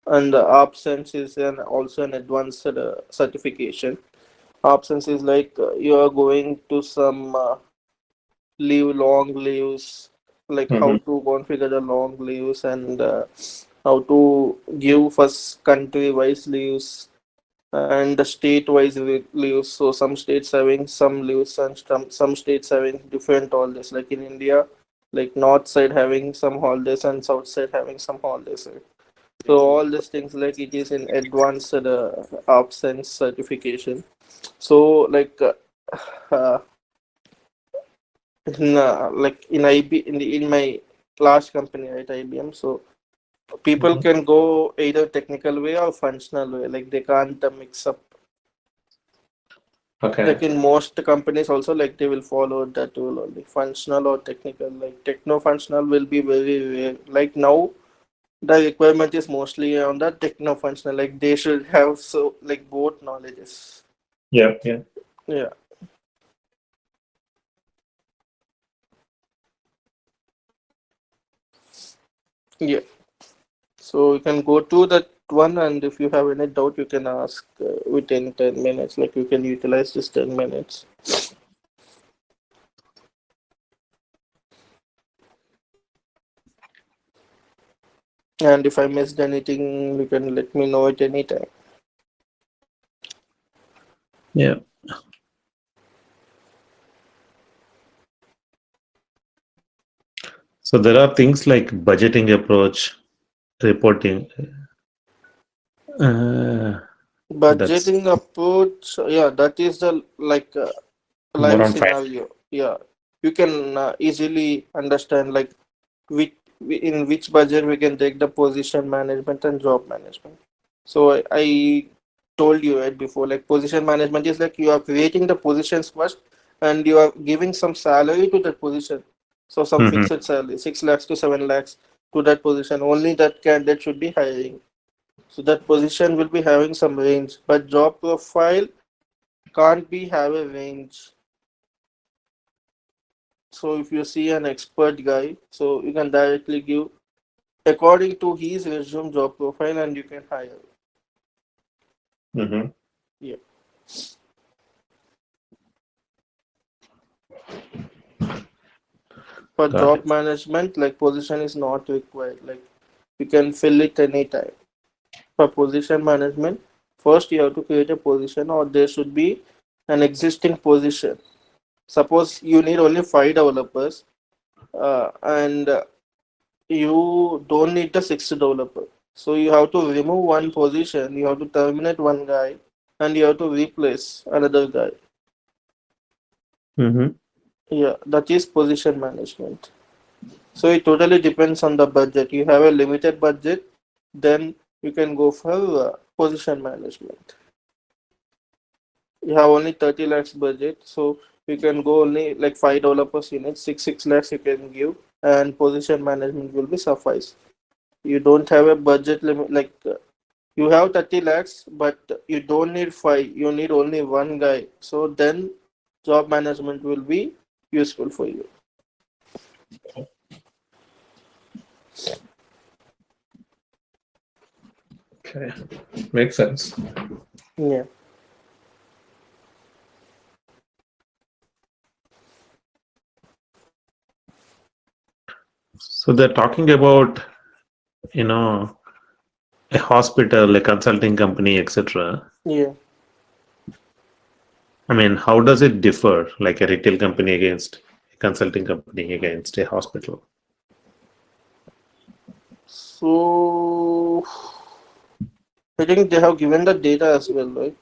And the absence is also an advanced certification. Absence is like you are going to some long leaves, like how Mm-hmm. to configure the long leaves and how to give first country wise leaves and the state wise leaves. So some states having some leaves and some states having different holidays. Like in India, like north side having some holidays and south side having some holidays. Right? So all these things like it is in advanced absence certification. So like uh, in like in IB in my last company, right, IBM. So people Mm-hmm. can go either technical way or functional way. Like they can't mix up. Okay. Like in most companies also, like they will follow that rule only, functional or technical. Like techno functional will be very rare. Like now the requirement is mostly on the techno functional. Like they should have so like both knowledges. Yeah. Yeah. Yeah. Yeah. So you can go to that one, and if you have any doubt, you can ask within 10 minutes. Like you can utilize this 10 minutes. And if I missed anything, you can let me know at any time. Yeah. So there are things like budgeting approach, reporting. Uh, that's Budgeting approach, yeah, that is the like more live on fine. scenario. Yeah, you can easily understand like which in which budget we can take the position management and job management. So I told you right before, like position management is like you are creating the positions first, and you are giving some salary to that position. So some Mm-hmm. fixed salary, 6 lakhs to 7 lakhs to that position. Only that candidate should be hiring. So that position will be having some range, but job profile can't be have a range. So if you see an expert guy, so you can directly give according to his resume job profile and you can hire. Mm-hmm. Yeah. For Got job it. management, like position is not required. Like you can fill it anytime. For position management, first you have to create a position or there should be an existing position. Suppose you need only 5 developers and you don't need the sixth developer. So you have to remove one position, you have to terminate one guy, and you have to replace another guy. Mm-hmm. Yeah, that is position management. So it totally depends on the budget. You have a limited budget, then you can go for position management. You have only 30 lakhs budget, so you can go only like 5 developers units, 6 lakhs you can give, and position management will be suffice. You don't have a budget limit like you have 30 lakhs, but you don't need five, you need only one guy. So then job management will be useful for you. Okay. Makes sense. Yeah. So they're talking about, you know, a hospital, a consulting company, etc. Yeah. I mean, how does it differ, like a retail company against a consulting company against a hospital? So I think they have given the data as well, right?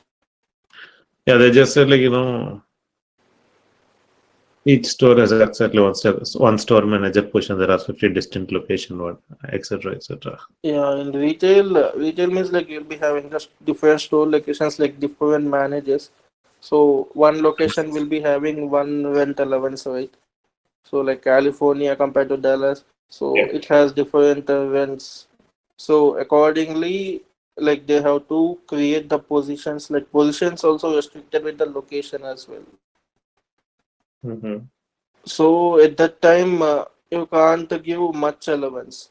Yeah, they just said like, each store has exactly one store manager position. There are 50 distinct location, what, etc., etc. Yeah, in retail, retail means like you'll be having just different store locations, like different managers. So one location will be having one rent allowance, right? So like California compared to Dallas, so Yeah. it has different rents. So accordingly, like they have to create the positions, like positions also restricted with the location as well. Mm-hmm. So at that time, you can't give much allowance.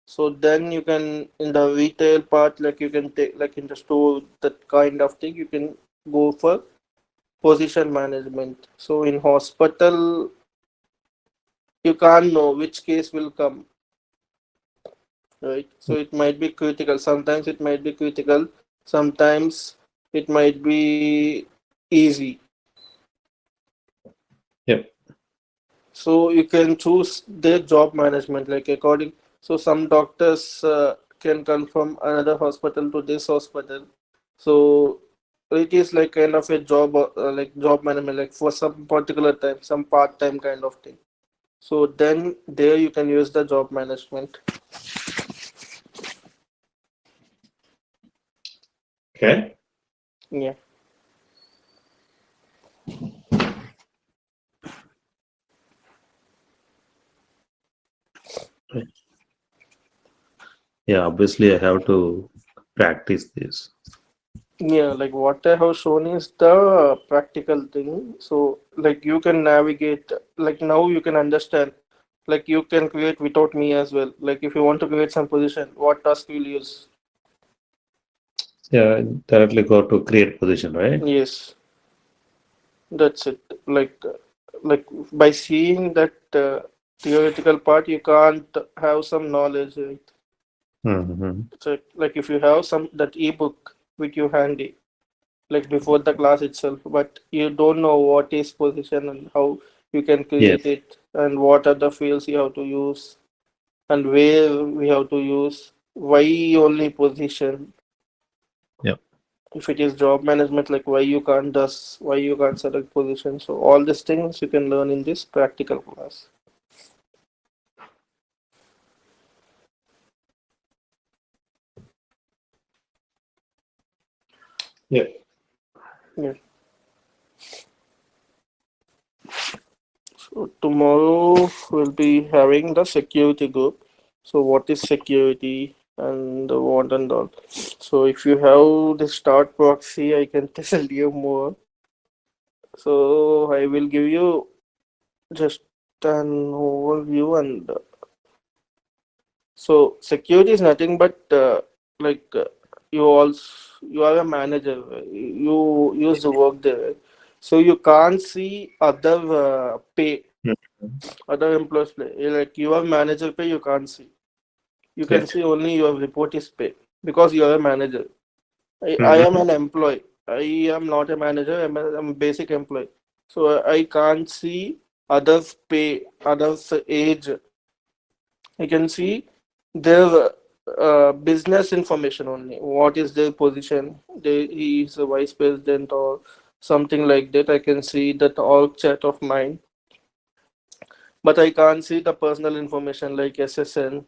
So then you can, in the retail part, like you can take, like in the store, that kind of thing, you can go for position management. So in hospital, you can't know which case will come, right? So it might be critical. Sometimes it might be critical. Sometimes it might be easy. Yep. So you can choose their job management, like according. So some doctors can come from another hospital to this hospital. So it is like kind of a job, like job management, like for some particular time, some part time kind of thing. So then there you can use the job management. Okay. Yeah. Yeah, obviously I have to practice this. Yeah, like what I have shown is the practical thing. So, like you can navigate, like now you can understand, like you can create without me as well. Like if you want to create some position, what task will use? Yeah, directly go to create position, right? Yes, that's it. Like by seeing that theoretical part, you can't have some knowledge, right? Mm-hmm. So, like if you have some that ebook with you handy, like before the class itself, but you don't know what is position and how you can Yes. create it and what are the fields you have to use and where we have to use, why only position. Yep. If it is job management, like why you can't select position. So all these things you can learn in this practical class. Yeah. Yeah. So tomorrow we'll be having the security group. So what is security and what and all. So if you have the start proxy, I can tell you more. So I will give you just an overview and so security is nothing but like you also you are a manager. You use the work there. So you can't see other pay, Mhm. other employees pay. Like your manager pay, you can't see. You can Yeah. see only your report is pay because you are a manager. I am Mm-hmm. an employee. I am not a manager. I'm a basic employee. So I can't see others pay, others age. I can see their business information only. What is their position? He is a vice president or something like that. I can see that org chat of mine, but I can't see the personal information like SSN,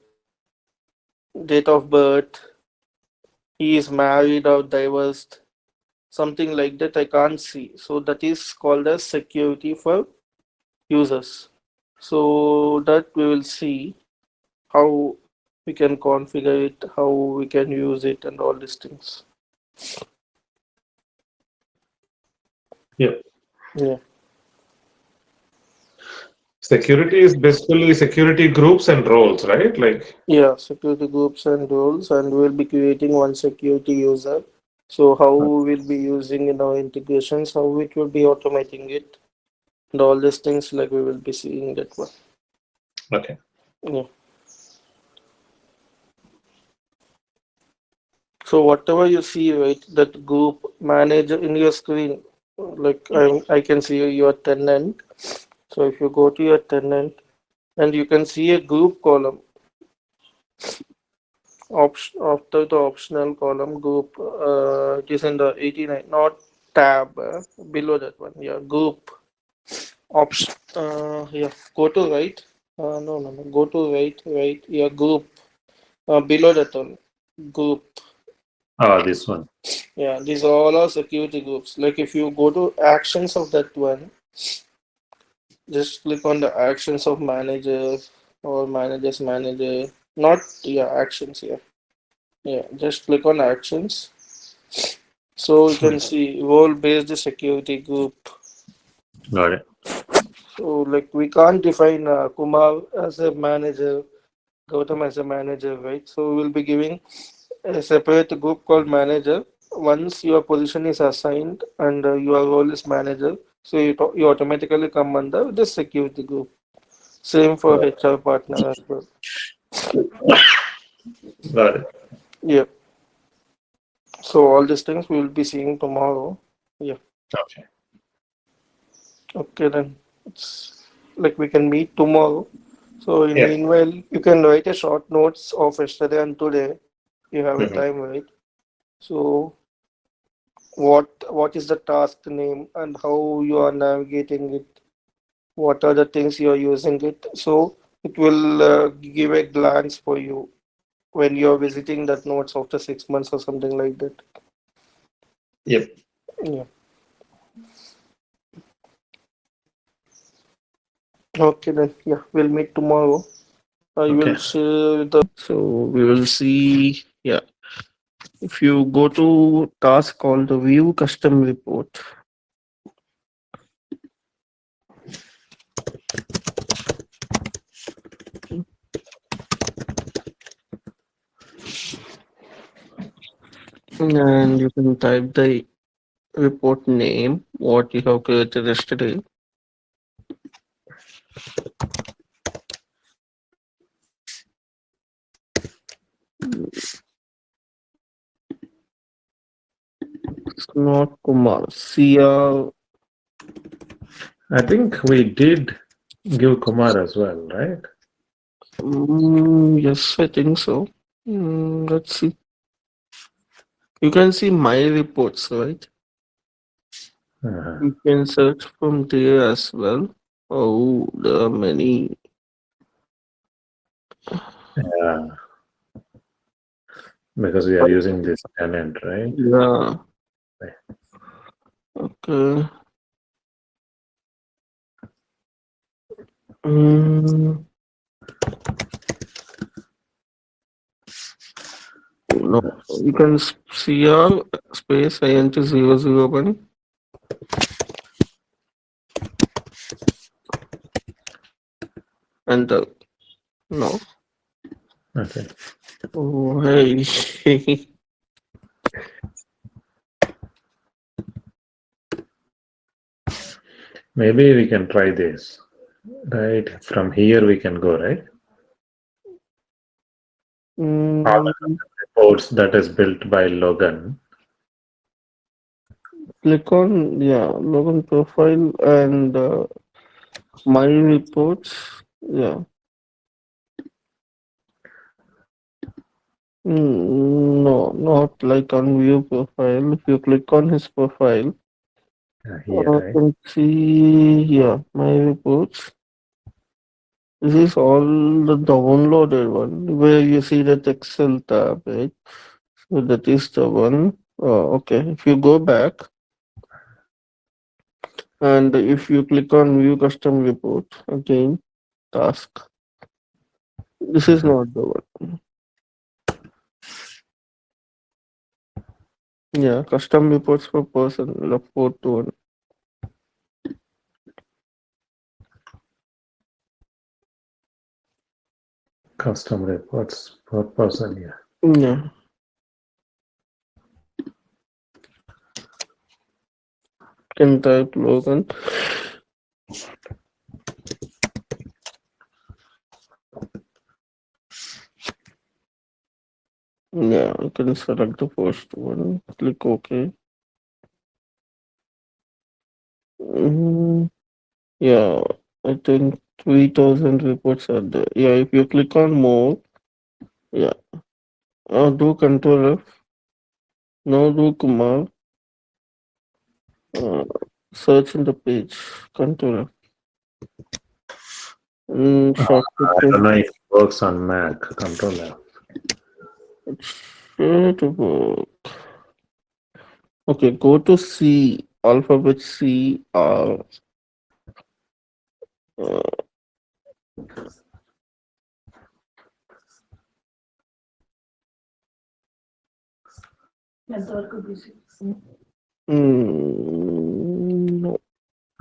date of birth, he is married or divorced, something like that I can't see. So that is called as security for users. So that we will see how we can configure it, how we can use it, and all these things. Yeah. Yeah, Security is basically security groups and roles, right? Like, yeah, security groups and roles, and we'll be creating one security user. So how we'll be using in our integrations, how it will be automating it, and all these things like we will be seeing that one. okay. Yeah. So whatever you see, right, that group manager in your screen, like I can see your tenant. So if you go to your tenant and you can see a group column, after the optional column group, it is in the 89, not tab, below that one. Yeah, group yeah, go to right. No, go to right. Yeah, group. Below that one, group. Ah, this one. Yeah, these all are security groups. Like if you go to actions of that one, just click on the actions of manager or managers manager. Not yeah, actions here. Yeah, just click on actions. So you can see role-based security group. Got it. So like we can't define Kumar as a manager, Gautam as a manager, right? So we'll be giving a separate group called manager. Once your position is assigned and your role is manager, so you automatically come under the security group. Same for HR partner as well. Got it. Yeah. So all these things we will be seeing tomorrow. Yeah. Okay. Okay then. It's like we can meet tomorrow. So in Yeah. meanwhile, you can write a short notes of yesterday and today. You have a Mhm. time, right? So what is the task name and how you are navigating it? What are the things you are using it? So it will give a glance for you when you're visiting that notes after 6 months or something like that. Yep. Yeah. Okay then. Yeah, we'll meet tomorrow. I will Okay. share the. So we will see. Yeah, if you go to task called the view custom report, and you can type the report name, what you have created yesterday. It's not Kumar. CR. I think we did give Kumar as well, right? Yes, I think so. Let's see. You can see my reports, right? Uh-huh. You can search from there as well. Oh, there are many. Yeah. Because we are using this tenant, right? Yeah. Right. Okay. Mm, no, you can CR space INT001. And no. Okay. Oh, hey. Maybe we can try this. Right. From here we can go, right? All Mm, the reports that is built by Logan. click on, yeah, login profile and my reports. Yeah. No, not like on view profile. If you click on his profile, Here, you right? can see, yeah, my reports. This is all the downloaded one where you see that Excel tab, right? So that is the one. Okay. If you go back and if you click on view custom report again, task. This is Mhm. not the one. Yeah, custom reports per person, report to one. Custom reports per person. Yeah. Yeah, can type Logan. Yeah, you can select the first one. Click OK. Mm, yeah, I think 3000 reports are there. Yeah, if you click on more, yeah, do Control F. Now do Kumar. Uh, search in the page. Control F. Shortcut I key. don't know if it works on Mac. Control F. It should work. Okay, go to C, alphabet C, R. Uh,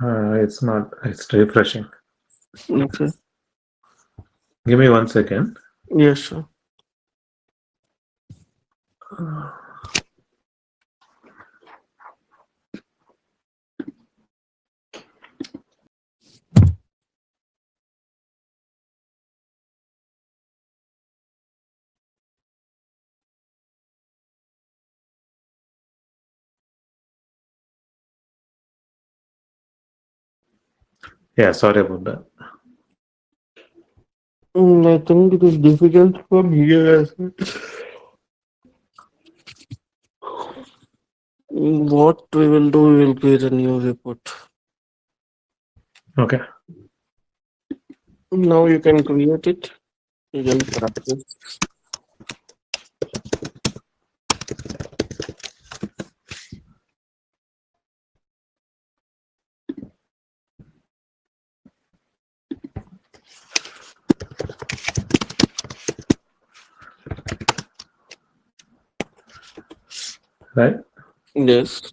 No. It's not. It's refreshing. Okay. Give me 1 second. Yes, sir. Yeah, sorry about that. I think it is difficult from here as well. What we will do, we will create a new report. Okay. Now you can create it. You can practice. Right. Yes.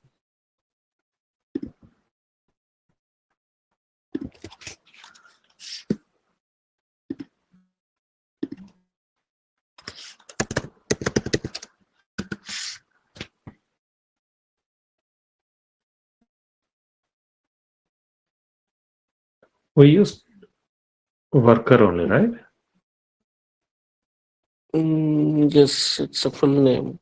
We use worker only, right? Yes, it's a full name.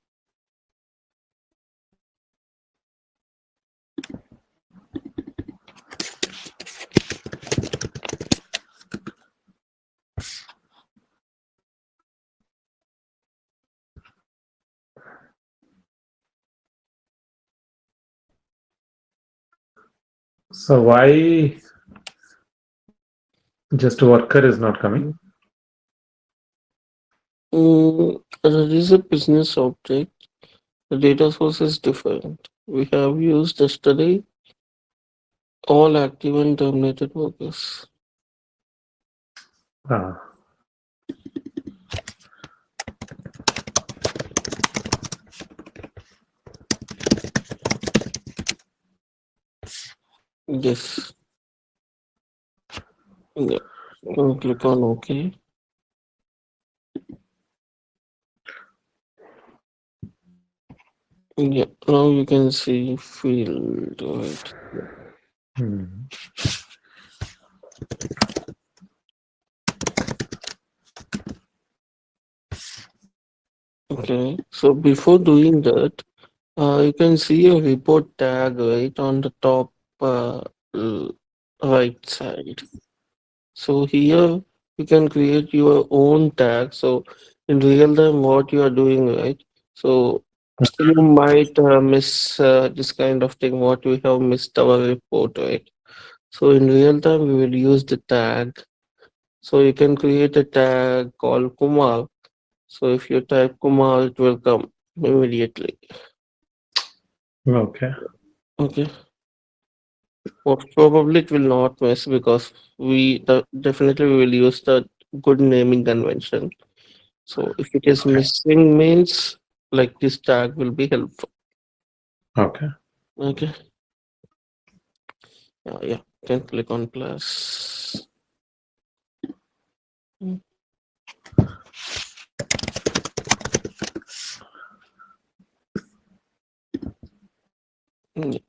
So why just worker is not coming? There is a business object. The data source is different. We have used yesterday all active and terminated workers. Ah, Yes. Yeah. Click on OK. Yeah. Now you can see field. Right. hmm. Okay. So before doing that, you can see a report tag right on the top l- right side. So here you can create your own tag. So in real time, what you are doing, right? So you might miss this kind of thing. What we have missed our report, right? So in real time, we will use the tag. So you can create a tag called Kumar. So if you type Kumar, it will come immediately. Okay. Okay. Most probably it will not miss because definitely we will use the good naming convention. So if it is Okay. missing means like this tag will be helpful. Okay. Okay. Yeah. Can click on plus. Mm, yeah.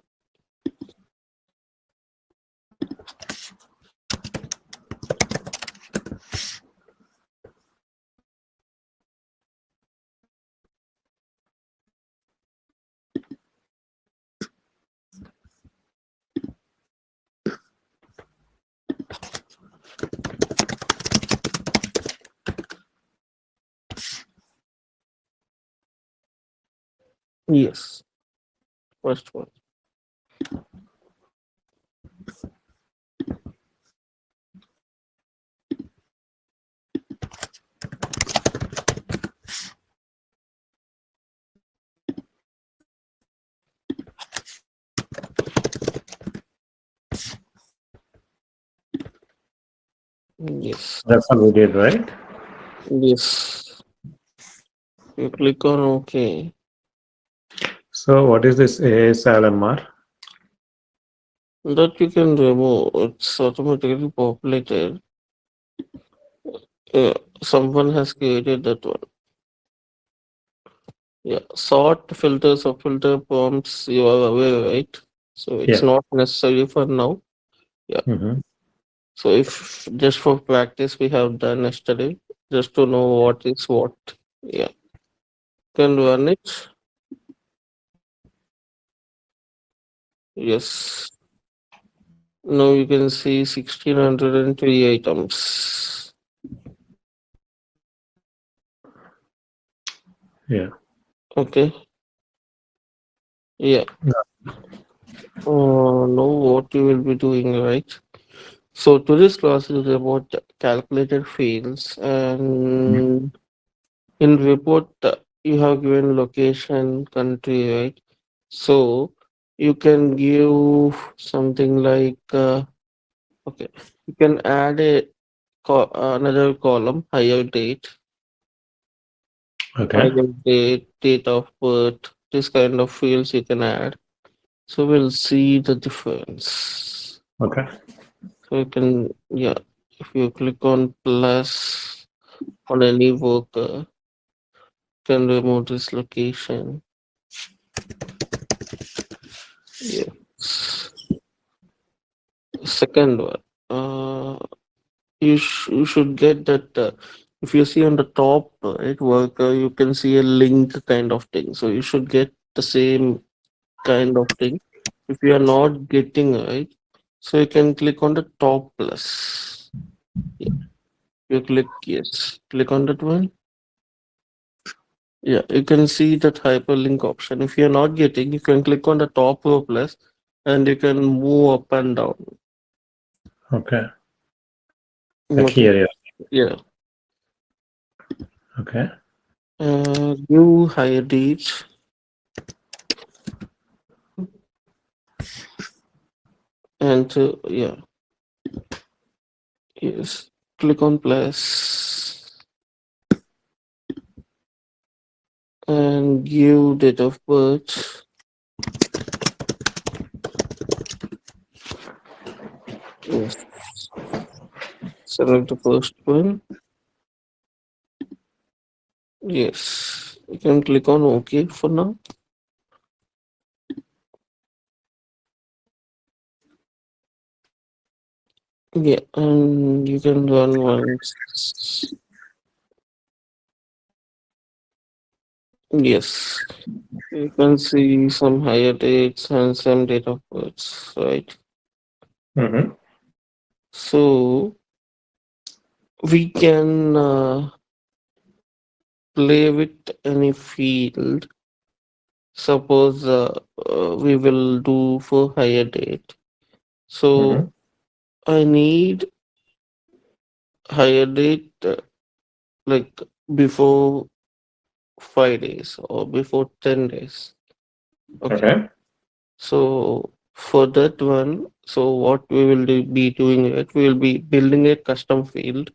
Yes. First one. Yes. That's all we did, right? Yes. You click on OK. So what is this ASLMR? That you can remove. It's automatically populated. Yeah, someone has created that one. Yeah, sort filters or filter prompts, you are aware, right? So it's Yeah. not necessary for now. Yeah. Mm-hmm. So if just for practice we have done yesterday, just to know what is what. Yeah. Can run it. Yes. Now you can see 1603 items. Yeah. Okay. Yeah. Know what you will be doing, right? So today's class is about calculated fields, and in report you have given location, country, right? So you can give something like okay, you can add another column, Okay. higher date, date of birth. This kind of fields you can add. So we'll see the difference. Okay. So you can, yeah, if you click on plus on any worker, can remove this location. Yes. Second one, you should get that. If you see on the top right worker, you can see a link kind of thing. So you should get the same kind of thing. If you are not getting right, so you can click on the top plus. Yeah, you click yes, click on that one. Yeah, you can see that hyperlink option. If you're not getting, you can click on the top row plus and you can move up and down. Okay. Like Okay. here. Yeah. Yeah. Okay. New higher dates. And yeah, yes. Click on plus and give date of birth. Yes. Select the first one. Yes. You can click on OK for now. Yeah, and you can run once. Yes. You can see some higher dates and some date of births, right? Mm-hmm. So we can play with any field. Suppose we will do for higher date. Mm-hmm. So I need higher date like before 5 days or before 10 days. Okay. Okay. So for that one, so what we will be doing it, we will be building a custom field.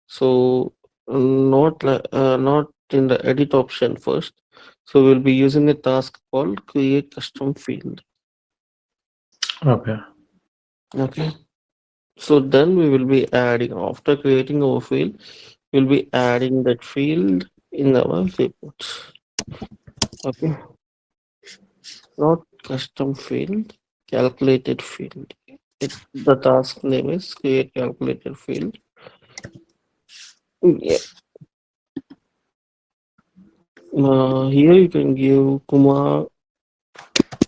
So not in the edit option first. So we'll be using a task called create custom field. Okay. Okay. So then we will be adding after creating our field, we'll be adding that field in our report. Okay. Not custom field, calculated field. The task name is create calculated field. Yeah. Here you can give Kumar.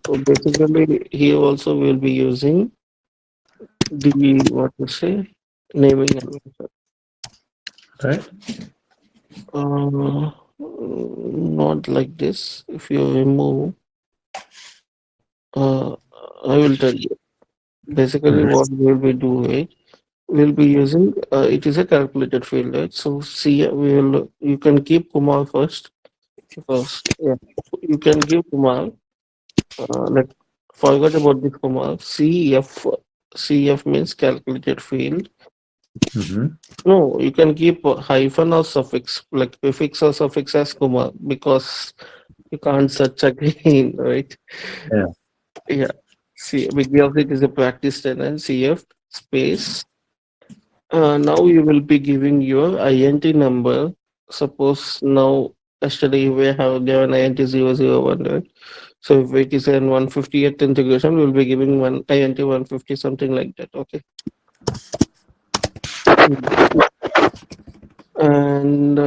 So basically, here also we'll be using the what to say naming and method. Right. Not like this. If you remove, uh, I will tell you. Basically, Mm-hmm. what we'll be doing, we'll be using. It is a calculated field, right? So see, we will. You can keep Kumar first because yeah, you can give Kumar. Like forgot about this Kumar. CF means calculated field. Mm-hmm. No, you can keep hyphen or suffix, like prefix or suffix as Kumar because You can't search again, right? Yeah. Yeah. See, big of it is a practice sentence. CF space. Now you will be giving your INT number. Suppose now yesterday we have given INT 001, right? So if it is an 150th integration, we'll be giving one INT 150, something like that. Okay. Mm. And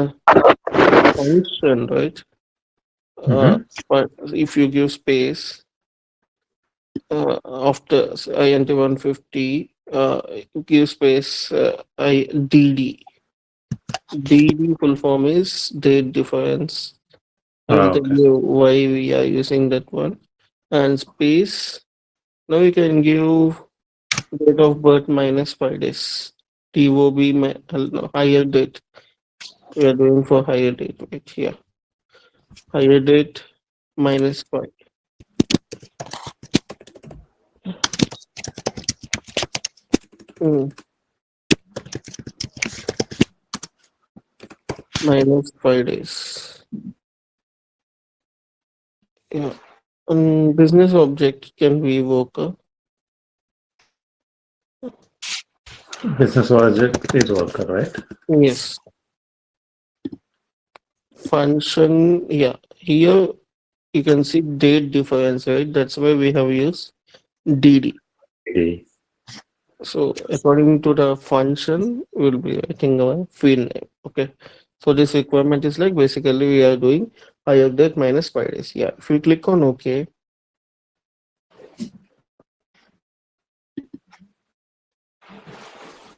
function, right? Uh, Mm-hmm. but if you give space after INT 150, give space DD. DD full form is date difference. I will tell Okay. you why we are using that one. And space. Now you can give date of birth minus 5 days. TOB no, higher date. We are doing for higher date right here. Higher date minus 5. Mm, minus 5 days. Yeah. Business object can be worker. Business object is worker, right? Yes. Function. Yeah. Here you can see date difference, right? That's why we have used DD. Okay. So according to the function, will be writing our field name. Okay. So this requirement is like basically we are doing higher date minus 5 days. Yeah. If you click on OK,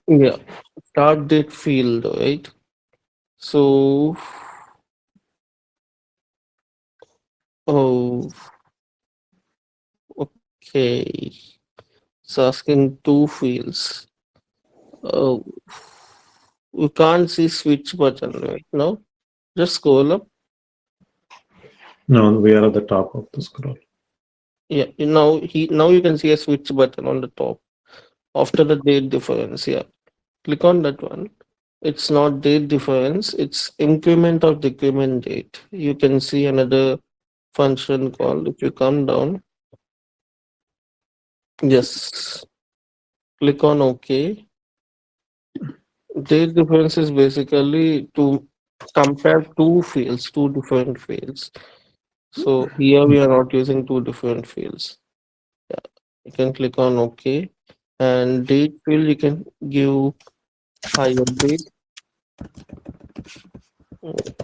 yeah, start date field, right? So oh, okay. It's asking two fields. Oh, we can't see switch button right now. Just scroll up. No, we are at the top of the scroll. Yeah, now you can see a switch button on the top after the date difference. Yeah, click on that one. It's not date difference, it's increment or decrement date. You can see another function called, if you come down, yes, click on OK. Date difference is basically to compare two fields, two different fields. So here we are not using two different fields. Yeah, you can click on OK. And date field, you can give higher date.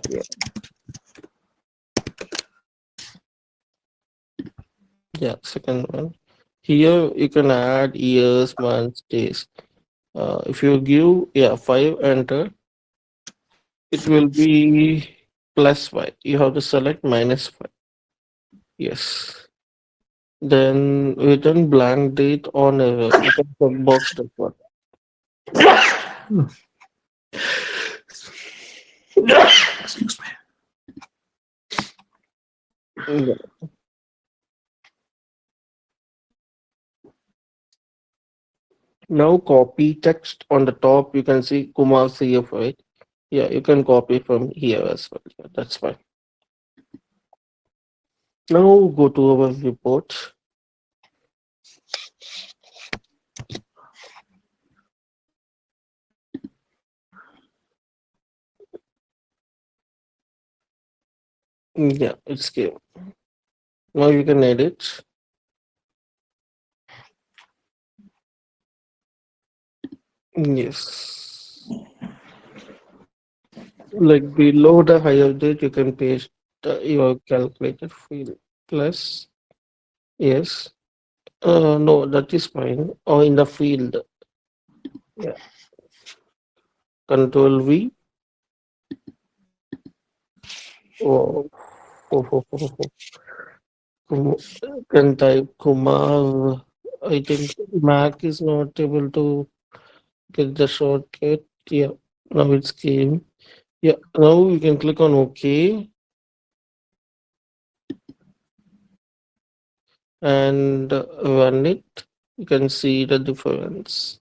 Yeah, yeah, second one. Here you can add years, months, days. If you give, yeah, 5, enter, it will be plus 5. You have to select minus 5. Yes. Then return blank date on error. You can check box that one. Excuse me. Yeah. Now copy text on the top. You can see Kumar CF, right? Yeah, you can copy from here as well. Yeah, that's fine. Now go to our report. Yeah, it's came. Now you can edit. Yes. Like below the higher date, you can paste your calculated field plus. Yes. No, that is fine. Or in the field. Yeah. Control V. Oh, can type Kumar. I think Mac is not able to get the shortcut. Yeah. Now it's came. Yeah. Now you can click on OK and run it. You can see the difference.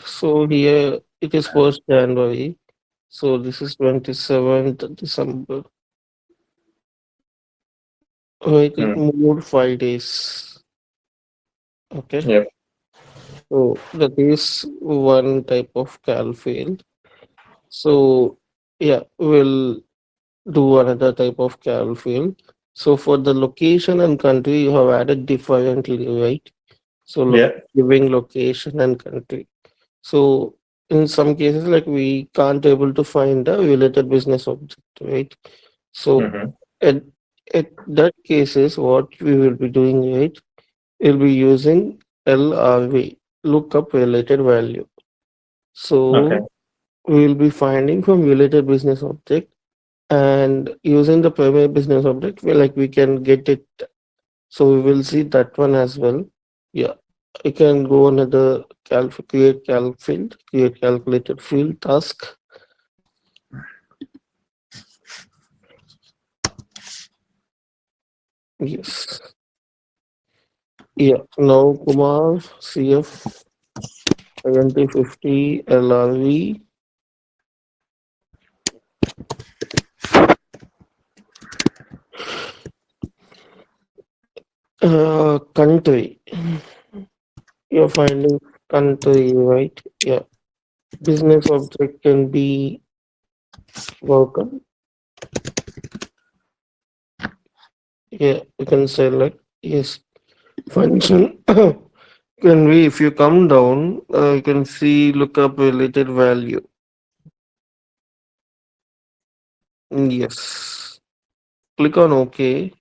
So here it is 1st January. So this is 27th December. Wait, it Mm. moved 5 days. Okay. Yep. So that is one type of cal field. So yeah, we'll do another type of cal field. So for the location and country, you have added differently, right? So look, Yeah. giving location and country. So in some cases, like we can't able to find a related business object, right? So Mm-hmm. at at that cases, what we will be doing, right? We'll be using LRV, lookup related value. Okay. So we will be finding from related business object and using the primary business object, we can get it. So we will see that one as well. Yeah, I can go another create calc field, create calculated field task. Yes. Yeah. Now Kumar CF INT 50 LRV country. You're finding country, right? Yeah. Business object can be welcome. Yeah, you can select yes. Function can be if you come down, you can see lookup related value. Yes. Click on OK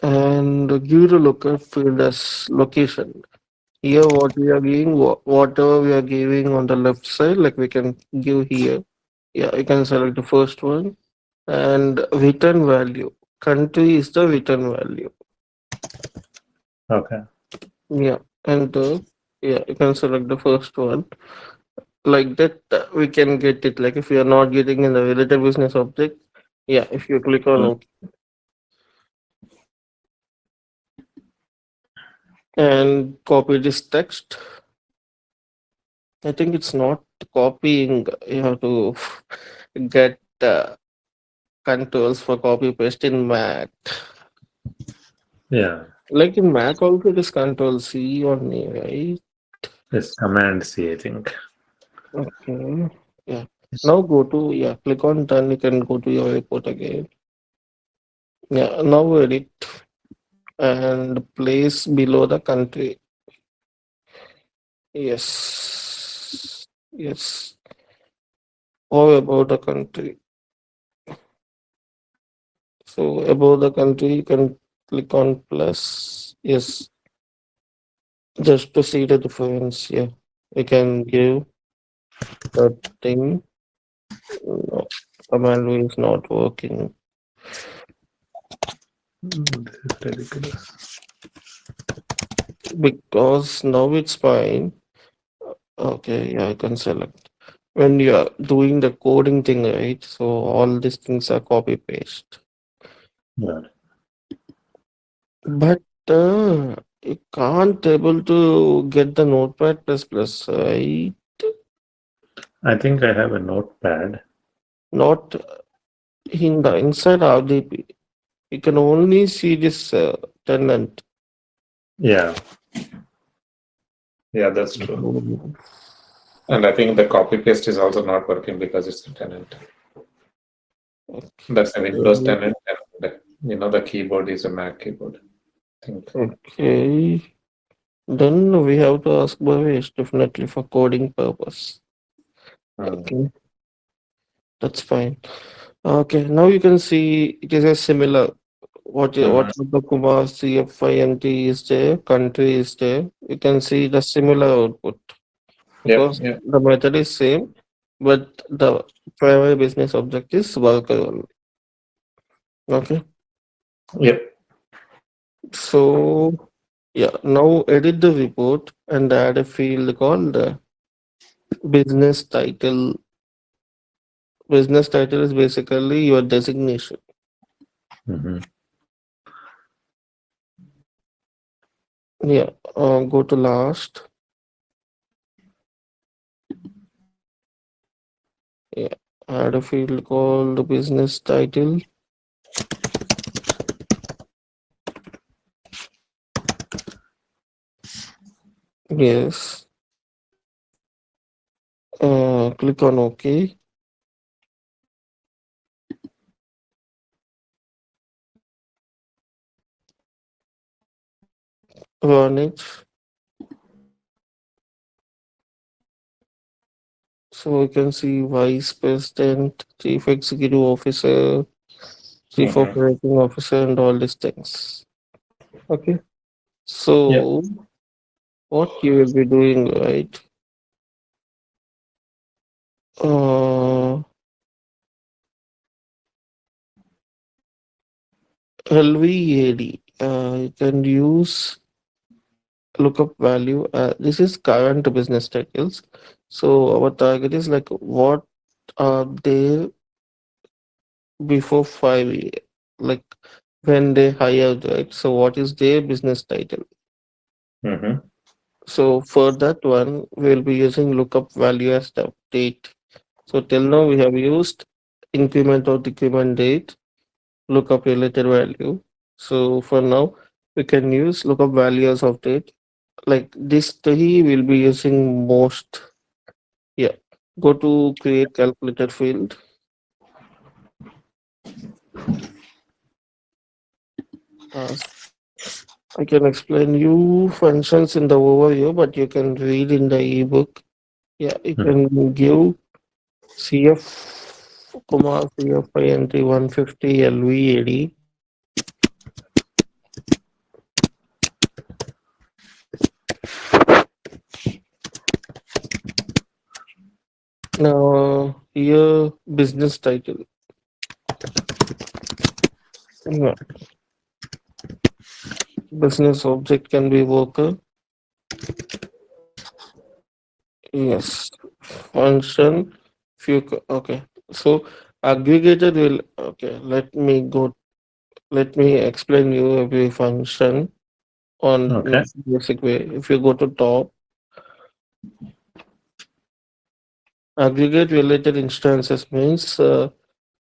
and give the lookup field as location. Here, what we are giving, whatever we are giving on the left side, like we can give here. Yeah, you can select the first one and return value. Country is the return value. Okay. Yeah, and yeah, you can select the first one. Like that, we can get it. Like if you are not getting in the related business object, yeah, if you click on Mm. OK and copy this text, I think it's not copying. You have to get controls for copy paste in Mac. Yeah. Like in Mac also it is Control C only, right? It's Command C, I think. Okay. Yeah. Now go to click on done. You can go to your report again. Yeah. Now edit and place below the country. Yes. Yes. Or about the country. So above the country, you can click on plus. Yes. Just to see the difference. Yeah. You can give that thing. No, command wheel is not working This is ridiculous. because now it's fine. Okay, yeah, I can select. When you are doing the coding thing, right? So all these things are copy paste. Yeah. But you can't able to get the notepad plus plus, right? I think I have a notepad. Not in the inside RDP. You can only see this tenant. Yeah. Yeah, that's true. Mhm. And I think the copy paste is also not working because it's a tenant. That's a Windows Okay. tenant, and the keyboard is a Mac keyboard. I think. Okay. Then we have to ask Bhavesh definitely for coding purpose. Mm. Okay, that's fine. Okay, now you can see it is a similar. What Mhm. the Kumar CFINT is there, country is there. You can see the similar output Yep. because Yep. the method is same, but the primary business object is worker only. Okay, Yep. so yeah, now edit the report and add a field called business title. Business title is basically your designation. Mhm. Yeah, go to last. Yeah, add a field called business title. Yes. Click on OK. Run it. So we can see Vice President, Chief Executive Officer, Chief Mm-hmm. Operating Officer, and all these things. Okay. Yeah. So what you will be doing, right? Uh, LVAD. You can use lookup value. This is current business cycles. So our target is like what are they before 5 years, like when they hired, right? So what is their business title? Mm-hmm. So for that one, we'll be using lookup value as the date. So till now we have used increment or decrement date, lookup related value. So for now, we can use lookup values of date. Like this three will be using most. Yeah. Go to create calculator field. Uh, I can explain you functions in the overview, but you can read in the ebook. Yeah, you can give CF, CFI entry 150 LVAD. Now, here business title. Yeah, business object can be worker. Yes, function. Few. Okay. So aggregator will. Okay. Let me go. Let me explain you every function on Okay. basic way. If you go to top, aggregate related instances means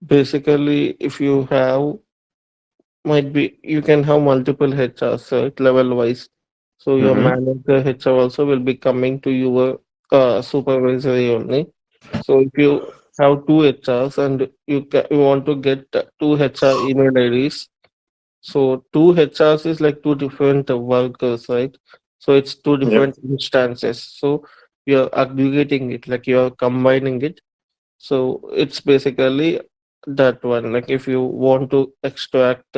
basically if you have, might be you can have multiple HRs, right, level wise. So your Mm-hmm. manager HR also will be coming to your supervisory only. So if you have two HRs and you want to get two HR email IDs, so two HRs is like two different workers, right? So it's two Yep. different instances. So you're aggregating it, like you're combining it. So it's basically that one. Like if you want to extract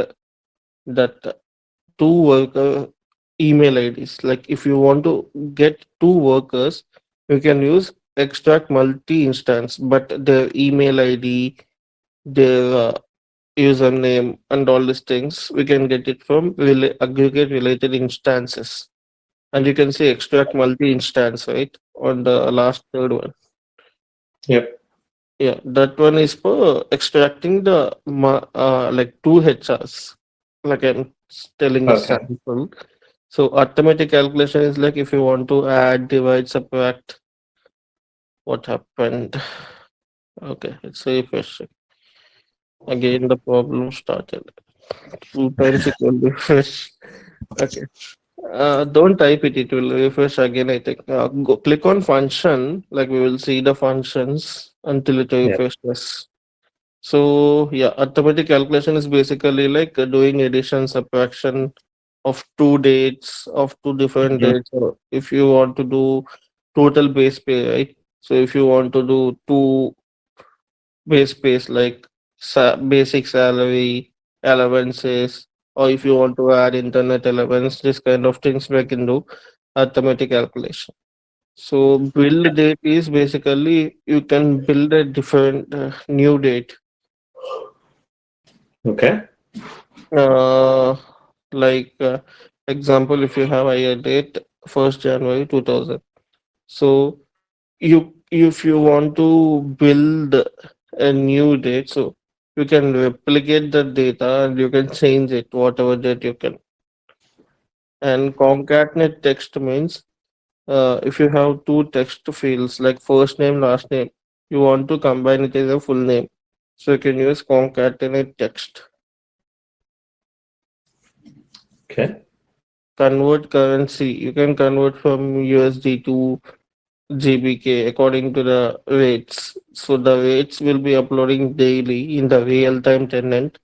that two worker email IDs, like if you want to get two workers, you can use extract multi instance, but their email ID, their username, and all these things we can get it from aggregate related instances. And you can see extract multi instance, right, on the last third one. Yep. Yeah, that one is for extracting the like two HRs. Like I'm telling a Okay. sample. So automatic calculation is like if you want to add, divide, subtract. What happened? Okay, let's refresh. Again, the problem started. Two times it will refresh. Okay. Don't type it. It will refresh again. I think. Click on function. Like we will see the functions until it Yep. refreshes. So yeah, arithmetic calculation is basically like doing addition, subtraction of two dates of two different Mm-hmm. dates. Or if you want to do total base pay, right? So if you want to do two base pays like basic salary, allowances, or if you want to add internet allowance, this kind of things we can do arithmetic calculation. So build date is basically you can build a different new date. Okay. Uh, like example, if you have a date 1st January 2000, so you if you want to build a new date, so you can replicate the data and you can change it whatever date you can. And concatenate text means if you have two text fields like first name, last name, you want to combine it as a full name, so you can use concatenate text. Okay. convert currency. You can convert from USD to GBK according to the rates. So the rates will be uploading daily in the real-time tenant.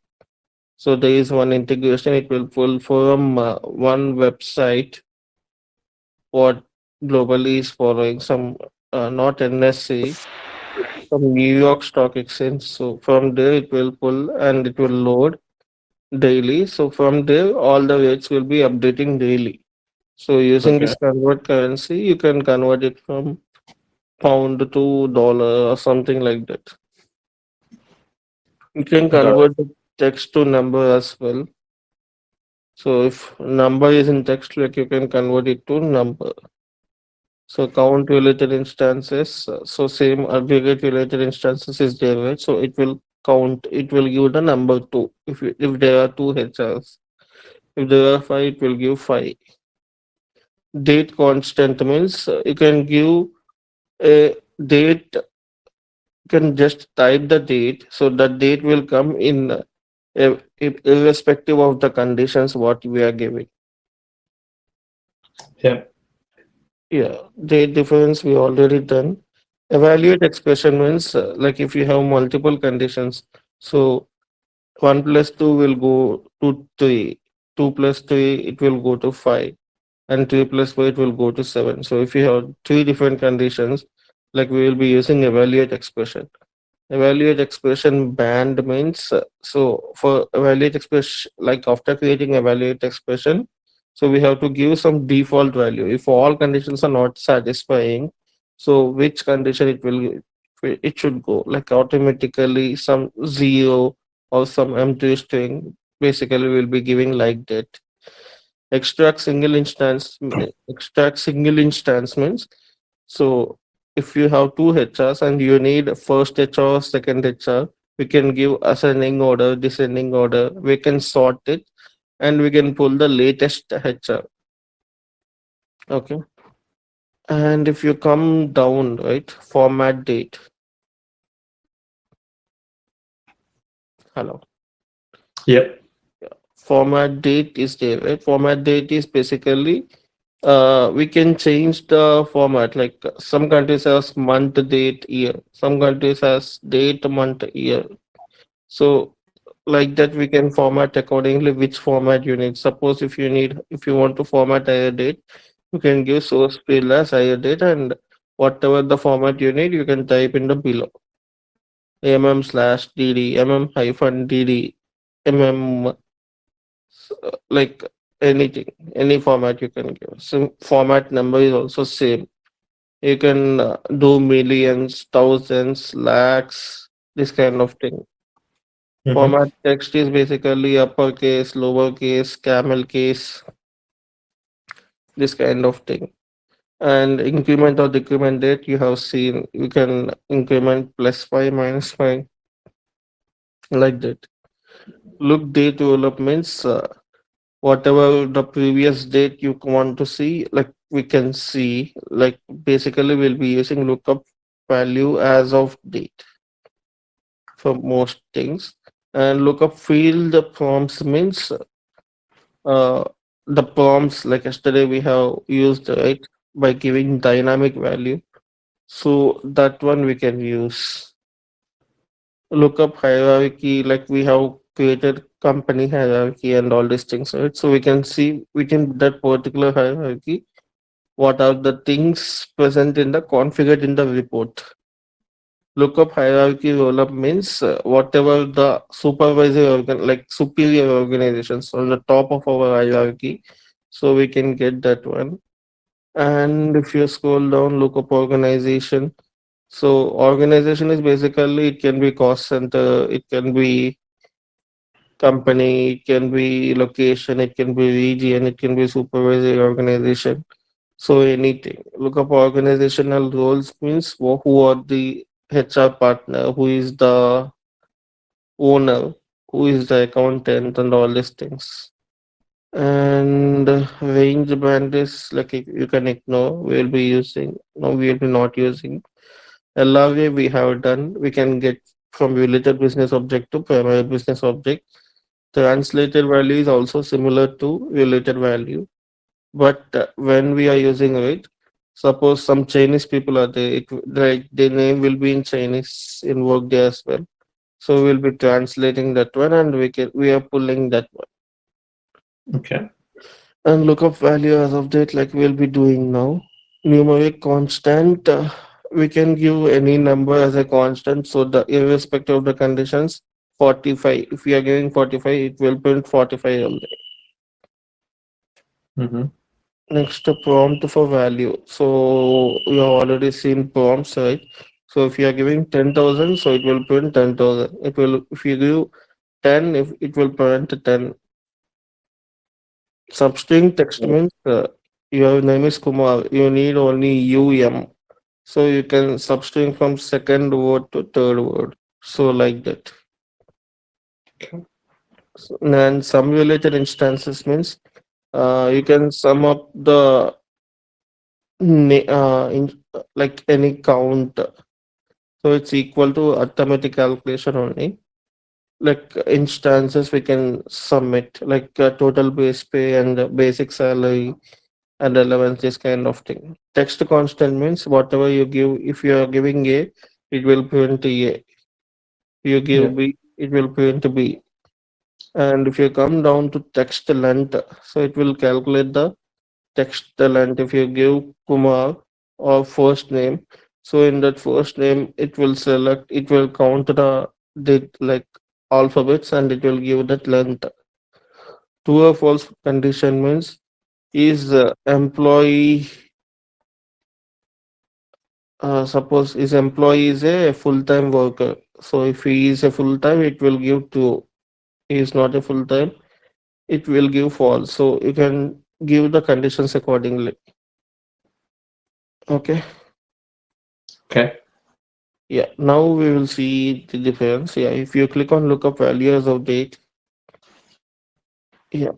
So there is one integration. It will pull from one website what globally is following some not NSC, from New York Stock Exchange. So from there it will pull and it will load daily. So from there all the rates will be updating daily. So using Okay. this convert currency, you can convert it from pound to dollar or something like that. You can Got it. convert the text to number as well. So if number is in text, like you can convert it to number. So count related instances. So same aggregate related instances is there, right? So it will count. It will give the number two. If there are two HRs, if there are five, it will give five. Date constant means you can give a date. You can just type the date. So the date will come in irrespective of the conditions what we are giving. Yeah. Yeah, date difference we already done. Evaluate expression means like if you have multiple conditions, so 1 plus 2 will go to 3, 2 plus 3 it will go to 5, and 3 plus 4 it will go to 7. So if you have three different conditions, like we will be using evaluate expression. Evaluate expression band means so for evaluate expression, like after creating evaluate expression, so we have to give some default value. If all conditions are not satisfying, so which condition it should go, like automatically some zero or some empty string. Basically we'll be giving like that. Extract single instance means, so if you have two HRs and you need first HR or second HR, we can give ascending order, descending order. We can sort it and we can pull the latest HR. Okay. And if you come down, right, format date. Hello. Yep. Format date is there, right? Format date is basically we can change the format. Like some countries has month, date, year. Some countries has date, month, year. So like that we can format accordingly which format you need. Suppose if you want to format higher date, you can give source field as higher date, and whatever the format you need you can type in the below mm/dd, mm-dd, mm, like anything, any format you can give. So format number is also same. You can do millions, thousands, lakhs, this kind of thing. Mm-hmm. Format text is basically uppercase, lowercase, camel case, this kind of thing. And increment or decrement date you have seen, you can increment +5, -5, like that. Look date developments, whatever the previous date you want to see, like we can see, like basically we'll be using lookup value as of date for most things. And lookup field prompts means uh, the prompts like yesterday we have used, right, by giving dynamic value, so that one we can use. Lookup hierarchy, like we have created company hierarchy and all these things, right? So we can see within that particular hierarchy what are the things present in the configured in the report. Lookup hierarchy roll up means whatever the like superior organizations on the top of our hierarchy, so we can get that one. And if you scroll down, lookup organization. So organization is basically, it can be cost center, it can be company, it can be location, it can be region, it can be supervisory organization. So anything. Look up organizational roles means who are the HR partner, who is the owner, who is the accountant, and all these things. And range band is like you can ignore. We'll be using, no, we'll be not using. LRA we have done. We can get from related business object to primary business object. Translated value is also similar to related value. But when we are using it, suppose some Chinese people are there, like their name will be in Chinese in Workday as well. So we'll be translating that one, and we are pulling that one. Okay. And lookup value as of date, like we'll be doing now. Numeric constant, we can give any number as a constant. So the irrespective of the conditions, 45. If we are giving 45, it will print 45 only. Mm-hmm. Next, prompt for value. So you have already seen prompts, right? So if you are giving 10,000, so it will print 10,000. It will, if you give 10, if it will print 10. Substring text means your name is Kumar. You need only UM. So you can substring from second word to third word. So like that. Okay. So, and some related instances means you can sum up the like any count. So it's equal to arithmetic calculation only. Like instances we can submit like total base pay and basic salary and relevance, this kind of thing. Text constant means whatever you give, if you are giving A, it will print A. You Yeah. give B, it will print B. And if you come down to text length, so it will calculate the text length. If you give Kumar or first name, so in that first name, it will count the like alphabets and it will give that length. True or false condition means is employee suppose his employee is a full-time worker. So if he is a full-time, it will give true. He is not a full-time, it will give false. So you can give the conditions accordingly. Okay. Okay. Yeah. Now we will see the difference. Yeah. If you click on lookup values of date, yeah.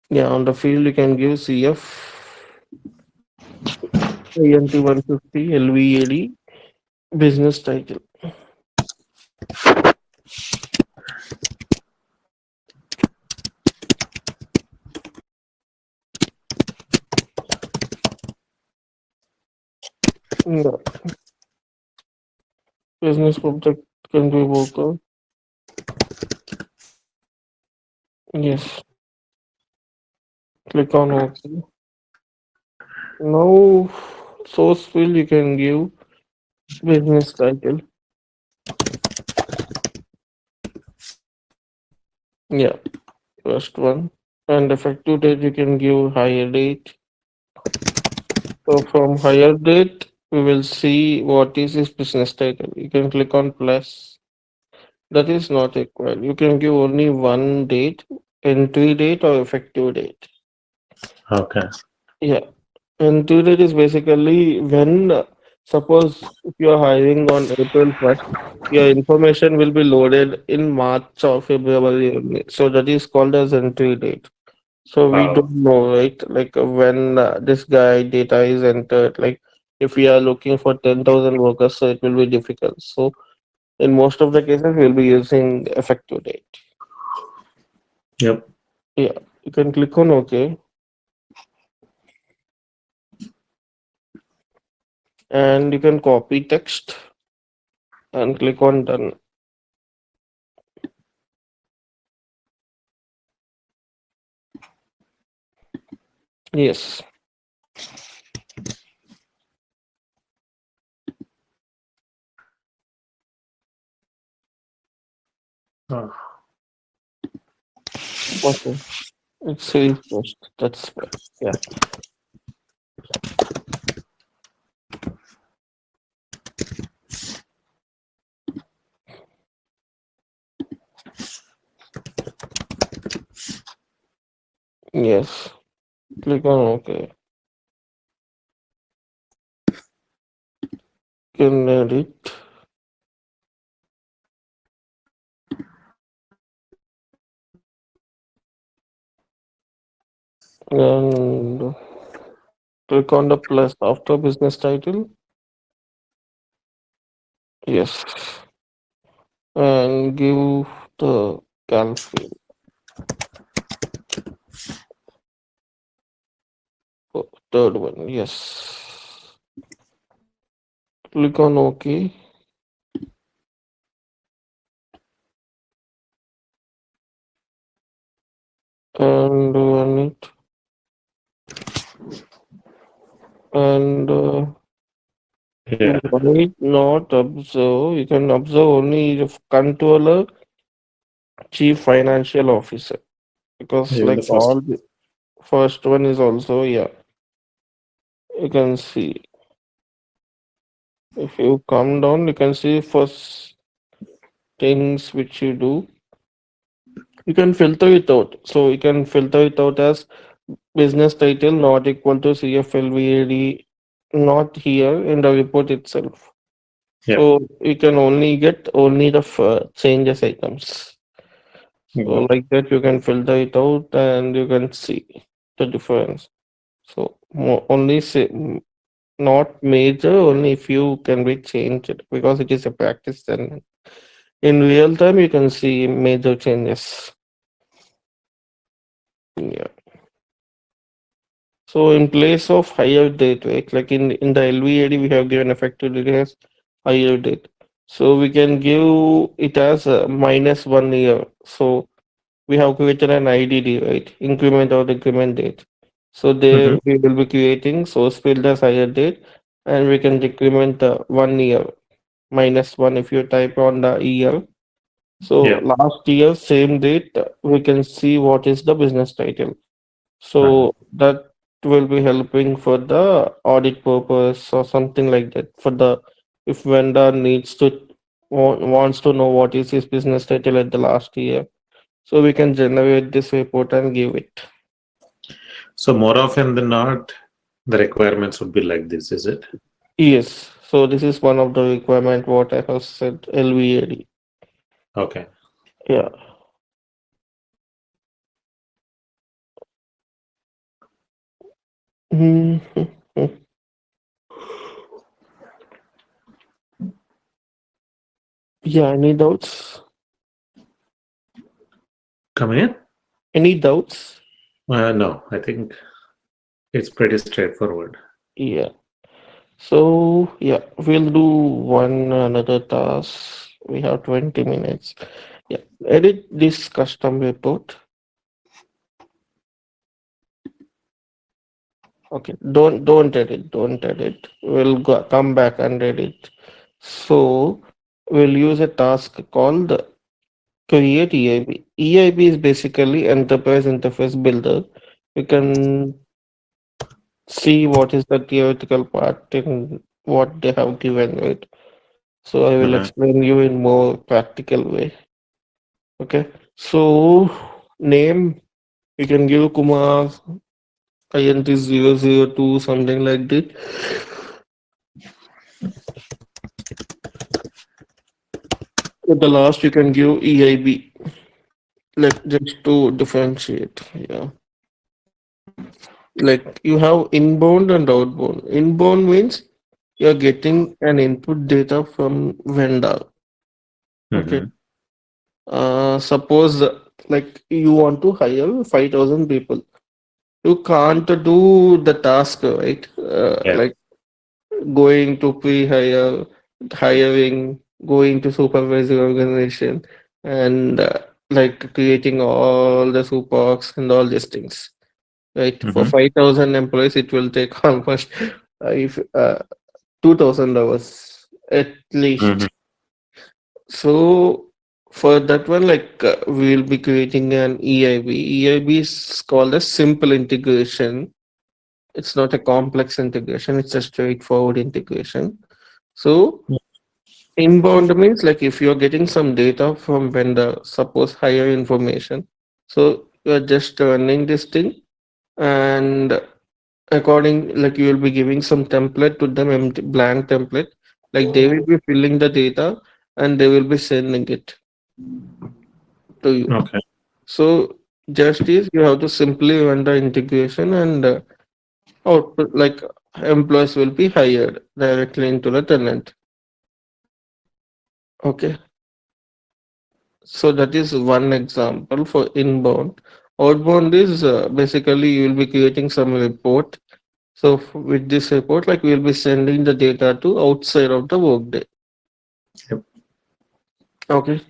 Yeah. On the field, you can give CF, INT 150, LVAD, business title. Yeah. Business object can be worker. Yes. Click on OK. Now, source field you can give business title. Yeah, first one. And effective date you can give higher date. So from higher date, we will see what is his business title. You can click on plus. That is not required. You can give only one date, entry date or effective date. Okay. Yeah. Entry date is basically when, suppose if you are hiring on April 1st, your information will be loaded in March or February only. So that is called as entry date. So we Oh. don't know, right? Like when this guy data is entered, like if we are looking for 10,000 workers, so it will be difficult. So in most of the cases, we'll be using effective date. Yep. Yeah, you can click on OK and you can copy text and click on done. Yes. Oh. Okay. It's saved first. That's why. Yeah. Yes. Click on OK. You can edit and click on the plus after business title. Yes. And give the cal field. Oh, third one, yes. Click on OK and run it. And Yeah, you might not observe. You can observe only the controller, chief financial officer, because even like the first. all the first one is also, yeah. You can see if you come down, you can see first things which you do. You can filter it out. So you can filter it out as business title not equal to CFLVAD, not here in the report itself. Yeah, So you can only get only the changes items. So got it. like that you can filter it out and you can see the difference. So only say not major, only if you can be changed because it is a practice. Then in real time you can see major changes. Yeah. So in place of higher date, right? Like in the LVAD, we have given effective date as higher date. So we can give it as a -1 year. So we have created an IDD, right? Increment or decrement date. So there Mm-hmm. we will be creating source field as higher date, and we can decrement 1 year -1 if you type on the year. So Yeah. last year, same date, we can see what is the business title. Uh-huh. So that will be helping for the audit purpose or something like that. For the if vendor needs to wants to know what is his business title at the last year, so we can generate this report and give it. So more often than not, the requirements would be like this, is it? Yes. So this is one of the requirement what I have said LVAD. Okay. Yeah. Mhm. Yeah. Any doubts? Come in? Any doubts? No, I think it's pretty straightforward. Yeah. So yeah, we'll do one another task. We have 20 minutes. Yeah, edit this custom report. Okay, don't edit. We'll come back and edit. So we'll use a task called create EIB. EIB is basically enterprise interface builder. You can see what is the theoretical part in what they have given, right? So I will Uh-huh. explain you in more practical way. Okay. So name you can give Kumar INT 002 something like that. At the last you can give EIB like just to differentiate. Yeah. Like you have inbound and outbound. Inbound means you're getting an input data from vendor. Okay. Mm-hmm. Suppose like you want to hire 5,000 people. You can't do the task, right? Yeah. Like going to pre-hire, hiring, going to supervisor organization, and like creating all the superox and all these things. Right? For Mm-hmm. 5,000 employees, it will take almost if 2,000 hours at Mm-hmm. least. So for that one, like we will be creating an EIB. EIB is called a simple integration. It's not a complex integration. It's a straightforward integration. So inbound means like if you're getting some data from vendor, suppose higher information. So you're just running this thing and according like you will be giving some template to them, empty blank template. Like they will be filling the data and they will be sending it to you. Okay. So just is you have to simply run the integration and output like employees will be hired directly into the tenant. Okay. So that is one example for inbound. Outbound is basically you will be creating some report So with this report, like we'll be sending the data to outside of the Workday. Yep. Okay.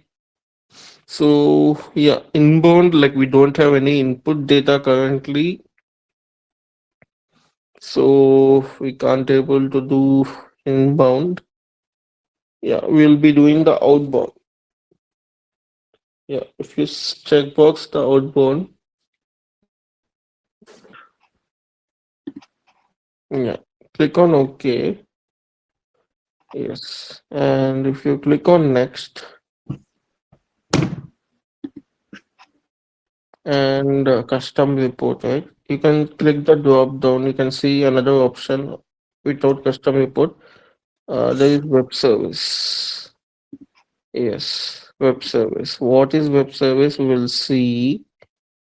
So yeah, inbound, like we don't have any input data currently, so we can't able to do inbound. Yeah, we'll be doing the outbound. Yeah, if you checkbox the outbound, yeah, click on OK. Yes, and if you click on next and custom report, right? You can click the drop down. You can see another option without custom report. There is web service. Yes, web service. What is web service? We will see.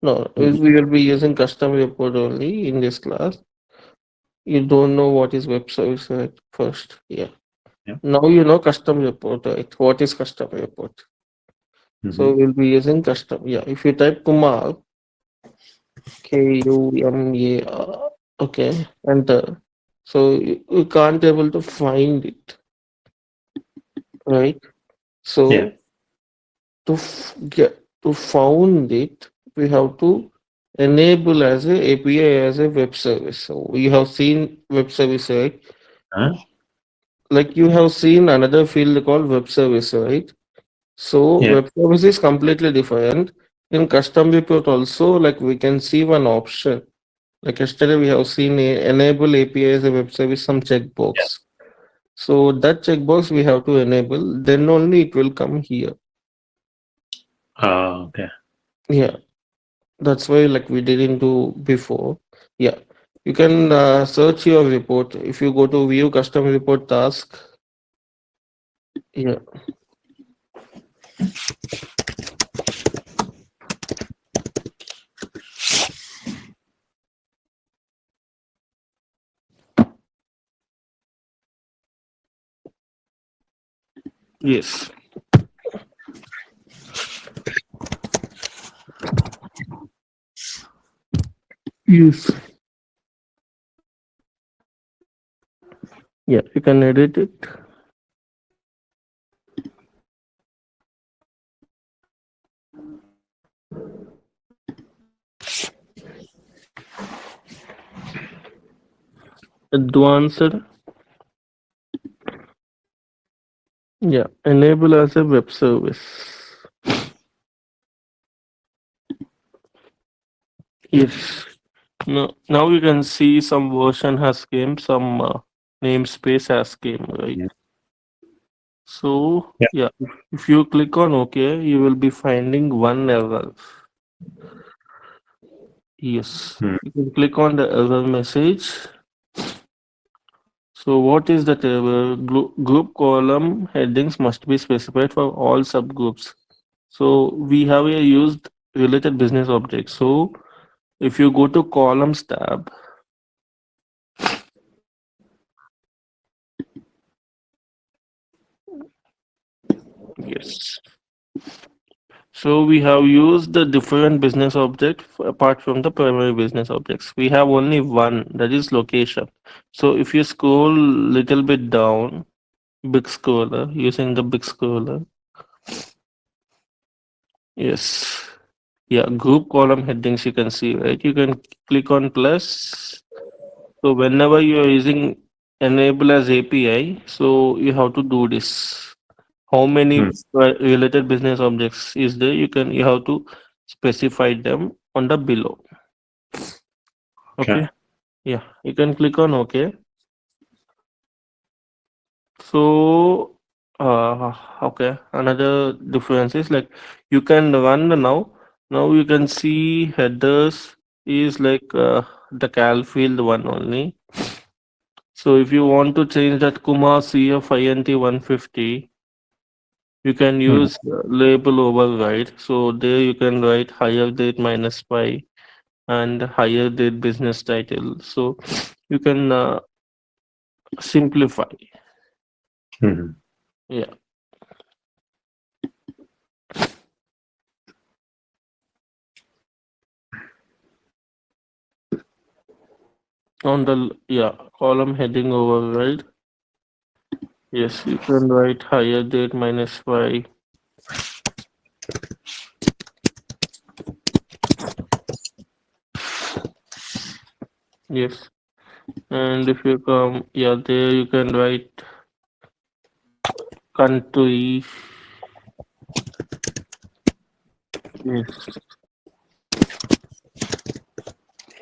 No, Mhm. we will be using custom report only in this class. You don't know what is web service right first. Yeah. Yep. Now you know custom report, right? What is custom report? So Mhm. we'll be using custom. Yeah. If you type Kumar, Kumar, okay, enter. So you can't able to find it, right? Yeah. So get to found it, we have to enable as a API as a web service. So we have seen web service, right? Huh? Like you have seen another field called web service, right? So Yeah. web service is completely different. In custom report also, like we can see one option. Like yesterday we have seen enable API as a web service, some Yeah. checkbox. So that checkbox we have to enable, then only it will come here. Okay. Yeah. That's why like we didn't do before. Yeah. You can search your report. If you go to view custom report task. Yeah. Yes. Yes. Yeah. You can edit it. Advanced. Yeah. Enable as a web service. Yes. Now you can see some version has came, some namespace has came, right? Yeah. So Yeah. yeah, if you click on OK, you will be finding one error. Yes, Hmm. you can click on the error message. So what is that error? Group column headings must be specified for all subgroups. So we have here used related business objects. So if you go to columns tab, yes. So we have used the different business object apart from the primary business objects. We have only one, that is location. So if you scroll little bit down, big scroller, using the big scroller, yes. Yeah, group column headings you can see, right? You can click on plus. So whenever you are using enable as API, so you have to do this. How many Hmm. related business objects is there? You have to specify them on the below. Okay. Okay. Yeah, you can click on OK. So okay, another difference is like you can run now. Now you can see headers is like the cal field one only. So if you want to change that Kumar CF INT 150, you can Hmm. use label override. So there you can write higher date -5 and higher date business title. So you can simplify. Hmm. Yeah. On the yeah column heading over, right? Yes, you can write higher date minus y. Yes, and if you come, yeah, there you can write country. Yes.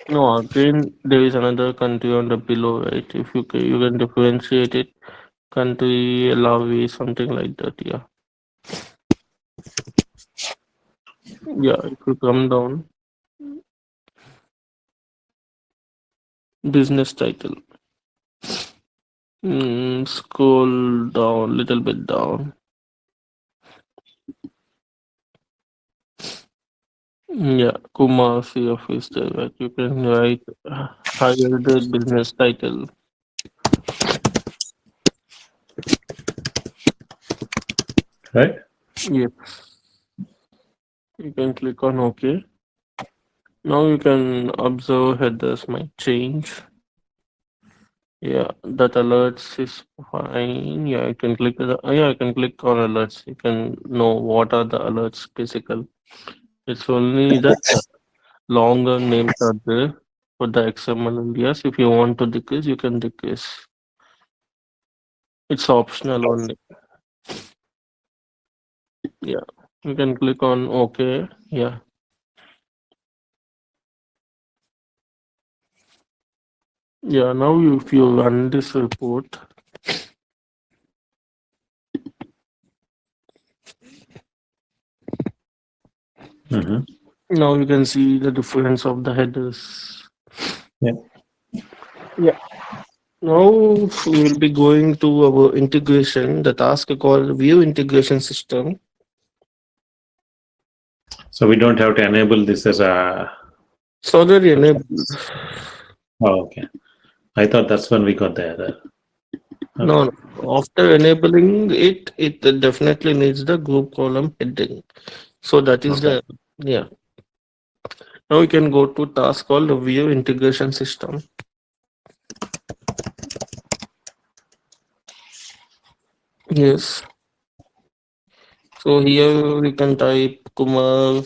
No, again, there is another country on the below, right? If you can differentiate it, country, Lavi, something like that. Yeah, yeah. If you come down, business title. Scroll down, little bit down. Yeah, Kumar CF is there, right? You can write higher the business title. Right? Yes, you can click on OK. Now you can observe headers might change. Yeah, that alerts is fine. Yeah, I can click yeah, I can click on alerts. You can know what are the alerts physical. It's only that longer names are there for the XML and yes, if you want to decrease, you can decrease. It's optional only. Yeah, you can click on OK. Yeah, yeah. Now if you run this report, Mm-hmm. now you can see the difference of the headers. Yeah. Yeah. Now we will be going to our integration, the task called view integration system. So we don't have to enable this as a. It's already enabled. Oh, okay. I thought that's when we got the error. No, Okay. no. After enabling it, it definitely needs the group column heading. So that is Okay. the yeah. Now we can go to task called the view integration system. Yes. So here we can type Kumar.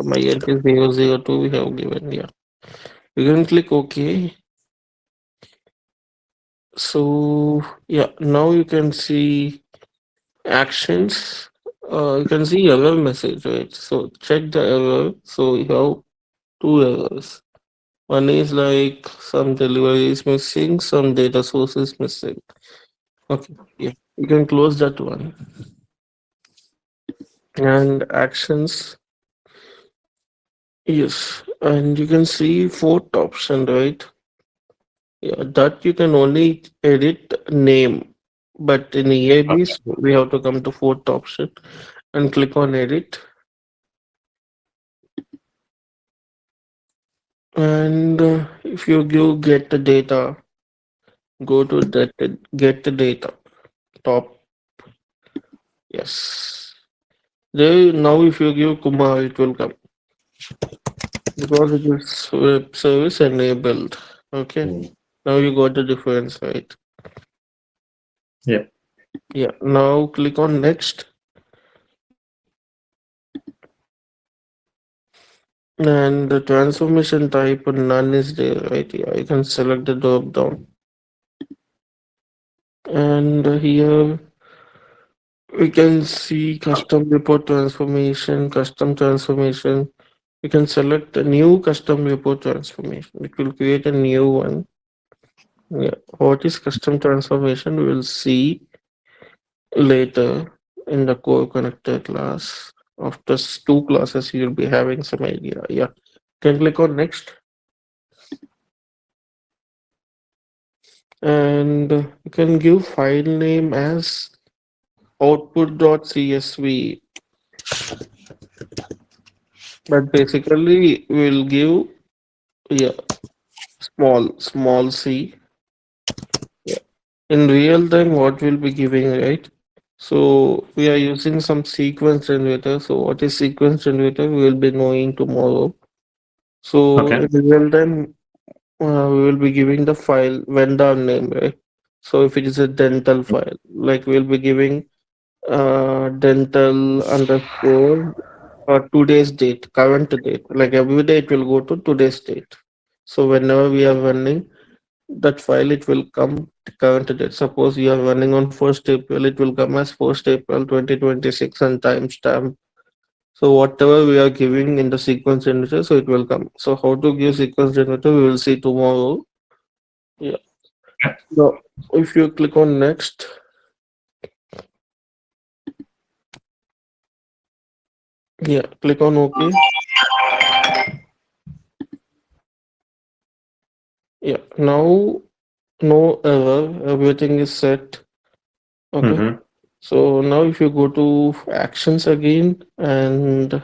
My int is 002. We have given yeah. You can click OK. So yeah, now you can see actions. You can see error message, right? So check the error. So you have two errors. One is like some delivery is missing, some data source is missing. Okay, yeah, you can close that one. And actions, yes, and you can see fourth option, right? Yeah, that you can only edit name, but in Okay. EABs we have to come to fourth option and click on edit. And if you give get the data, go to that get the data top. Yes. There now if you give Kumar, it will come because it is web service enabled. Okay. Mm. Now you got the difference, right? Yeah. Yeah. Now click on next, and the transformation type none is there, right? Yeah. You can select the drop down, and here we can see custom report transformation, custom transformation. You can select a new custom report transformation. It will create a new one. Yeah. What is custom transformation? We will see later in the core connector class. After two classes, you'll be having some idea. Yeah. Can click on next. And you can give file name as output.csv. But basically we'll give yeah small c. Yeah. In real time, what we'll be giving, right? So we are using some sequence generator. So what is sequence generator? We will be knowing tomorrow. So Okay. in real time, We will be giving the file vendor name, right? So if it is a dental file, like we'll be giving dental underscore today's date, current date. Like every day it will go to today's date. So whenever we are running that file, it will come current date. Suppose you are running on 1st April, it will come as 1st April 2026 and timestamp. So whatever we are giving in the sequence generator, so it will come. So how to give sequence generator, we will see tomorrow. Yeah. Now, if you click on next, yeah, click on OK. Yeah. Now no error, everything is set. Okay. Mm-hmm. So now if you go to actions again and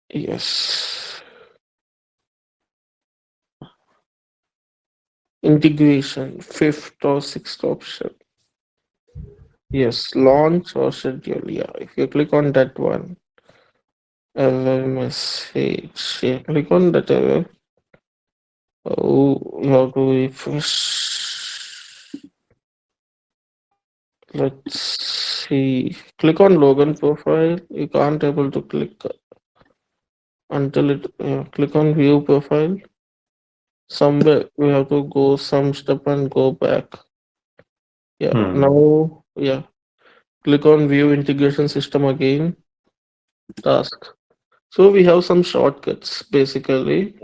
yes, integration, fifth or sixth option. Yes, launch or schedule. Yeah, if you click on that one, error message. Yeah, click on that error. Oh, you have to refresh. Let's see. Click on login profile. You can't able to click until it. Click on view profile. Somewhere we have to go some step and go back. Yeah. Hmm. Now, yeah. Click on view integration system again. Task. So we have some shortcuts basically.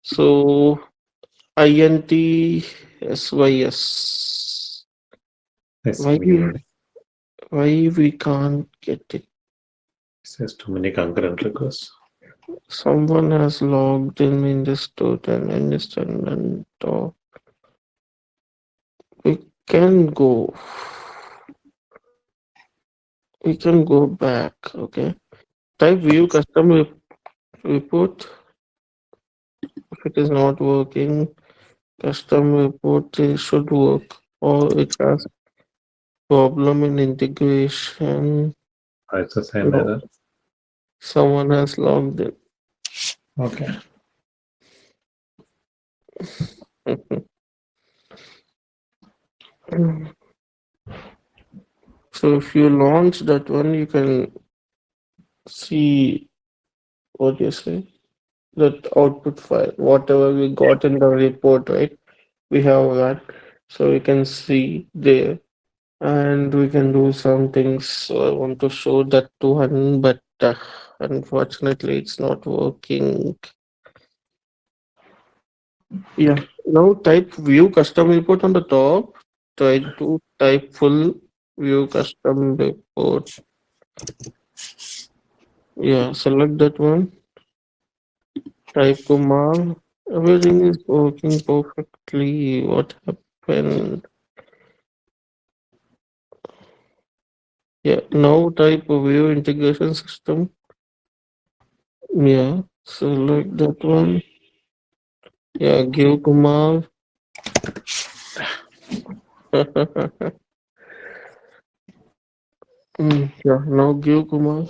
So int sys. There's Why we can't get it? too many concurrent requests. Someone has logged in this total and understand and we can go. We can go back. Okay. Type view custom report. If it is not working, custom report should work. Or it has problem in integration. Oh, it's the same No, error. someone has logged in. Okay. So if you launch that one, you can see what you say, that output file, whatever we got in the report, right? We have that, so we can see there, and we can do some things. So I want to show that to one, but unfortunately, it's not working. Yeah. Now type view custom report on the top. Try to type full view custom report. Yeah, select that one. Type Kumar. Everything is working perfectly. What happened? Yeah, now type view integration system. Yeah, select that one. Yeah, give Kumar. Yeah, now give Kumar.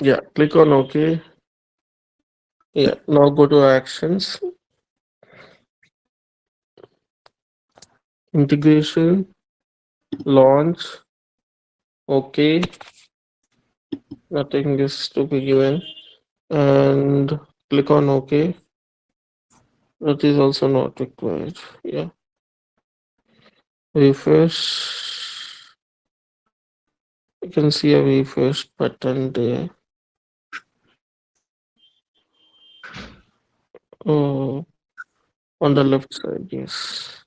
Yeah, click on OK. Yeah, now go to actions, integration, launch. OK, nothing is to be given. And click on OK. That is also not required. Yeah, refresh. You can see a refresh button there. Oh, on the left side, yes.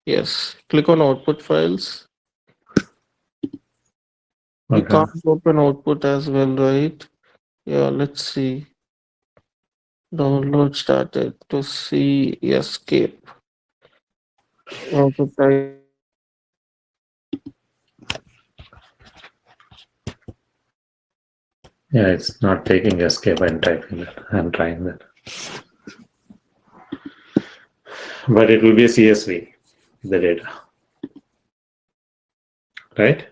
Yes. Click on output files. We Okay. can't open output as well, right? Yeah, let's see. Download started to see escape. Also type Yeah, it's not taking escape and typing that. I'm trying that. But it will be a CSV, the data. Right?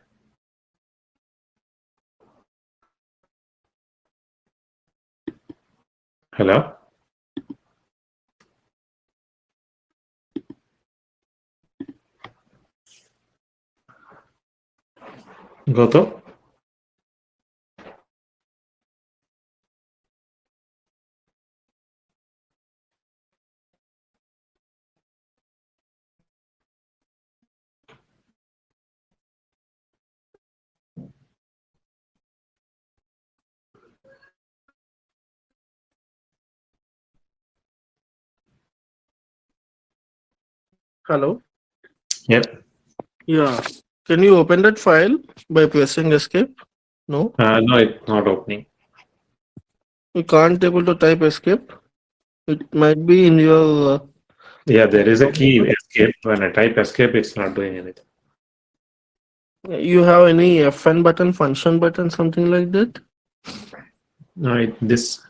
Hello, Goto. Hello. Yep. Yeah. Can you open that file by pressing escape? No. No, it's not opening. You can't able to type escape. It might be in your. Yeah, there is a key escape. When I type escape, it's not doing anything. You have any FN button, function button, something like that? No, this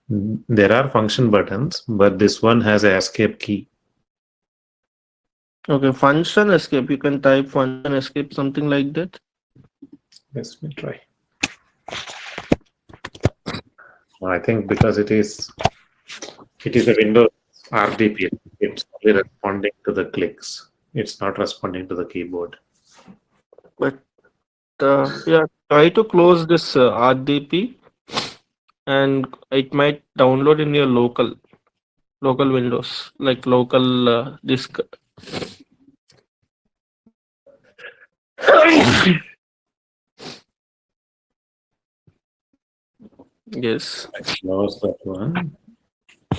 there are function buttons, but this one has a escape key. Okay, function escape. You can type function escape, something like that. Let me try. I think because it is a Windows RDP. It's only responding to the clicks. It's not responding to the keyboard. But yeah, try to close this RDP, and it might download in your local Windows, like local disk. Yes. I close that one.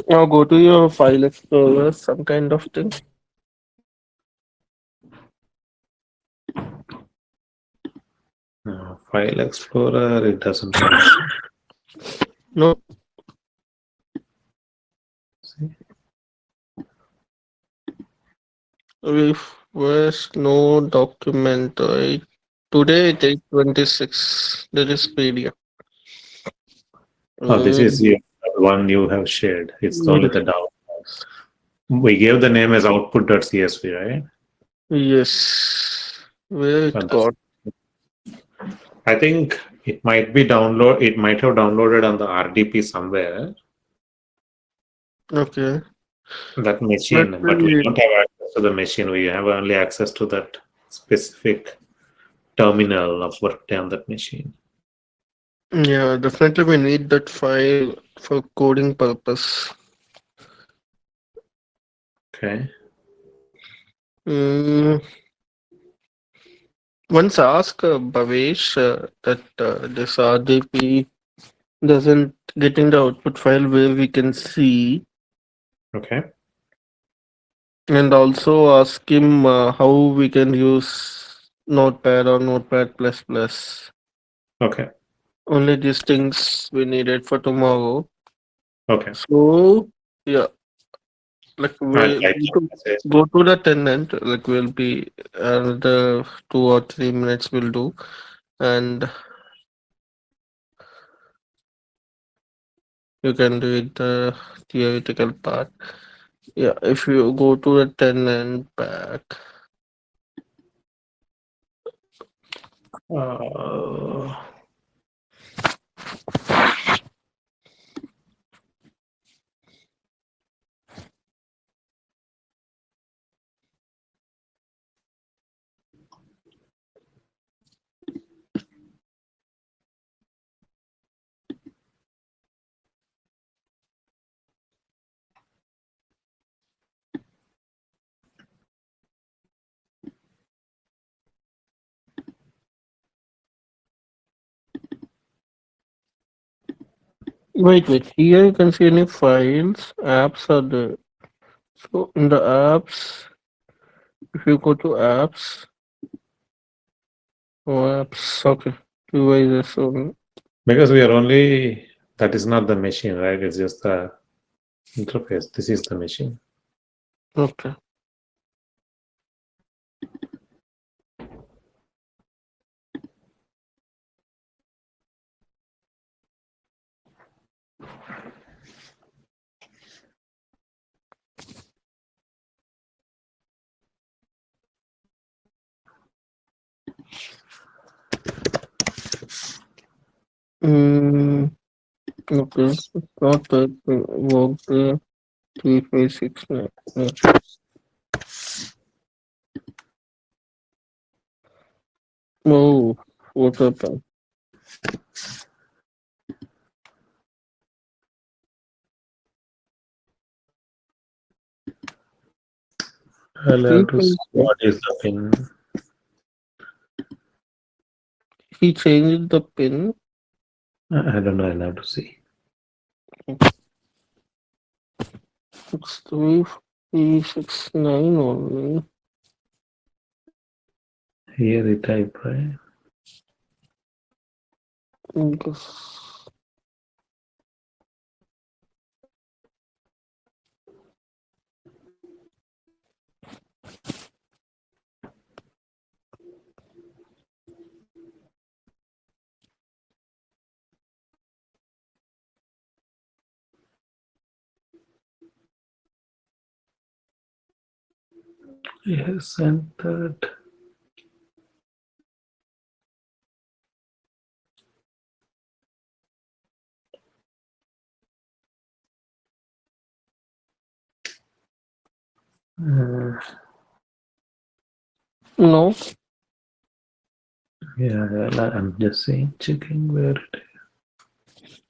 Now go to your file explorer, some kind of thing. File Explorer, it doesn't want. No, See? refresh no document. Right? Today it is 26. That is PDF. Oh, this Mm, is the one you have shared. It's only yes. the download. We gave the name as output.csv, right? Yes. Where it But that's, got? I think it might be download. It might have downloaded on the RDP somewhere, Okay. that But machine, but we don't have access to the machine. We have only access to that specific terminal of Workday on that machine. yeah, definitely we need that file for coding purpose. Okay. Mm, once ask Bhavesh that this RDP doesn't get in the output file where we can see, Okay. and also ask him how we can use Notepad or Notepad plus plus. Okay. Only these things we needed for tomorrow. Okay. So yeah, like I'll we type go that to message. go to the tenant. Like we'll be another 2 or 3 minutes will do, and you can do it the theoretical part. Yeah, if you go to the tenant back. Uh, Wait. Here you can see any files. Apps are there. So in the apps, if you go to apps, okay, devices only. because we are only, that is not the machine, right? It's just the interface. This is the machine. Okay. Mm, Okay. It's not that Workday 3569. Yeah. Oh, what happened? I'll have to see 356. what is the pin. He changed the pin. I don't know. I'll have to see. It's 3369 only. Here it type, right? Yes. Yes, and that. Uh, No. yeah, I'm just saying, checking where it is.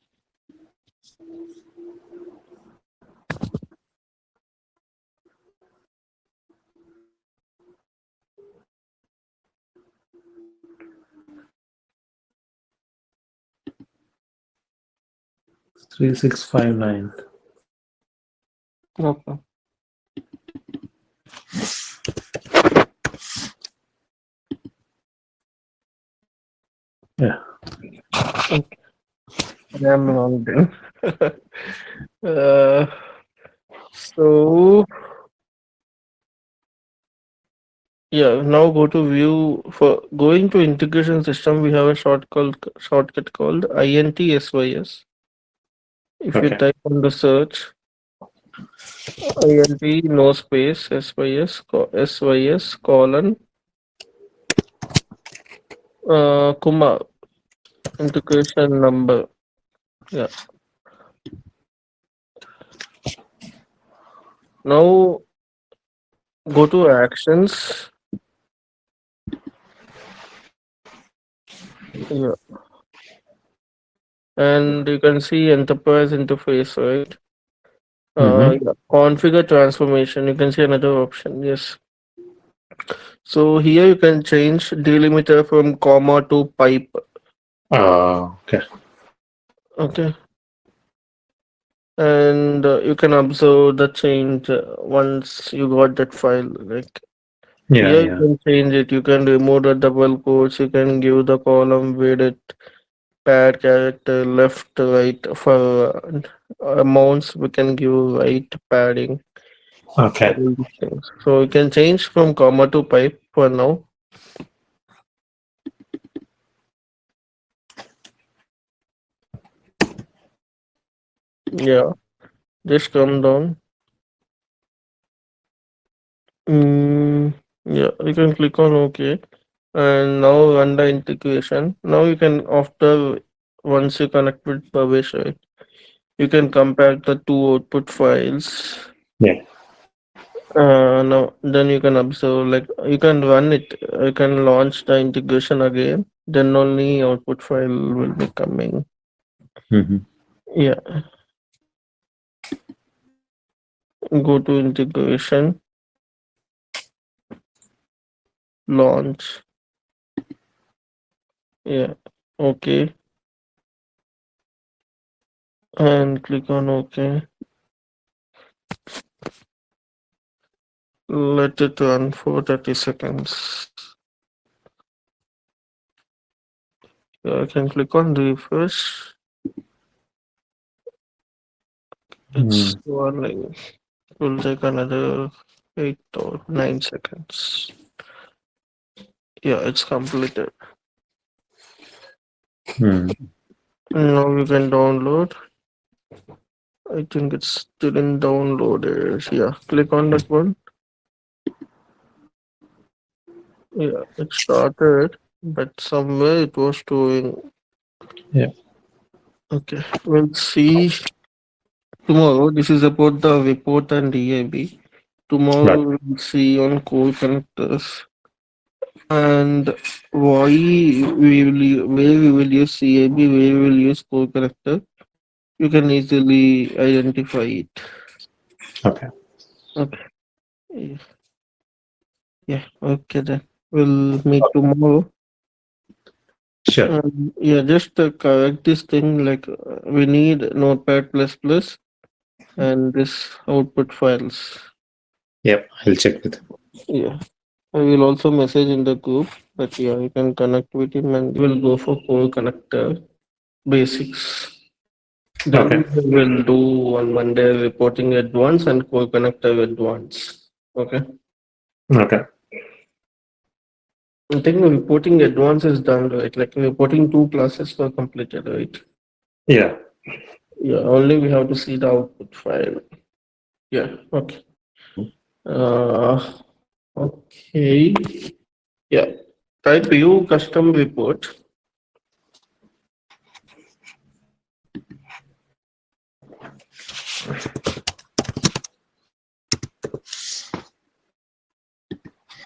3659. Okay. Yeah. Okay. I'm wrong then. uh, so yeah, now go to view. For going to integration system, we have a shortcut called INT-SYS. If you Okay. type on the search INT no space SYS colon Kuma integration number. Yeah. Now go to actions. Yeah. And you can see enterprise interface, right? Mm-hmm. Yeah. Configure transformation. You can see another option. Yes. So here you can change delimiter from comma to pipe. Okay. Okay. And you can observe the change once you got that file. Like Yeah, here you yeah. can change it. You can remove the double quotes. You can give the column with it pad character left right for amounts. We can give right padding. Okay. All these things. So you can change from comma to pipe for now. Yeah, just come down. Yeah, you can click on OK. And now run the integration. Now you can, after once you connect with Publish, right, you can compare the two output files. Yeah. Now then you can observe, like you can run it. You can launch the integration again. Then only output file will be coming. Mm-hmm. Yeah, go to integration, launch. Yeah, OK, and click on OK. Let it run for 30 seconds. I can click on refresh. It's Mm. running. It will take another 8 or 9 seconds. Yeah, it's completed. Mm. Now you can download. I think it's still in downloaders. Yeah, click on that one. Yeah, it started, but somewhere it was doing. Yeah. Okay, we'll see tomorrow. This is about the report and DAB. Right. Tomorrow we'll see on core connectors and why where we will use CAB, where we will use core connector. You can easily identify it. Okay. Okay. Yeah. Yeah. Okay then. We'll meet tomorrow. Sure. Yeah, just correct this thing. Like we need Notepad plus plus and this output files. Yep. I'll check with him. Yeah. I will also message in the group that yeah, you can connect with him and we'll go for core connector basics. Okay. Then we will do on Monday reporting advance and core connector advance. Okay. Okay. I think reporting advance is done right. Like reporting two classes were completed, right? Yeah. Yeah, only we have to see the output file. Yeah, okay. Uh, okay. Yeah. Type view custom report.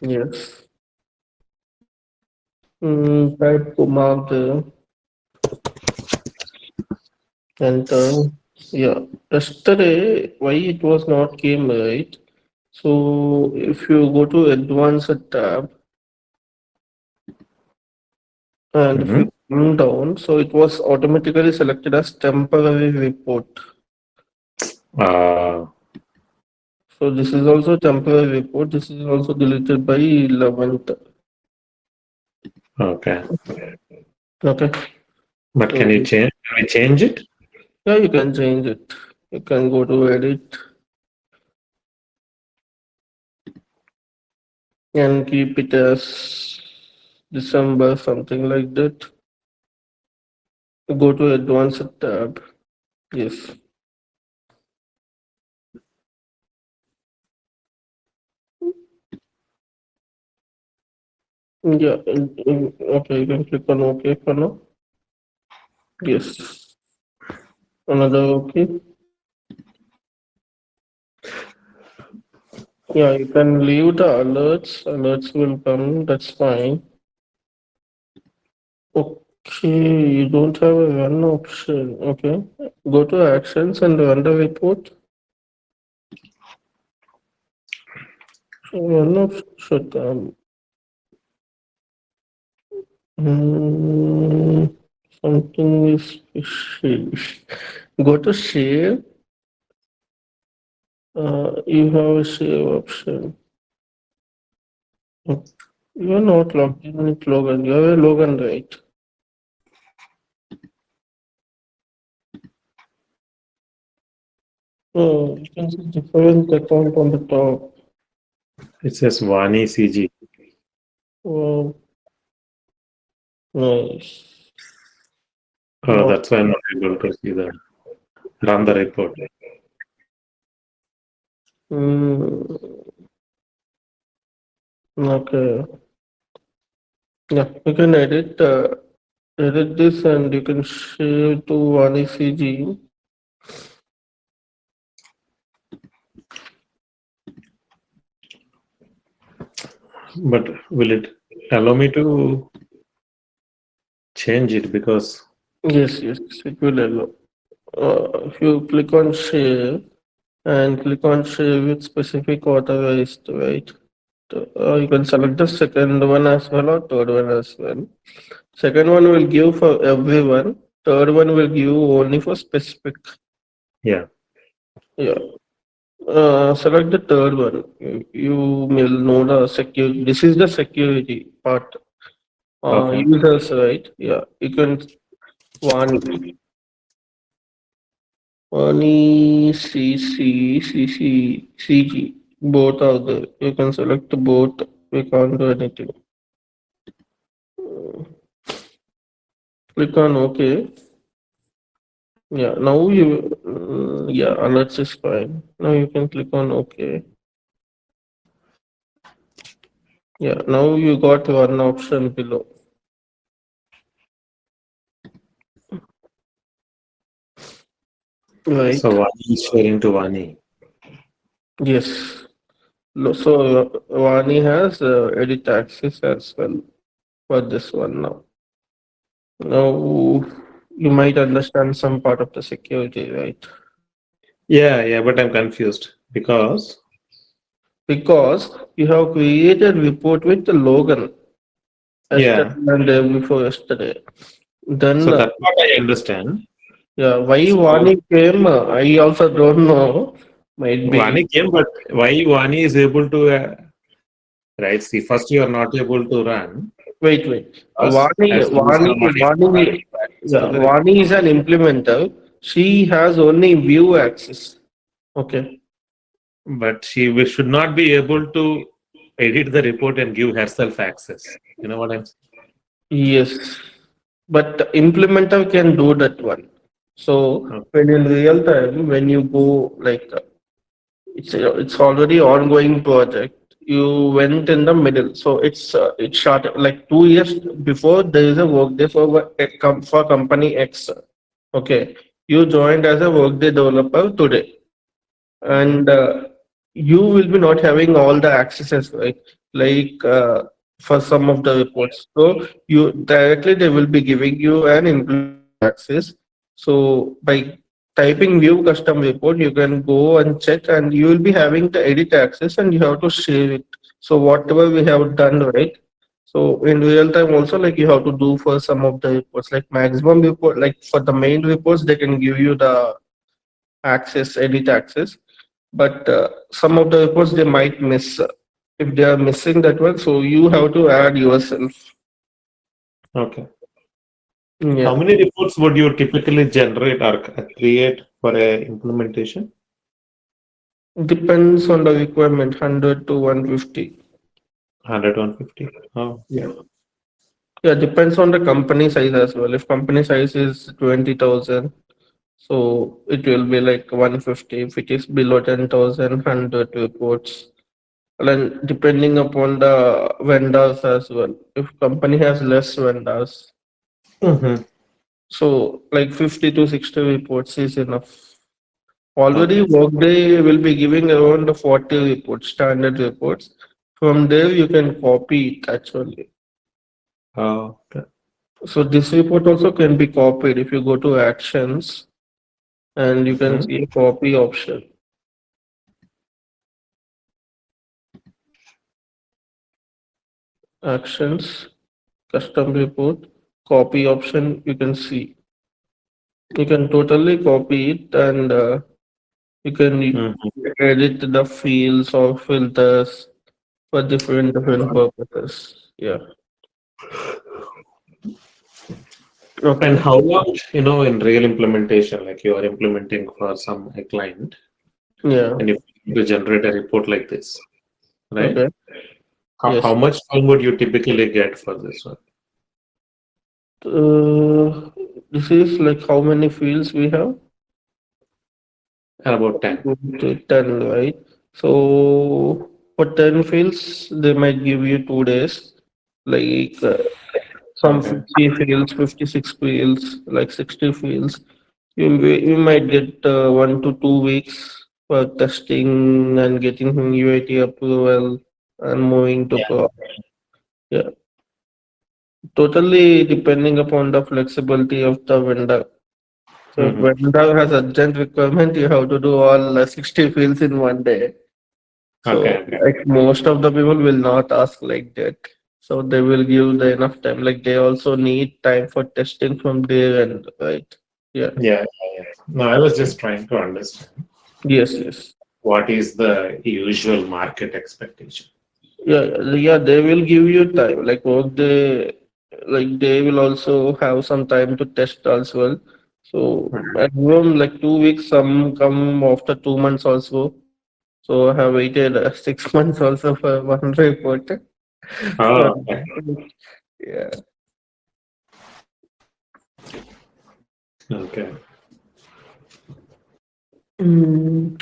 Yes. Type command enter. Yeah. Yesterday, why it was not came right? So if you go to advanced tab and if Mm-hmm. you come down, so it was automatically selected as temporary report. Uh, So this is also temporary report. This is also deleted by 11th. okay. Okay. But So can we change it? yeah, you can change it. You can go to edit and keep it as December, something like that. Go to advanced tab. Yes. Yeah. Okay, you can click on OK for now. Yes. Another OK. Yeah, you can leave the alerts. Alerts will come. That's fine. Okay, you don't have a run option. Okay. Go to actions and run the report. Run option should come. Hmm, something is fishy. Go to save. You have a save option. You are not logged in with Logan. You have a Logan, right? Oh, you can see different account on the top. It says Vani CG. Wow, nice. Oh, Not. that's why I'm not able to see the run the report. Mm, okay. Yeah, you can edit this and you can share to one ECG. But will it allow me to change it? Because Yes, yes, it will allow. If you click on share and click on share with specific authorized, right? You can select the second one as well or third one as well. Second one will give for everyone. Third one will give only for specific. yeah. Yeah. Select the third one. You will know the security. This is the security part. Okay. Users, right? Yeah. You can one CG. Both are there. You can select both. We can't do anything. Uh, Click on OK. Yeah. Now yeah, alerts is fine. Now you can click on OK. Yeah. Now you got one option below. right? So Vani is sharing to Vani. Yes. So Vani has edit access as well for this one now. Now you might understand some part of the security, right? Yeah, yeah, but I'm confused because Because you have created report with the Logan yesterday yeah. and day before yesterday. Then So that part I understand. yeah, why So Vani came, I also don't know. Might be. Vani came, but why Vani is able to right? See, first you are not able to run. Wait. Us as you somebody to run access to Yeah, the report. Vani is an implementer. She has only view access. Okay. But should not be able to edit the report and give herself access. You know what I'm saying? Yes. But the implementer can do that one. So Okay. when in real time, when you go like it's already ongoing project. You went in the middle, so it's short like 2 years before there is a workday for company X. Okay, you joined as a workday developer today, Mhm. and you will be not having all the accesses, right? Like for some of the reports, so you directly they will be giving you an implementer access. So by typing view custom report, you can go and check, and you will be having the edit access, and you have to save it. So whatever we have done, right? So in real time also, like you have to do for some of the reports, like maximum report, like for the main reports they can give you the access, edit access, but some of the reports they might miss. If they are missing that one, so you have to add yourself. Okay. How Yeah, many reports would you typically generate or create for a implementation? depends on the requirement, 100 to 150. 100, 150. Oh, Yeah, yeah, depends on the company size as well. If company size is 20,000, so it will be like 150. If it is below 10,000, 100 reports. And depending upon the vendors as well. If company has less vendors, hmm. so like 50 to 60 reports is enough. Already Okay. Workday will be giving around the 40 reports, standard reports. From there you can copy it actually. Oh, okay. So this report also can be copied if you go to actions and you can Mhm. see a copy option. Actions, custom report, copy option you can see. You can totally copy it and you can Mhm. edit the fields or filters for different purposes. Yeah. And Okay. how about, in real implementation, like you are implementing for some a client Yeah. and if you need to generate a report like this, right? Okay. How Yes. much time would you typically get for this one? This is like how many fields we have? About 10. 10, right? So for 10 fields, they might give you 2 days. Like some Okay. 50 fields, 56 fields, like 60 fields. You might get 1 to 2 weeks for testing and getting UAT approval and moving to Yeah. pro. Yeah, totally depending upon the flexibility of the vendor. So if Hmm. vendor has urgent requirement, you have to do all 60 fields in one day. Okay, So okay. like most of the people will not ask like that. So they will give the enough time. Like they also need time for testing from their end, right? Yeah. Yeah, yeah, yeah. No, I was just trying to understand Yes. what is the usual market expectation. Yeah, they will give you time. Like they will also have some time to test as well. So Mhm. maximum like 2 weeks. Some come after 2 months also. So I have waited 6 months also for one report. Oh, But okay. yeah. Okay.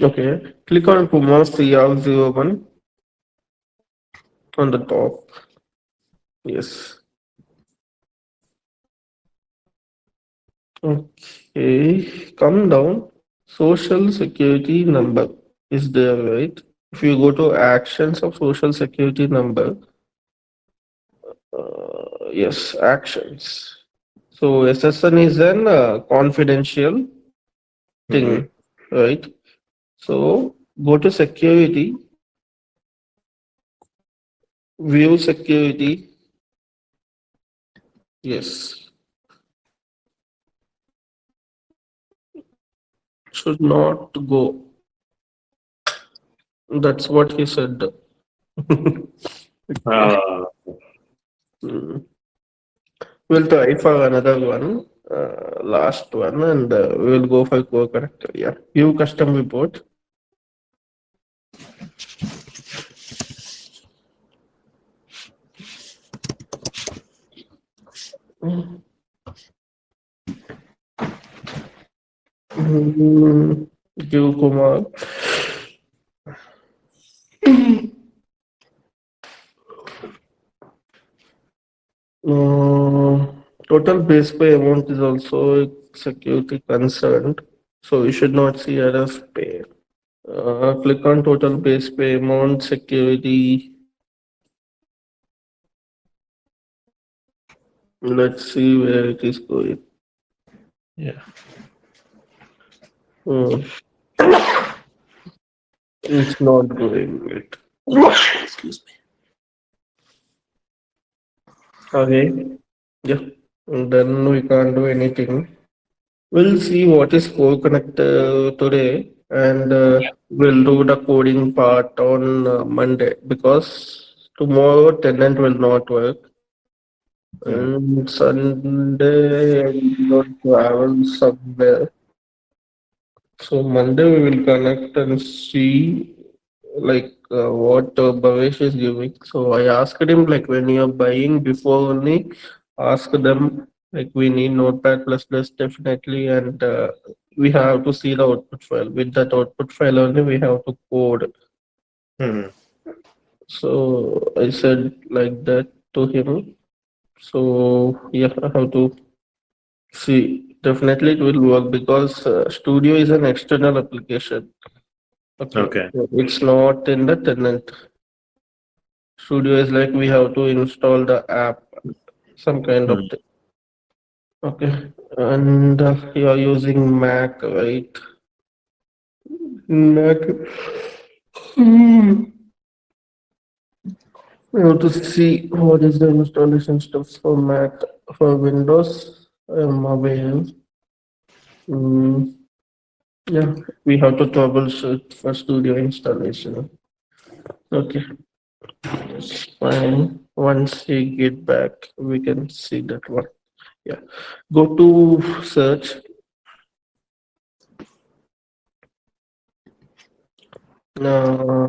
Okay. Click on Kumar CR01 on the top. Yes. Okay. Come down. Social security number is there, right? If you go to actions of social security number, yes, actions. So SSN is an confidential Mm-hmm. thing, right? So go to security, view security. Yes, should not go. That's what he said. Okay. Uh, Mm. We'll try for another one, last one, and we'll go for core connector. Yeah, view custom report. Mm, give Kumar. Total base pay amount is also a security concerned, so you should not see it as pay. Click on total base pay amount security. Let's see where it is going. yeah. Hmm, it's not going it. Excuse me. Okay. Yeah. And then we can't do anything. We'll see what is core connector today, and we'll do the coding part on Monday because tomorrow tenant will not work. Mm. And Sunday I will travel somewhere. So Monday we will connect and see like what Bhavesh is giving. So I asked him like when you are buying before only ask them like we need Notepad plus plus definitely, and we have to see the output file. With that output file only we have to code. Mm. So I said like that to him. So yeah, I have to see. Definitely it will work because Studio is an external application. Okay, Okay. it's not in the tenant. Studio is like we have to install the app, some kind of Mm. thing. Okay, and you are using Mac, right? Mac. Hmm. We have to see what is the installation steps for Mac. For Windows. I'm aware. Mm, yeah, we have to troubleshoot for Studio installation. Okay, that's fine. Once we get back, we can see that one. Yeah. Go to search. Uh,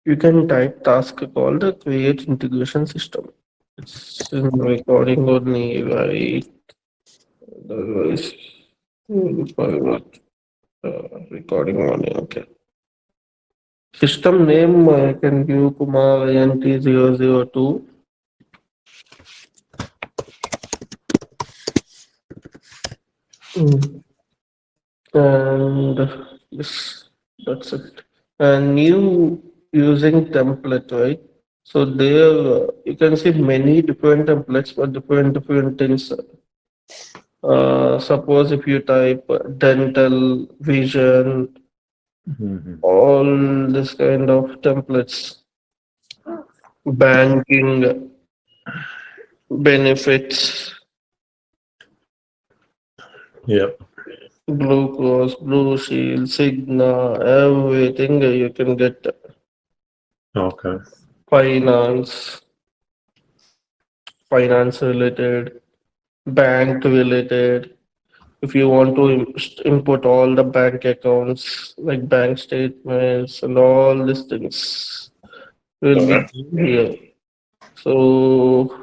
you can type task called the create integration system. It's in recording only, right? Otherwise, private, recording only. Okay. System name I can give Kumar NT002. Mm. And yes, that's it. And new using template, right? So there you can see many different templates for different things. Suppose if you type dental, vision, Mhm. all this kind of templates, banking, benefits, Yep. Blue Cross, Blue Shield, Cigna, everything you can get. Okay. Finance, finance related, bank related. If you want to input all the bank accounts, like bank statements and all these things will be Okay. here. So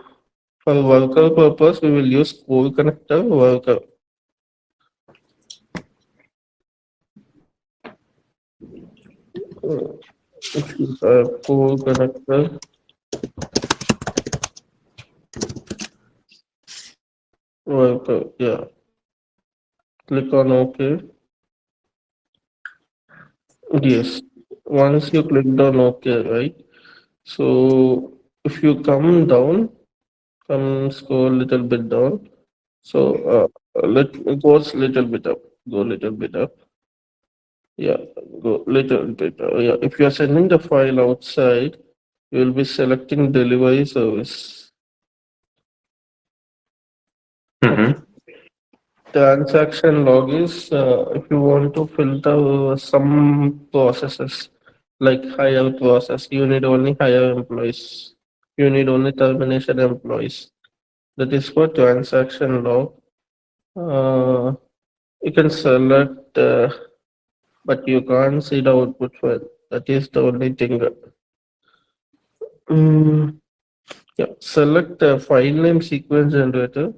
for worker purpose, we will use core connector worker. Uh, If you have core connector worker, yeah. Click on OK. Yes. Once you click on OK, right? So if you come down, come scroll a little bit down. So let it goes little bit up. Go little bit up. Yeah, go little bit. Yeah, if you are sending the file outside, you will be selecting delivery service. Okay. Mm-hmm. Transaction log is if you want to filter some processes like hire process, you need only hire employees. You need only termination employees. That is for transaction log. Uh, you can select, but you can't see the output file. That is the only thing. Mm, yeah, select the file name sequence generator.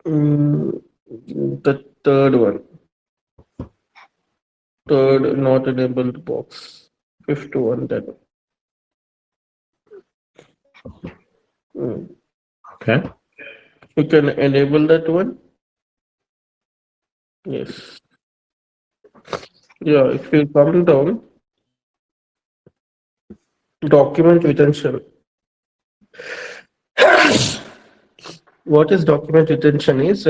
Mm, the third one, third not enabled box, fifth one then. Mm. Okay. You can enable that one. Yes. Yeah, if you come down, document retention. What is document retention is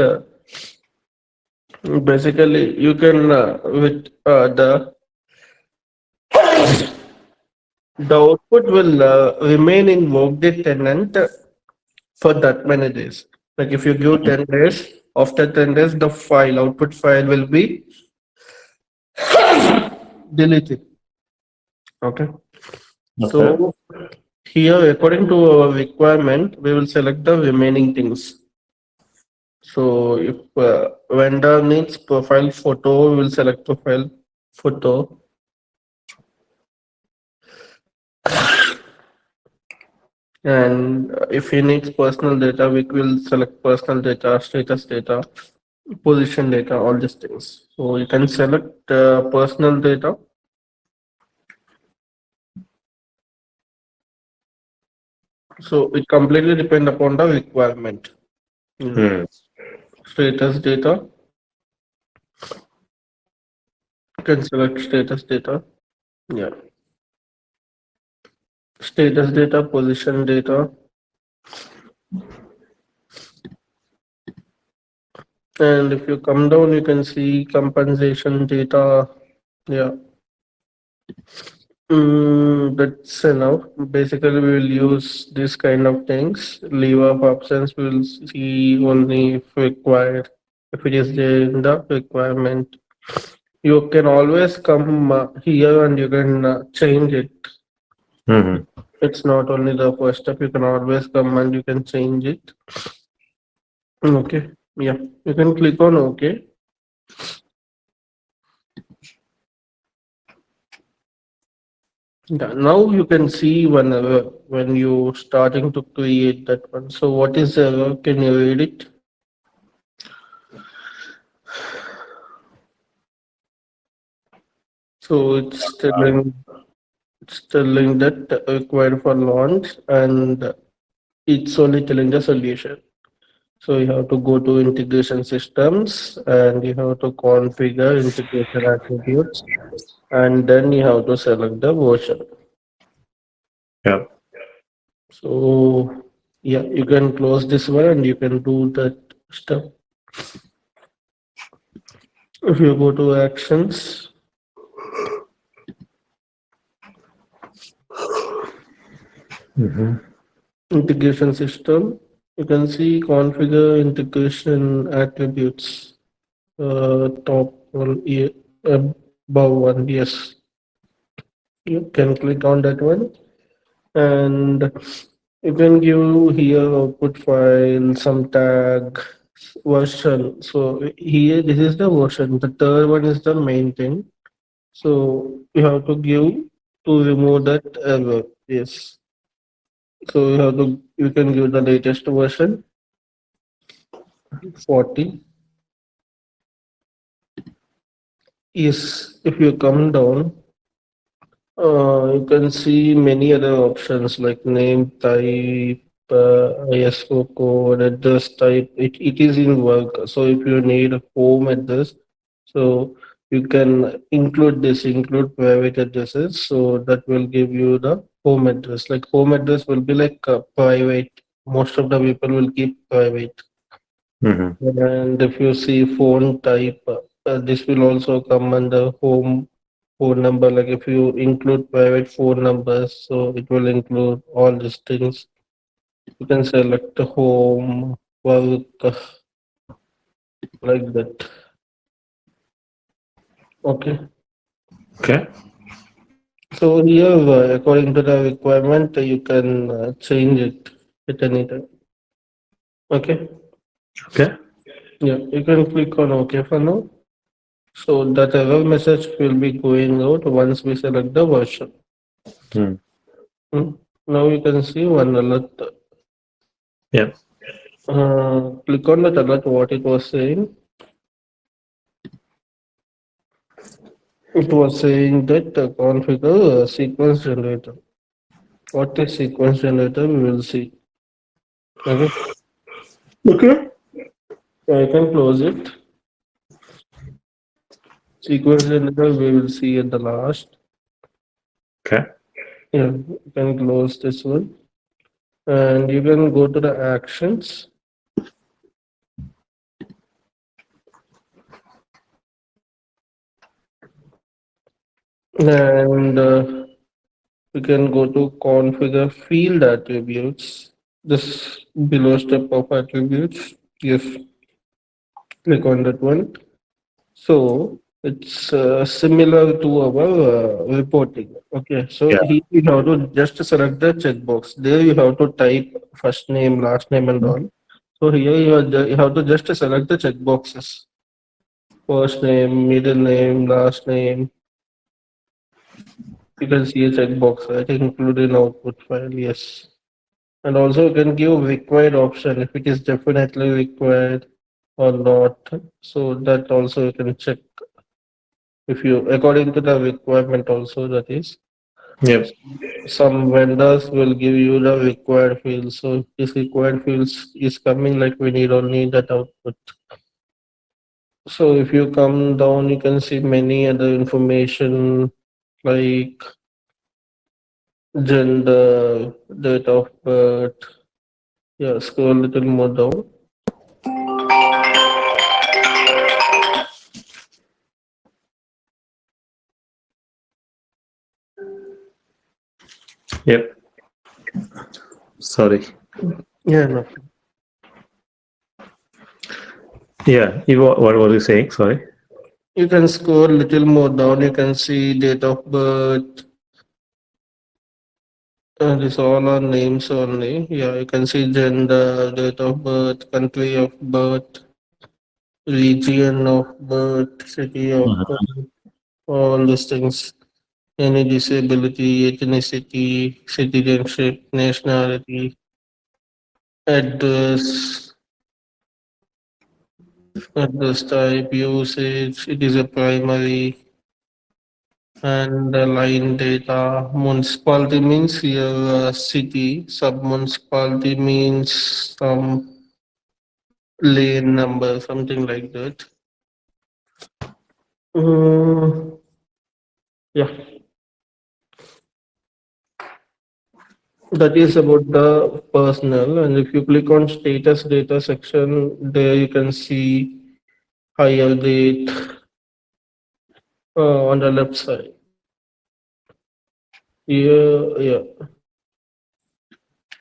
basically you can with the output will remain in Workday tenant for that many days. Like if you give 10 days, after 10 days, the file, output file will be deleted. Okay. Okay. So here, according to our requirement, we will select the remaining things. So if vendor needs profile photo, we will select profile photo. And if he needs personal data, we will select personal data, status data, position data, all these things. So you can select personal data. So it completely depend upon the requirement. Hmm. Status data, you can select status data. Yeah. Status data, position data, and if you come down, you can see compensation data. Yeah. That's enough. Basically, we will use this kind of things. Leave of absence, we will see only if required. If it is there in the requirement, you can always come here and you can change it. Mm-hmm. It's not only the first step. You can always come and you can change it. Okay. Yeah. You can click on OK. Yeah, now you can see when you starting to create that one. So what is the error? Can you read it? So it's telling that required for launch and it's only telling the solution. So you have to go to integration systems and you have to configure integration attributes and then you have to select the version. Yeah. So yeah, you can close this one and you can do that step. If you go to actions, Mm-hmm. integration system, you can see configure integration attributes. Top one, yeah, above one, yes. You can click on that one and you can give here output file, some tag, version. So here, this is the version. The third one is the main thing. So you have to give to remove that error. Yes. So you can give the latest version 40. Yes, if you come down, you can see many other options like name type. ISO code, address type. It is in work. So if you need a home address, so you can include private addresses. So that will give you the home address. Like home address will be like private. Most of the people will keep private. Mm-hmm. And if you see phone type, this will also come under home phone number. Like if you include private phone numbers, so it will include all these things. You can select the home, work, like that. Okay. Okay. So here, according to the requirement, you can change it at any time. Okay. Okay. Yeah, you can click on OK for now. So that error message will be going out once we select the version. Mm. Now you can see one alert. Yeah. Click on that alert, what it was saying. It was saying that configure sequence generator. What is sequence generator? We will see. Okay. Okay. I can close it. Sequence generator we will see at the last. Okay. Yeah, you can close this one. And you can go to the actions. And we can go to configure field attributes. This below step of attributes. Yes, click on that one. So it's similar to our reporting. Okay, so Yeah. here you have to just select the checkbox. There you have to type first name, last name, and all. So here you have to just select the checkboxes. First name, middle name, last name. You can see a checkbox, right? Include in output file, yes. And also you can give required option if it is definitely required or not. So that also you can check if you according to the requirement also that is. Yep. Some vendors will give you the required fields. So if this required fields is coming like we need only that output. So if you come down you can see many other information like gender, date of birth. Yeah, scroll a little more down. Yep. Sorry. Yeah, no. Yeah. What were you saying? Sorry. You can scroll a little more down. You can see date of birth. These all are names only. Yeah, you can see gender, date of birth, country of birth, region of birth, city of Mhm. birth, all these things. Any disability, ethnicity, citizenship, nationality, address, address type, usage. It is a primary and the line data. Municipality means your city. Sub municipality means some lane number, something like that. Mm, yeah, that is about the personal. And if you click on status data section, there you can see hire date on the left side. Here, yeah,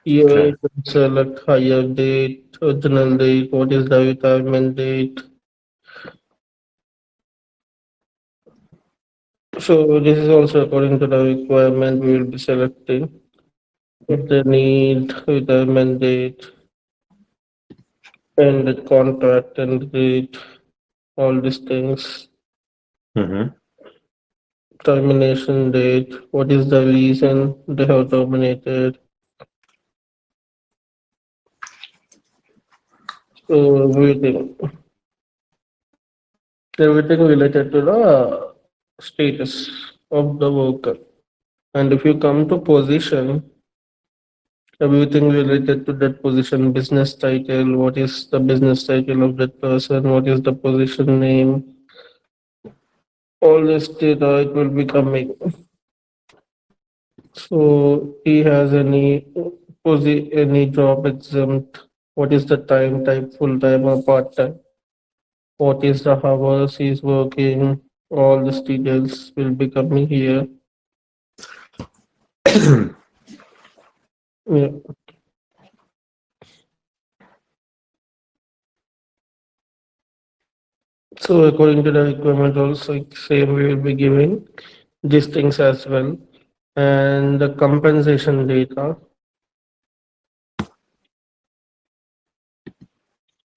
here Okay. you can select hire date, original date, what is the retirement date. So this is also according to the requirement we will be selecting. If they need retirement date and the contract and date, all these things, Mm-hmm. termination date, what is the reason they have terminated. So everything related to the status of the worker. And if you come to position, Everything related to that position, business title, what is the business title of that person, what is the position name, all this data it will be coming. So he has any job exempt, what is the time type, full time or part time, what is the hours he's working, all these details will be coming here. Yeah. So according to the requirement also same we will be giving these things as well. And the compensation data.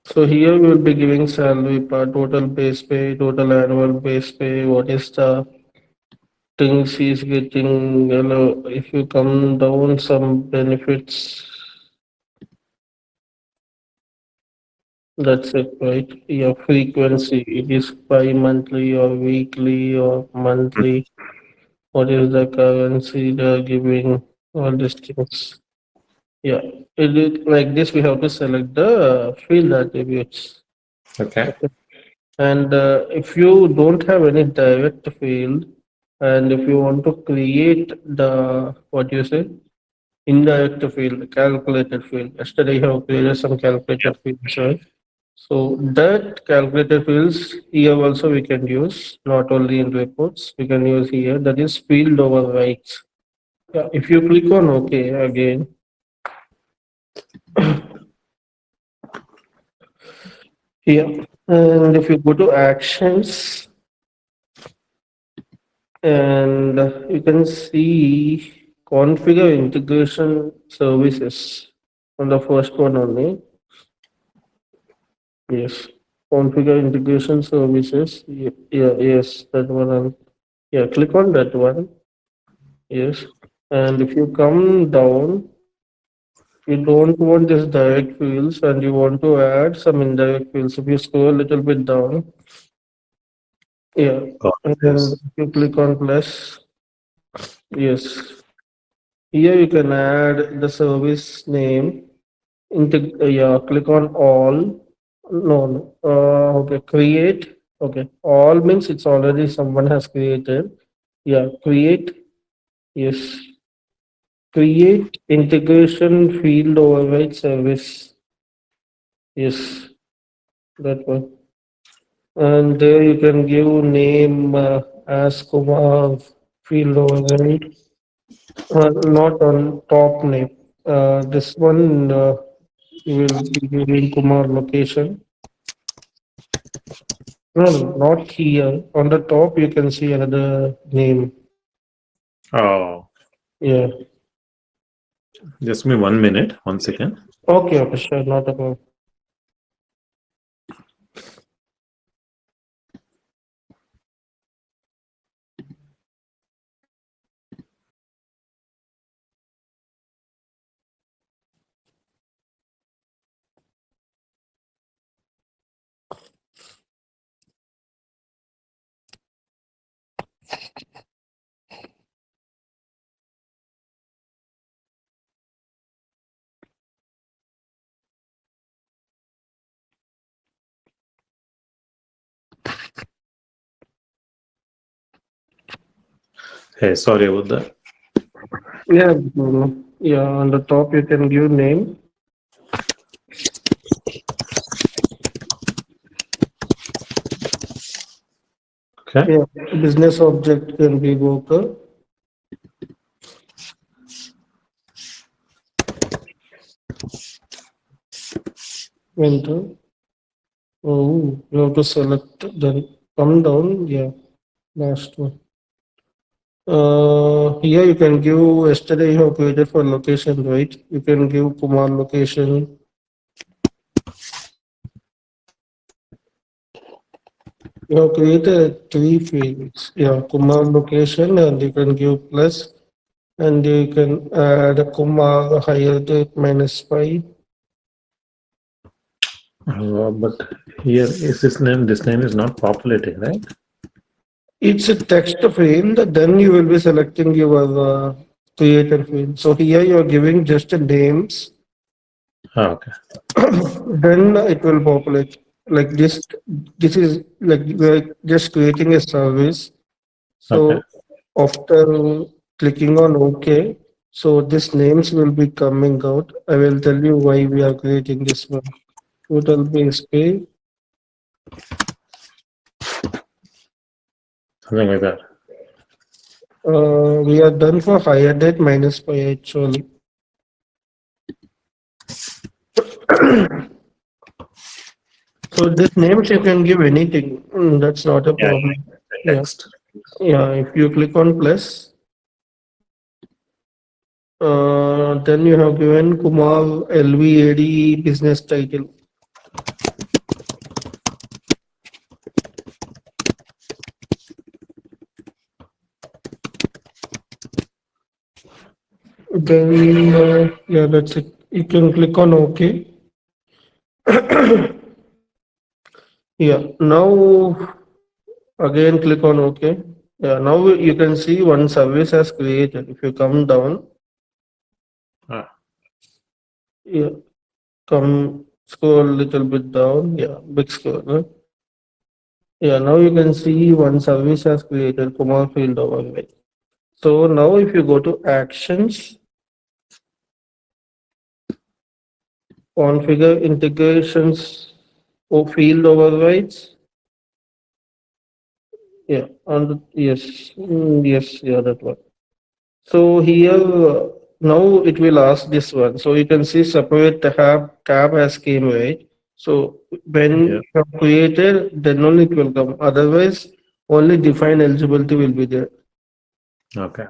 So here we will be giving salary part, total base pay, total annual base pay, what is the things he's getting, if you come down some benefits, that's it, right? Your frequency, it is bi-monthly or weekly or monthly, what is the currency they're giving, all these things. Yeah, it is like this. We have to select the field attributes. Okay. Okay. And if you don't have any direct field, and if you want to create the what you say indirect field, calculated field. Yesterday you have created some Yeah. calculated fields, right? So that calculated fields here also we can use, not only in reports, we can use here. That is field overrides. Yeah, if you click on OK again, here, and if you go to actions, and you can see configure integration services on the first one only. Yes, configure integration services. Yeah, yes, that one. Yeah, click on that one. Yes, and if you come down, you don't want this direct fields and you want to add some indirect fields. If you scroll a little bit down, yeah, Got and then this. if you click on plus, yes, here you can add the service name. Yeah, click on all. No, no. Okay, create. Okay, all means it's already someone has created. Yeah, create. Yes, create integration field override service. Yes, that one. And there you can give name as Kumar field override. Not on top name. This one you will be giving Kumar location. No, no, not here. On the top, you can see another name. Oh, Yeah. just give me 1 minute, 1 second. Okay, okay, sure, not a problem. Hey, sorry about that. Yeah, yeah. On the top, you can give name. Okay. Yeah, business object can be worker. Enter. Oh, you have to select. Then come down. Yeah, last one. Here you can give. Yesterday you have created for location, right? You can give Kumar location. You have created three fields. Yeah, Kumar location, and you can give plus, and you can add a Kumar higher date -5. But here is this name. This name is not populating, right? It's a text field. Then you will be selecting your created field. So here you are giving just the names, Okay. then it will populate like this. This is like we're just creating a service. Okay. So after clicking on OK, so these names will be coming out. I will tell you why we are creating this one. Total base pay. Something like that. We are done for higher date minus 5 actually. So these names you can give anything. That's not a Yeah. problem. The Yeah. text. Yeah. If you click on plus, then you have given Kumar LVAD business title. Then yeah, that's it. You can click on OK. Yeah. Now again click on OK. Yeah. Now you can see one service has created. If you come down, Ah, yeah, come scroll a little bit down. Yeah, big scroll. Huh? Yeah. Now you can see one service has created Kumar field over. So now if you go to actions, configure integrations or field overrides. Yeah, and yes, yes, yeah, that one. So here now it will ask this one. So you can see separate tab has came, right. So when yeah. you have created, then only it will come. Otherwise, only define eligibility will be there. Okay.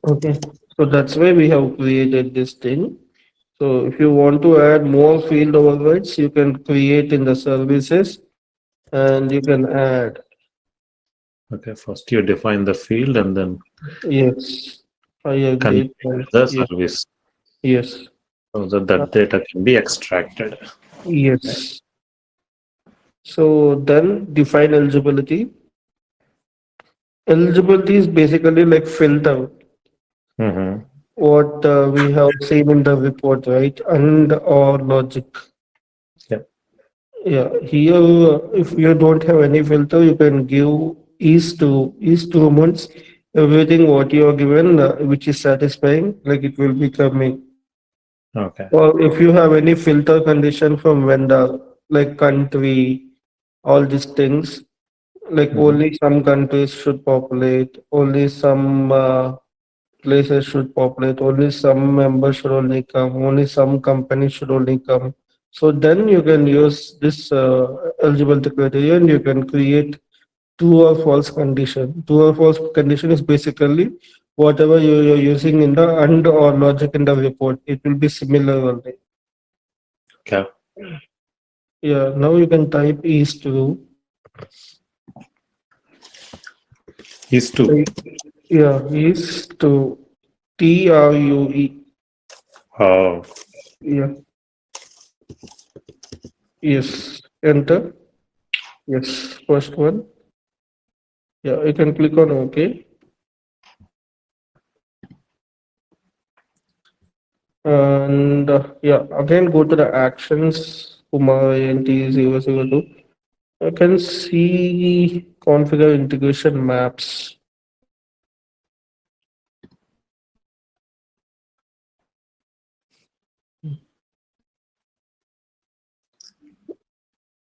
Okay. So that's why we have created this thing. So if you want to add more field overrides, you can create in the services and you can add. Okay. First you define the field and then Yes, I configure agree. Right. the Yes, service yes, so that uh, that data can be extracted. yes. So then define eligibility. Eligibility is basically like filter Mm-hmm. what we have seen in the report, right? And or logic. Yep. Yeah, here if you don't have any filter, you can give each 2 months everything what you are given, which is satisfying, like it will be coming. Okay. Or if you have any filter condition from vendor, like country, all these things, like Mm-hmm. only some countries should populate, only some places should populate, only some members should only come, only some companies should only come. So then you can use this eligibility criteria and you can create true or false condition. True or false condition is basically whatever you're using in the and or logic in the report. It will be similar only. Okay. Yeah, now you can type is true. Is to. Yeah, is to TRUE. Oh, Yeah, yes. Enter. Yes, first one. Yeah, you can click on OK. And yeah, again go to the actions, Kumar NT002. I can see configure integration maps.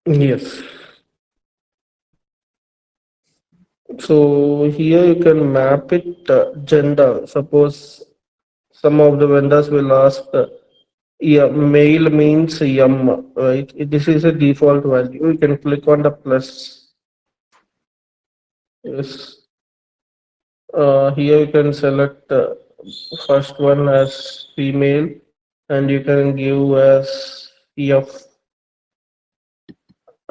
Yes. So here you can map it gender. Suppose some of the vendors will ask, yeah, male means yum, right? This is a default value. You can click on the plus. Yes. Here you can select first one as female and you can give as F.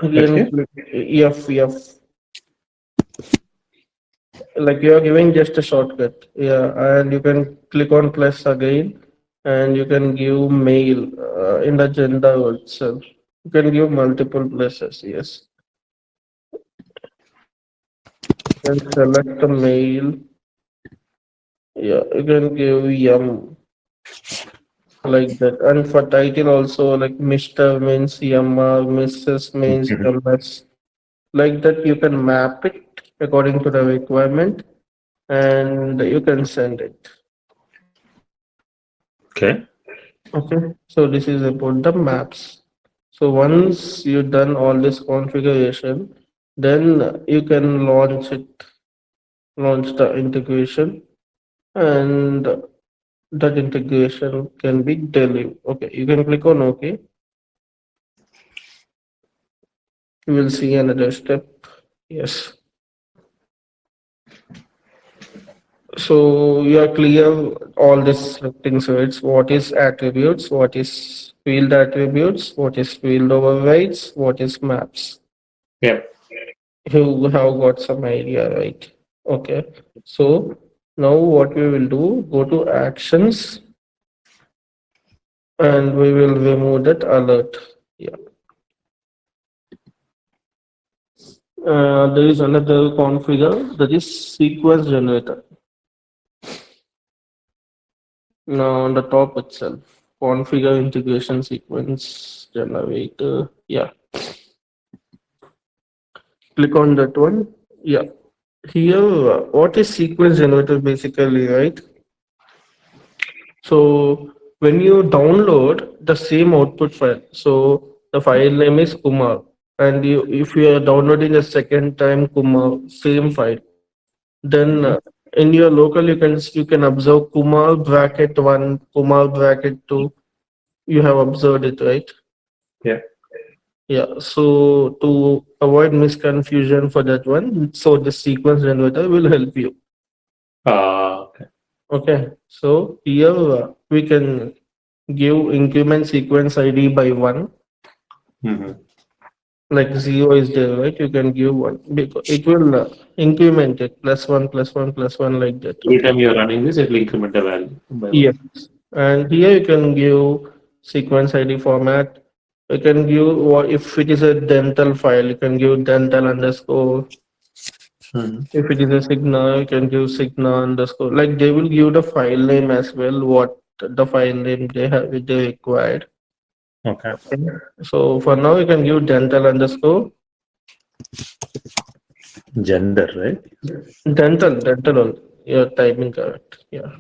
Again, okay. click F. Like you are giving just a shortcut. Yeah, and you can click on plus again and you can give male in the gender itself. You can give multiple places. Yes. And select the male. Yeah, you can give yum like that. And for title also, like Mr. means MR, Mrs. means Mhm. MS. Like that, you can map it according to the requirement and you can send it. Okay. Okay, so this is about the maps. So once you've done all this configuration, then you can launch it, launch the integration, and that integration can be delivered. Okay, you can click on OK. You will see another step. Yes. So you are clear all these things, right? What is attributes, what is field attributes, what is field overrides, what is maps. Yeah. You have got some idea, right? Okay. So now what we will do, go to actions and we will remove that alert. Yeah. There is another configure that is sequence generator. Now on the top itself, configure integration sequence generator. Yeah, click on that one. Yeah, here what is sequence generator basically, right? So when you download the same output file, so the file name is Kumar, and you if you are downloading a second time Kumar same file, then in your local you can observe Kumar bracket one, Kumar bracket two. You have observed it, right? Yeah. Yeah, so to avoid misconfusion for that one, so the sequence generator will help you. Okay. Okay, so here we can give increment sequence ID by one, Hmm. like zero is there, right? You can give one because it will increment it plus one like that. Every Okay. time you're running this, it will increment the value by one. Yes, and here you can give sequence ID format. You can give what if it is a dental file, you can give dental underscore. Mhm. If it is a Signa, you can give Signa underscore. Like they will give the file name as well, what the file name they required. Okay. Okay. So for now, you can give dental underscore Gender, right? dental only. You're typing correct. Yeah.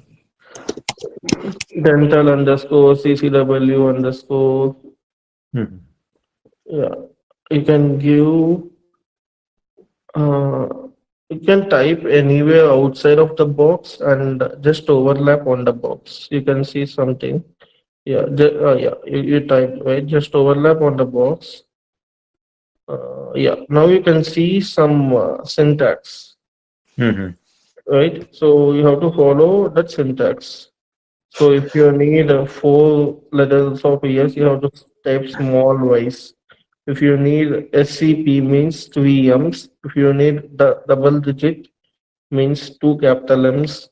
Dental underscore CCW underscore. Mhm. Yeah. You can give. Uh, you can type anywhere outside of the box and just overlap on the box. You can see something. Yeah, yeah, you type, right? Just overlap on the box. Yeah, now you can see some syntax, Mhm. right? So you have to follow that syntax. So if you need four letters of yes, you have to type small wise. If you need SCP means three M's. If you need the double digit means two capital M's.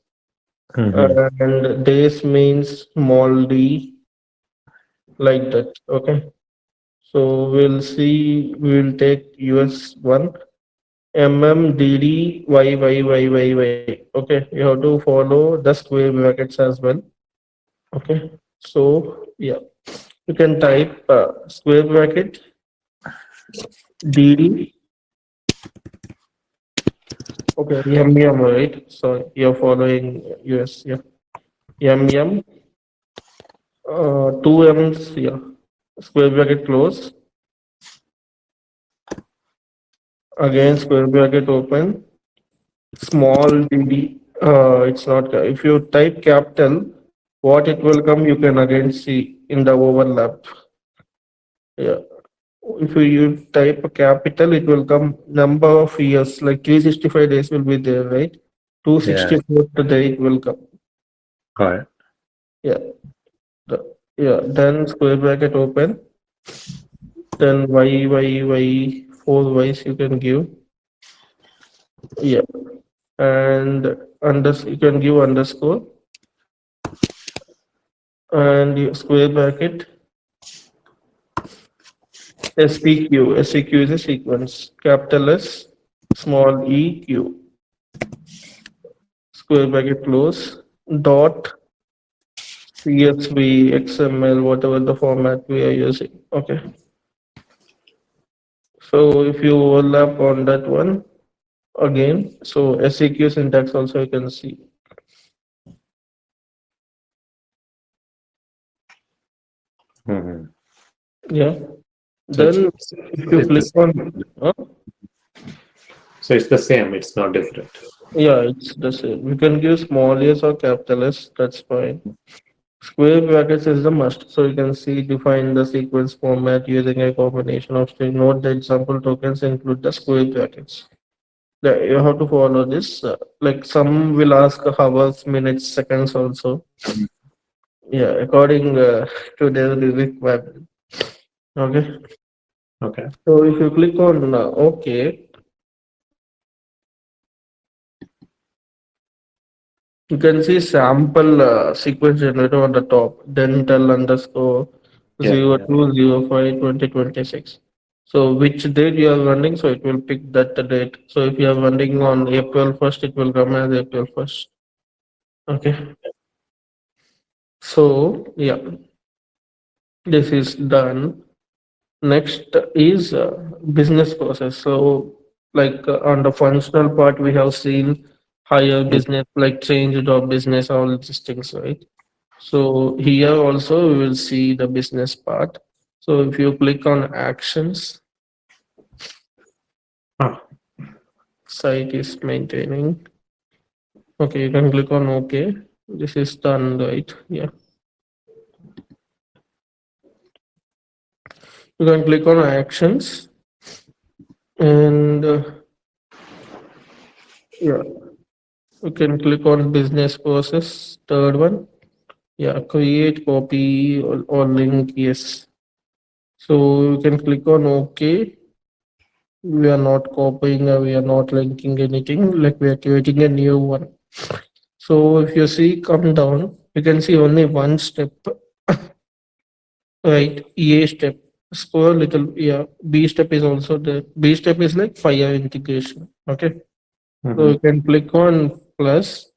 Mhm. And days means small d, like that. Okay. So we'll see, we will take US one MMDDYYYYY. Okay, you have to follow the square brackets as well. Okay, so yeah, you can type square bracket DD. Okay, yum right? So you're following US, yeah. Yum two M's, yeah. Square bracket close. Again, square bracket open. Small dd, it's not if you type capital, what it will come you can again see in the overlap. Yeah, if you type a capital it will come number of years, like 365 days will be there, right? Yeah. 264 today it will come. Got it. Yeah, yeah, then square bracket open, then y four y's you can give. Yeah, and you can give underscore and square bracket SEQ is a sequence. Capital small e, Q. Square bracket close. dot CSV, XML, whatever the format we are using. Okay. So if you overlap on that one again, so SEQ syntax also you can see. Mhm. Yeah. So it's, Then if you it's the click on, so it's the same. It's not different. yeah, it's the same. You can give small s or capital S, that's fine. Square brackets is the must. So you can see define the sequence format using a combination of string. Note the example tokens include the square brackets. You have to follow this. Like some will ask hours, minutes, seconds also. Yeah, according to their requirement. Okay. Okay. So if you click on OK, you can see sample sequence generator on the top, dental underscore Yeah. zero Yeah. two zero five 2026. So which date you are running, so it will pick that date. So if you are running on April 1st, it will come as April 1st. Okay. So yeah, this is done. Next is business process. So like on the functional part, we have seen higher Mm. business, like change of business, all these things, right? So here also we will see the business part. So if you click on actions, Ah, site is maintaining. Okay, you can click on OK. This is done, right? Yeah. You can click on actions and yeah, you can click on business process, third one. Yeah, create copy or link, yes. So you can click on OK. We are not copying or we are not linking anything, like we are creating a new one. So if you see, come down, you can see only one step, right? A step. Scroll a little, yeah. B step is also there. B step is like fire integration. Okay. So you mhm. can click on plus,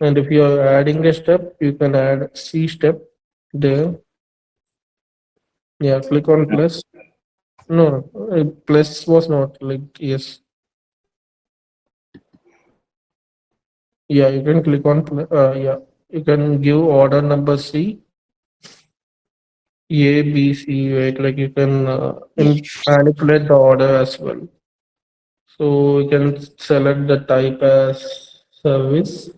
and if you are adding a step, you can add C step there. Yeah, click on plus. No, plus was not like yes. Yeah, you can click on yeah. You can give order number C, A, B, C, right? Like you can manipulate the order as well. So you can select the type as service.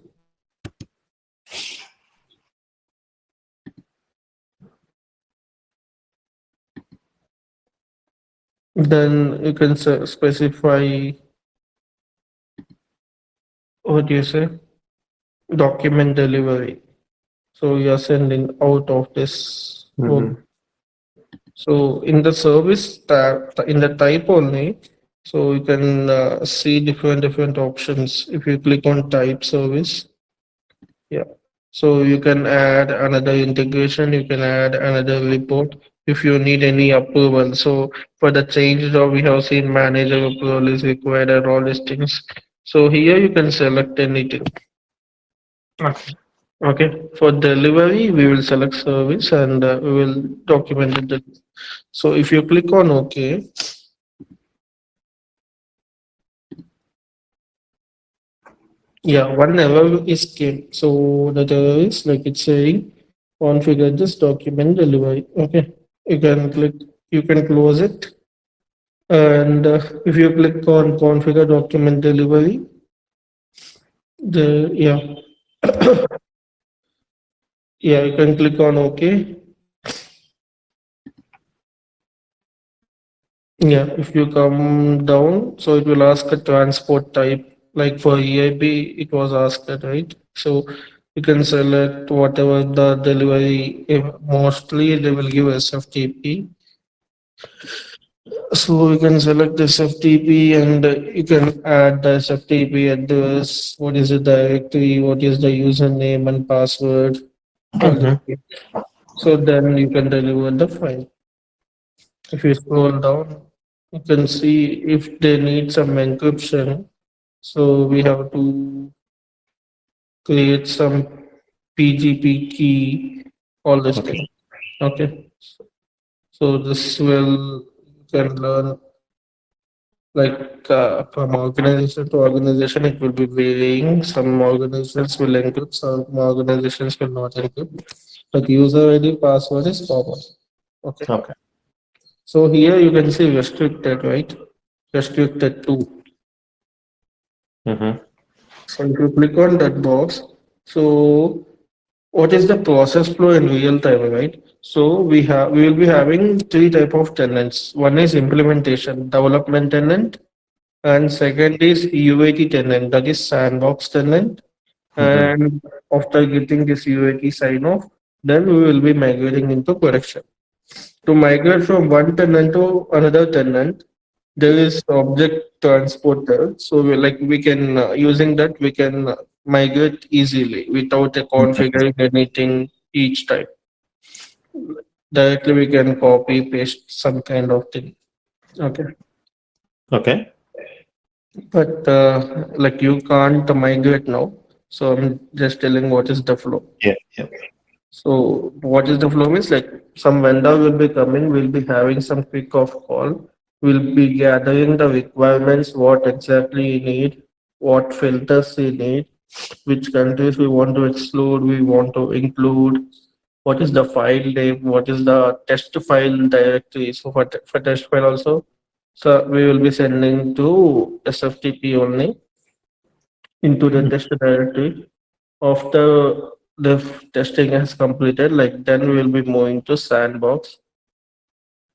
Then you can specify what do you say? Document delivery. So you are sending out of this. Mhm. So in the service tab, in the type only, so you can see different options. If you click on type service, yeah. So you can add another integration. You can add another report if you need any approval. So for the change job, we have seen manager approval is required and all these things. So here you can select anything. Okay. Okay. For delivery, we will select service and we will document it. So if you click on OK, yeah, one error is came. So the error is like it's saying configure this document delivery. Okay, you can click, you can close it, and if you click on configure document delivery, the yeah, yeah, you can click on OK. Yeah, if you come down, so it will ask a transport type. Like for EIB, it was asked, right? So you can select whatever the delivery. Mostly they will give SFTP. So you can select the SFTP and you can add the SFTP address. What is the directory? What is the username and password? All the Mhm. things. So then you can deliver the file. If you scroll down, you can see if they need some encryption. So we have to create some. PGP key, all this Okay. thing. Okay. So this will you can learn like from organization to organization, it will be varying. Some organizations will encrypt, some organizations will not encrypt. But user ID password is common. Okay. Okay. So here you can see restricted, right? Restricted to. Mm-hmm. So if you click on that box, so what is the process flow in real time, right? So we will be having three type of tenants. One is implementation, development tenant, and second is UAT tenant, that is sandbox tenant. Mm-hmm. And after getting this UAT sign off, then we will be migrating into production. To migrate from one tenant to another tenant, there is object transporter. So we can using that we can migrate easily without configuring anything each time. Directly we can copy paste some kind of thing. Okay. Okay. But like you can't migrate now. So I'm just telling what is the flow. Yeah. Yeah. So what is the flow means like some vendor will be coming, we'll be having some quick off call. We'll be gathering the requirements, what exactly you need, what filters you need, which countries we want to exclude, we want to include, what is the file name, what is the test file directory. So for test file also, so we will be sending to SFTP only into the test directory. After the testing has completed, like then we will be moving to sandbox.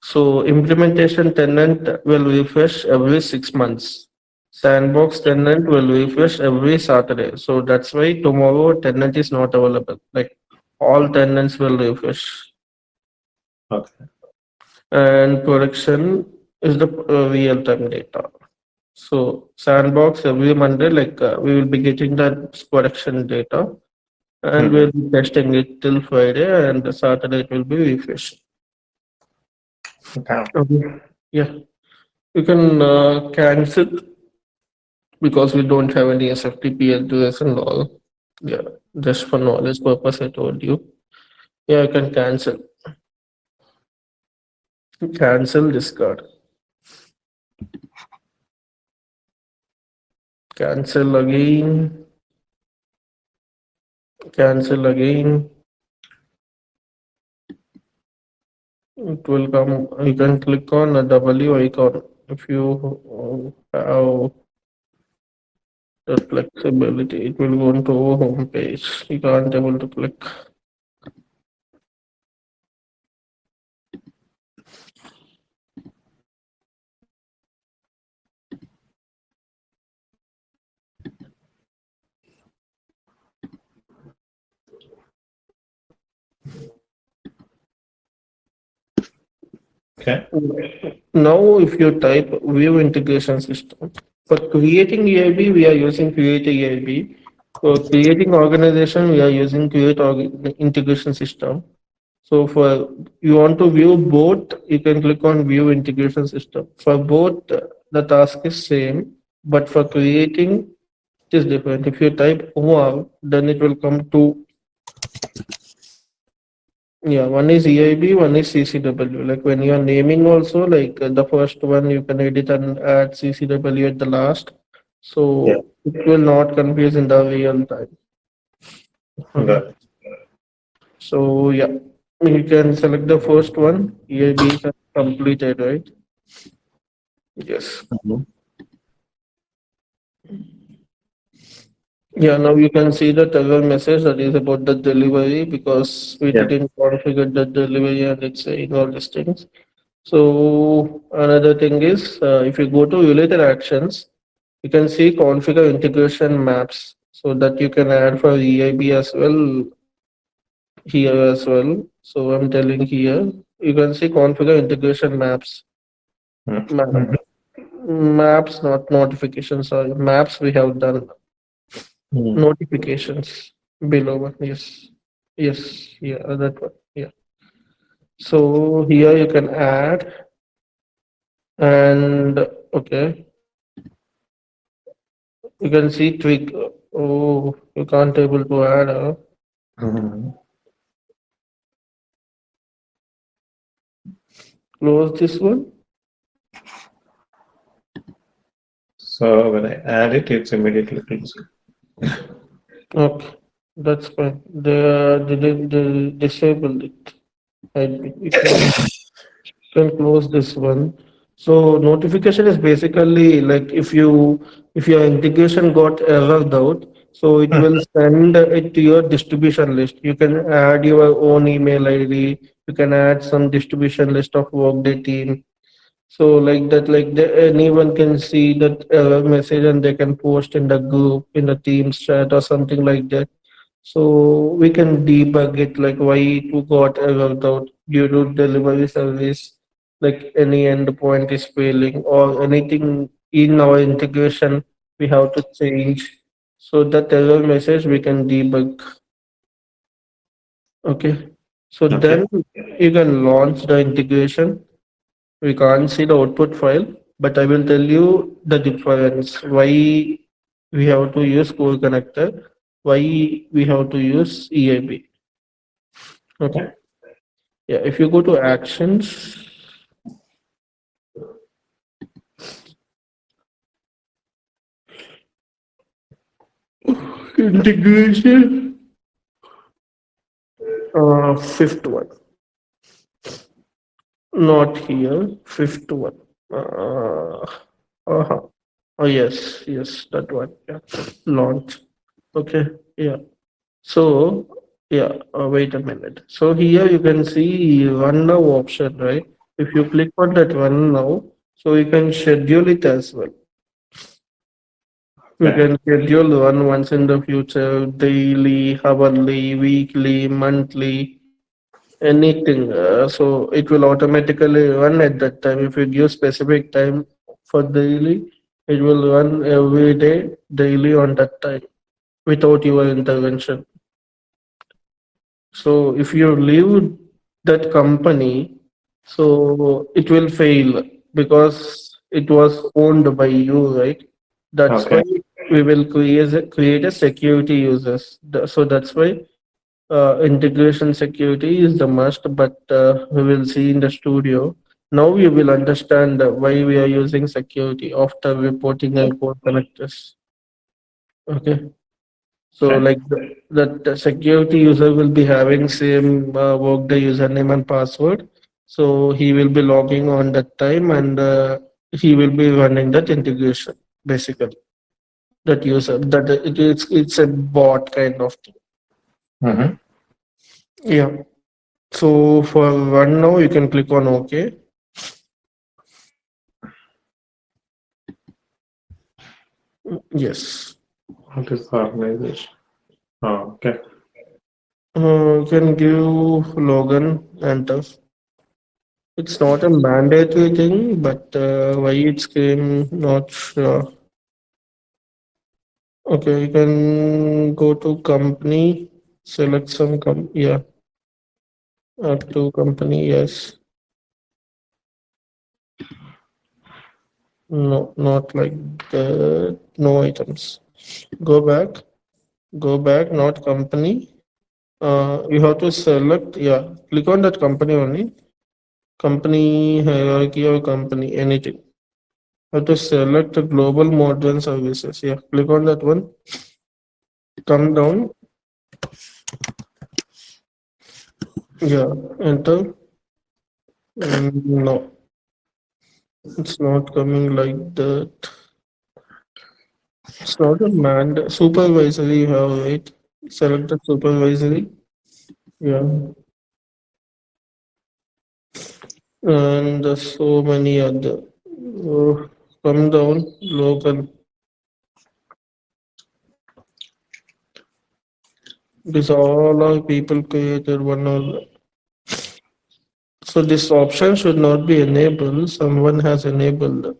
So implementation tenant will refresh every 6 months. Sandbox tenant will refresh every Saturday. So that's why tomorrow tenant is not available. Like all tenants will refresh. Okay. And production is the real time data. So sandbox every Monday, like we will be getting that production data and Mm-hmm. we'll be testing it till Friday and the Saturday it will be refreshed. Okay. Okay. Yeah, you can cancel because we don't have any SFTP address and all. Yeah, just for knowledge purpose, I told you. Yeah, you can cancel. Cancel discard. Cancel again. Cancel again. It will come. You can click on a W icon if you have the flexibility. It will go into home page. You can't able to click. Okay. Now, if you type view integration system, for creating EIB, we are using create EIB. For creating organization, we are using integration system. So for you want to view both, you can click on view integration system. For both, the task is same, but for creating, it is different. If you type OR, then it will come to yeah, one is EIB, one is CCW. Like when you are naming also, like the first one you can edit and add CCW at the last. Yeah. So it will not confuse in the real time. Okay. Got it. So yeah, you can select the first one. EIB is completed, right? Yes. Mm-hmm. Yeah, now you can see the error message that is about the delivery because we Yeah. didn't configure the delivery and it's saying all these things. So another thing is if you go to related actions, you can see configure integration maps so that you can add for EIB as well here as well. So I'm telling here, you can see configure integration maps. Mm-hmm. Map, maps, not notifications. Sorry, maps we have done. Mm-hmm. Notifications below one. Yes, yes, yeah, that one. Yeah. So here you can add and okay, you can see tweak. Oh, you can't able to add. Mhm. Close this one. So when I add it, it's immediately closing. Okay, that's fine. They disabled it. You can close this one. So notification is basically like if your integration got errored out, so it will send it to your distribution list. You can add your own email ID. You can add some distribution list of Workday team. So like that, anyone can see that error message and they can post in the group, in the Teams chat or something like that. So we can debug it, like why it got errored out due to delivery service, like any endpoint is failing or anything in our integration we have to change. So that error message we can debug. Okay. So then Okay. you can launch the integration. We can't see the output file, but I will tell you the difference. Why we have to use core connector, why we have to use EIB. Okay. Yeah. Yeah, if you go to actions, integration, fifth one, not here, fifth one. Uh-huh. Oh, yes, yes, that one. Yeah. Launch. Okay, yeah. So, yeah, wait a minute. So here you can see run now option, right? If you click on that run now, so you can schedule it as well. We Okay. can schedule one once in the future, daily, hourly, weekly, monthly, anything. So it will automatically run at that time. If you give specific time for daily, it will run every day, daily on that time without your intervention. So if you leave that company, so it will fail because it was owned by you, right? That's why Okay. we will create a security users. So that's why integration security is the must. But we will see in the studio. Now you will understand why we are using security after reporting our core connectors. Okay. So Okay. like the security user will be having same Workday username and password. So he will be logging on that time and he will be running that integration basically. That user that it's a bot kind of thing. Mm-hmm. Yeah. So for run now you can click on OK. Yes. What is the organization? Oh, okay. You can give login enter. It's not a mandatory thing, but why it's came not sure. Okay, you can go to company, select some yeah, add to company, yes. No, not like that. No items. Go back, not company. You have to select, yeah, click on that company only. Company hierarchy or company, anything. You have to select the global modern services. Yeah, click on that one. Come down. Yeah, enter. No, it's not coming like that. It's not a supervisory you have, right? Select the supervisory. Yeah. And there's so many other. Oh, come down, local. These all are people created one or so this option should not be enabled. Someone has enabled.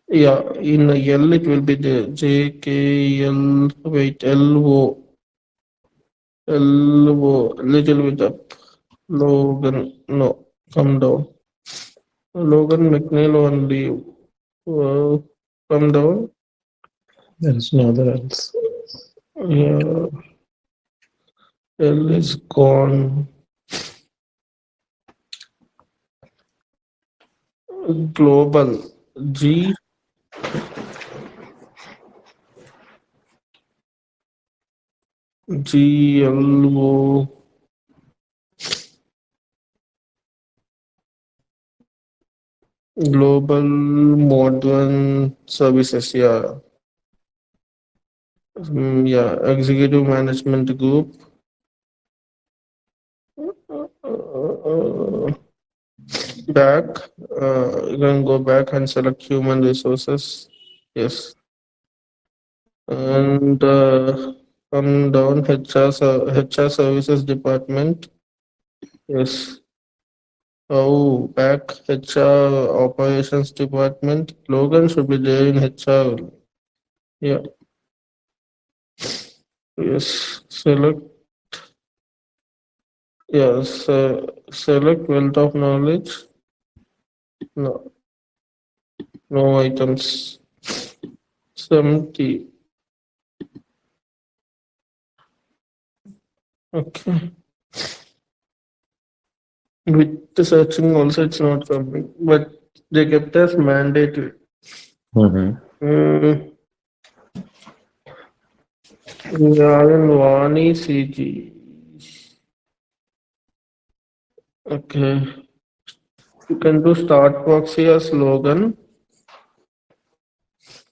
Yeah, in a L it will be the JKL. Wait, LO. LO. Little bit up. Logan. No, come down. Logan McNeil on leave. Come down. There is no other else. Yeah. L is gone. Global. G. G. L. O. Global Modern Services. Yeah. Yeah. Executive Management Group. Uh, Back. You can go back and select human resources. Yes. And come down HR services department. Yes. Oh, back HR operations department. Logan should be there in HR. Yeah. Yes. Select. Yes. Select wealth of knowledge. No. No items. 70. Okay. With the searching also it's not coming. But they kept as mandatory. Mm-hmm. Mm, Yaran Vani CG. Okay. You can do start proxy as slogan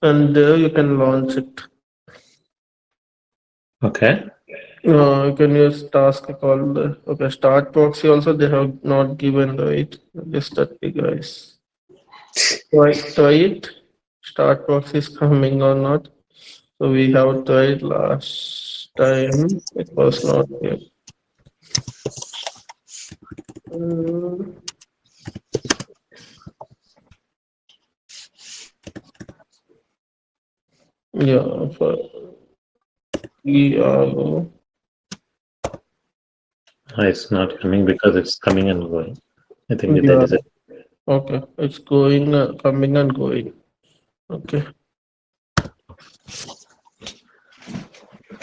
and there you can launch it. Okay. You can use task called okay start proxy also they have not given right. Just that guys. Try it. Start proxy is coming or not. So we have tried last time. It was not here. Mm, yeah, for ERO. It's not coming because it's coming and going. I think that Yeah. is it. Okay. It's going, coming and going. Okay.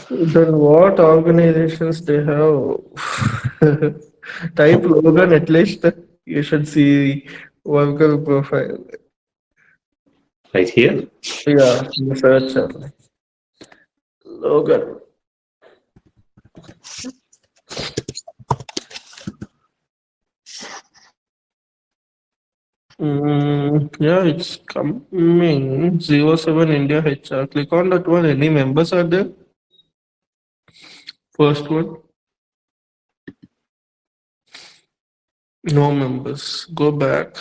Then what organizations they have? Type Logan at least you should see worker profile. Right here. Yeah, in the search Logan. Yeah, it's coming. 07 India HR. Click on that one. Any members are there? First one. No members. Go back.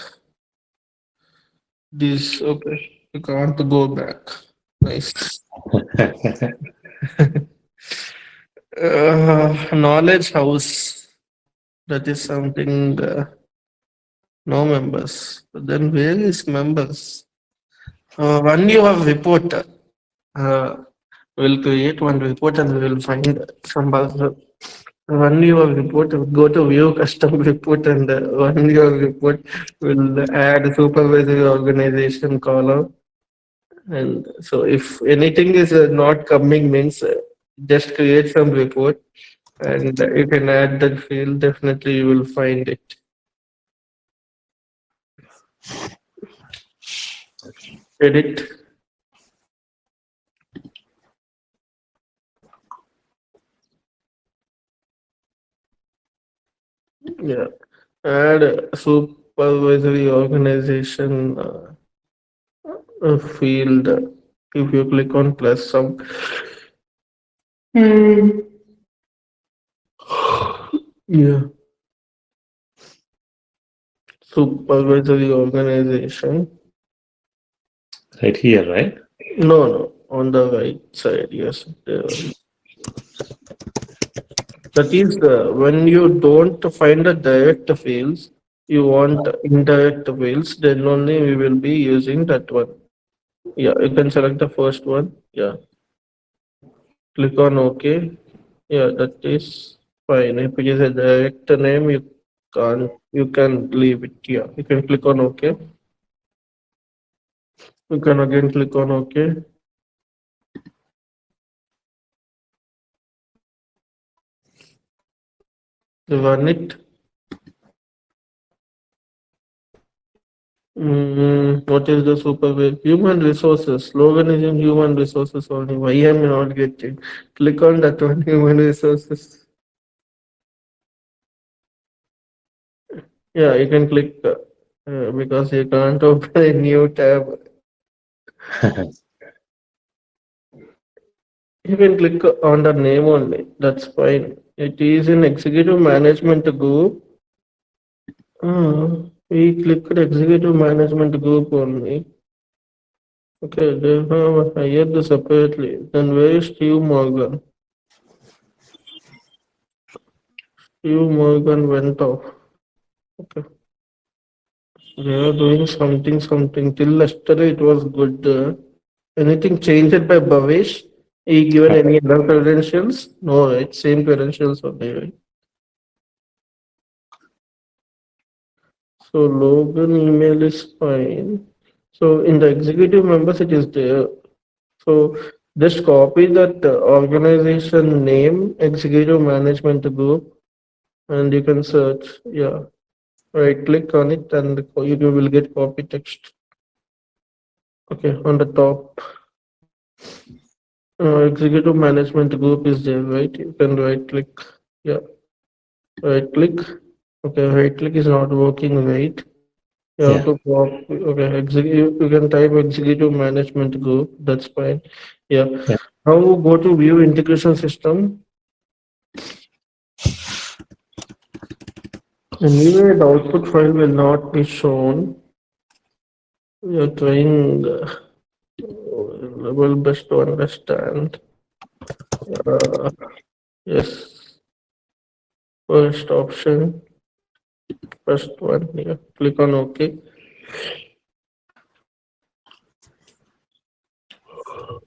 This okay. You can't go back. Nice. Knowledge house. That is something. No members. But then where is members? When you have report, we'll create one report and we will find some other. When you have report, go to view custom report and when you have report, we'll add supervisory organization column. And so if anything is not coming means just create some report and you can add that field, definitely you will find it. Edit. Yeah. Add supervisory organization field. If you click on plus some. Hmm. Yeah. Supervisory organization. Right here, right? No, no, on the right side. Yes. That is when you don't find the direct fields, you want indirect fields, then only we will be using that one. Yeah, you can select the first one. Yeah. Click on OK. Yeah, that is fine. If it is a direct name, you can leave it. Yeah, you can click on OK. You can again click on OK. Run it. What is the supervisor? Human resources. Slogan is in human resources only. Why am I not getting? Click on that one, human resources. Yeah, you can click because you can't open a new tab. You can click on the name only. That's fine. It is in executive management group. We clicked executive management group only. Okay, they have hired separately. Then where is Steve Morgan? Steve Morgan went off. Okay. They are doing something. Till yesterday it was good. Anything changed by Bhavesh? He given any other credentials? No, right? Same credentials only, right? So Logan email is fine. So in the executive members it is there. So just copy that organization name, executive management group, and you can search. Yeah, right click on it and you will get copy text. Okay, on the top, executive management group is there, right? You can right click. Yeah, right click. Okay, right click is not working, right? You have Yeah. to copy. Okay, executive. You can type executive management group. That's fine. Yeah. Yeah. Now go to view integration system. Anyway, the output file will not be shown. We are trying level best to understand. Uh, yes, first option, first one. Yeah, click on OK.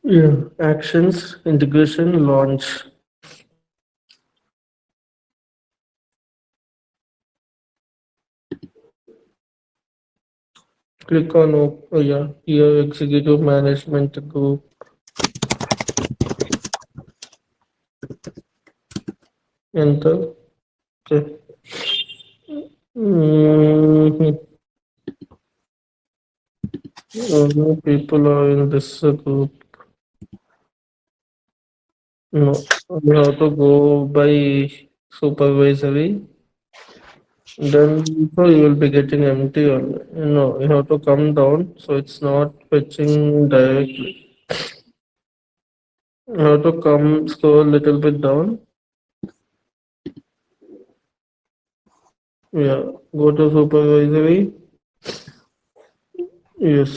Yeah, actions, integration, launch. Click on oh yeah, here executive management group. Enter. Okay. Mhm. No people are in this group. No, we have to go by supervisory. Then so you will be getting empty only. No, you have to come down, so it's not fetching directly. You have to come scroll a little bit down. Yeah, go to supervisory. Yes,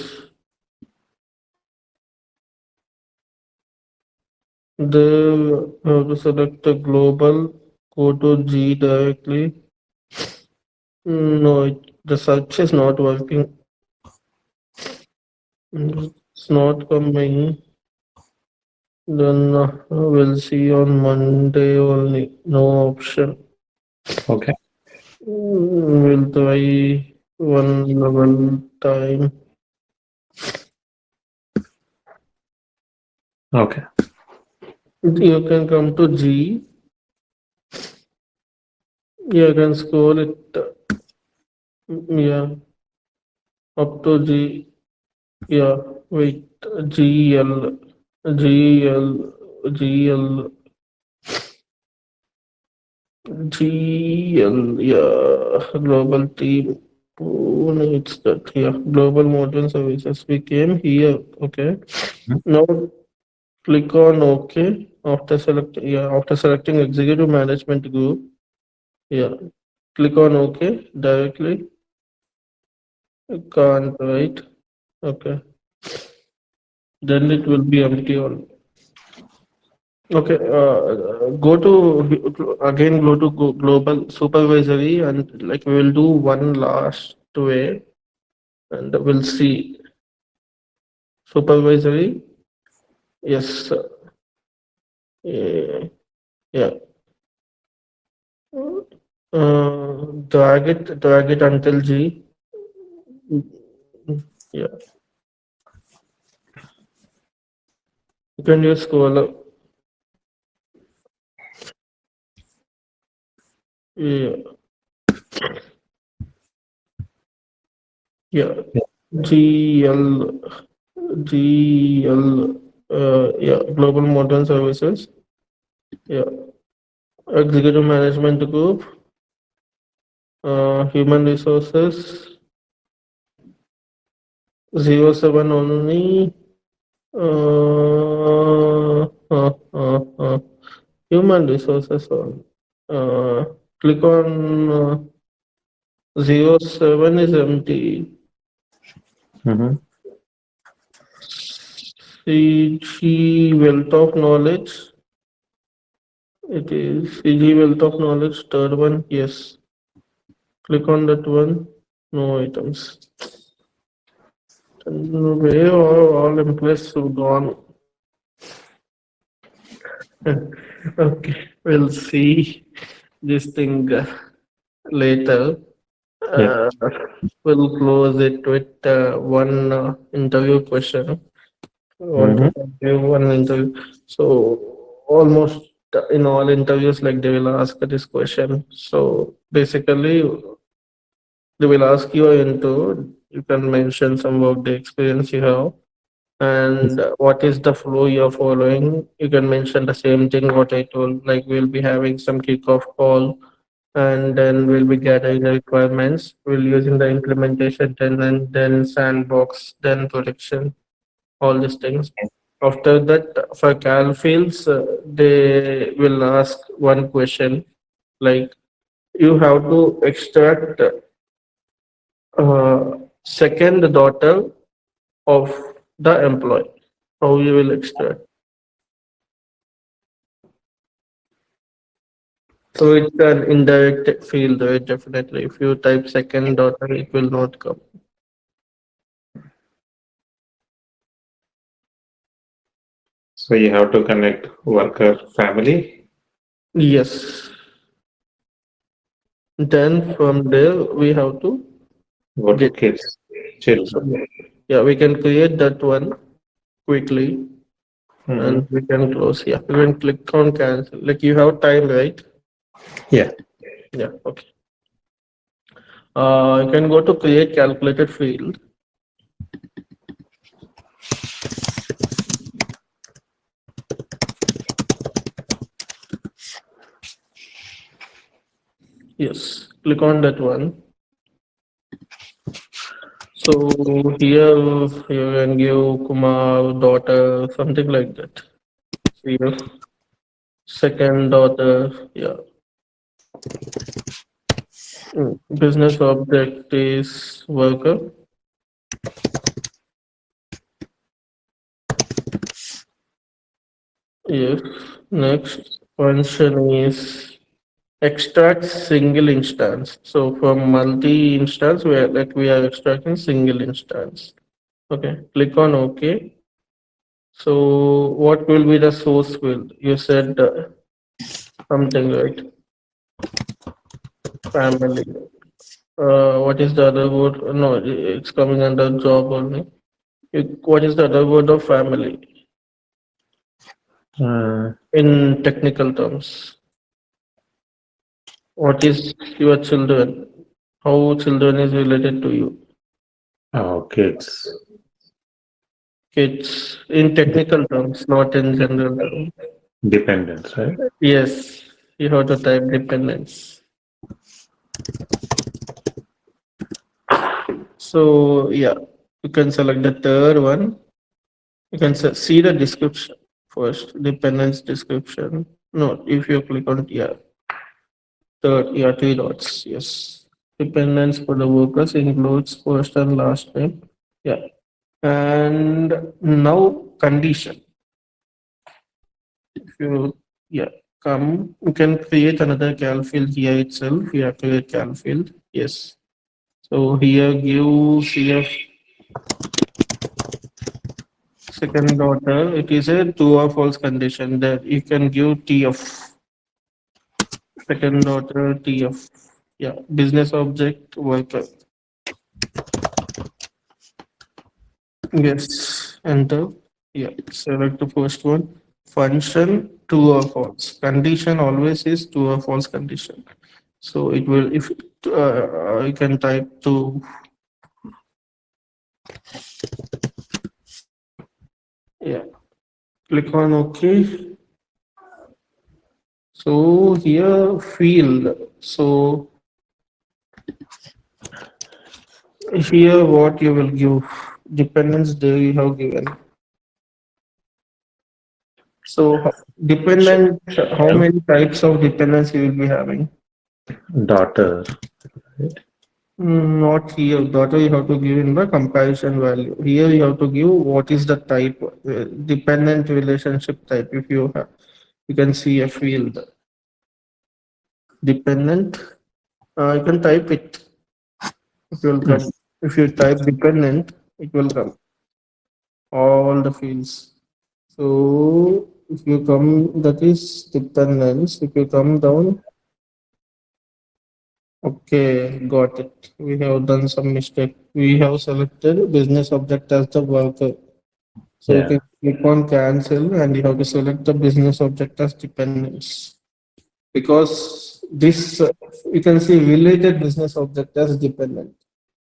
there you have to select the global. Go to G directly. No, the search is not working. It's not coming. Then we'll see on Monday only. No option. Okay. We'll try one level time. Okay. You can come to G. You can scroll it. Yeah, up to G. Yeah, wait. GL. GL. GL. GL. Yeah, global team. Who needs that? Yeah, global modern services. We came here. Okay. Mhm. Now click on OK after selecting executive management group. Yeah, click on OK directly. You can't right. Okay, then it will be empty on. Okay, go to again. Go to global supervisory and like we will do one last way and we'll see supervisory. Yes, yeah, yeah. Drag it until G. Yeah, you can use scroll up. Yeah, yeah. Yeah. GL, GL, yeah, Global Modern Services. Yeah, Executive Management Group, Human Resources, 07 only. Human Resources only. Uh, Click on 07 is empty. Mm-hmm. CG Wealth of Knowledge. It is CG Wealth of Knowledge, third one. Yes. Click on that one. No items. And where are all employees who gone? Okay, we'll see this thing later. Yeah. Uh, we'll close it with one interview question. I want to Mm-hmm. give one interview. So almost in all interviews, like they will ask this question. So basically, they will ask you into. You can mention some of the experience you have and what is the flow you're following. You can mention the same thing what I told. Like we'll be having some kickoff call, and then we'll be gathering the requirements. We'll using the implementation, then sandbox, then production, all these things. After that, for cal fields, they will ask one question like you have to extract second daughter of the employee. How you will extract? So it's an indirect field, right? Definitely. If you type second daughter, it will not come. So you have to connect worker family. Yes. Then from there we have to Go to get. kids, So children. yeah, we can create that one quickly Mm-hmm. and we can close. Yeah, we can click on cancel. Like you have time, right? Yeah. Yeah. Okay. You can go to create calculated field. Yes. Click on that one. So here you can give Kumar daughter something like that. Yes. Second daughter, yeah. Business object is worker. Yes. Next function is extract single instance. So from multi instance, we are extracting single instance. Okay. Click on OK. So what will be the source field? You said something right. Family. What is the other word? No, it's coming under job only. What is the other word of family Uh, in technical terms? What is your children? How children is related to you? oh, kids. Kids in technical terms, not in general terms. Dependents, right? Yes, you have to type dependence. So yeah, you can select the third one. You can see the description first, dependence description. No, if you click on yeah, third, yeah, three dots. Yes. Dependence for the workers includes first and last name. Yeah. And now condition. If you yeah come, you can create another cal field here itself. Yeah, create cal field. Yes. So here give CF second daughter. It is a true or false condition that you can give TF second daughter TF. Yeah, business object worker. Yes, enter. Yeah, select the first one. Function true or false. Condition always is true or false condition. So it will, if you can type to, yeah, click on OK. So here field. So here what you will give dependence there you have given. So dependent, how Yeah. many types of dependence you will be having? Daughter. Right? Not here. Daughter you have to give in the comparison value. Here you have to give what is the type, dependent relationship type. If you have, you can see a field dependent. You can type it. It will Mm. come. If you type dependent, it will come all the fields. So if you come, that is dependence. If you come down, okay, got it. We have done some mistake. We have selected business object as the worker. So you Yeah. can click on cancel and you have to select the business object as dependence. Because this, you can see related business object as dependent.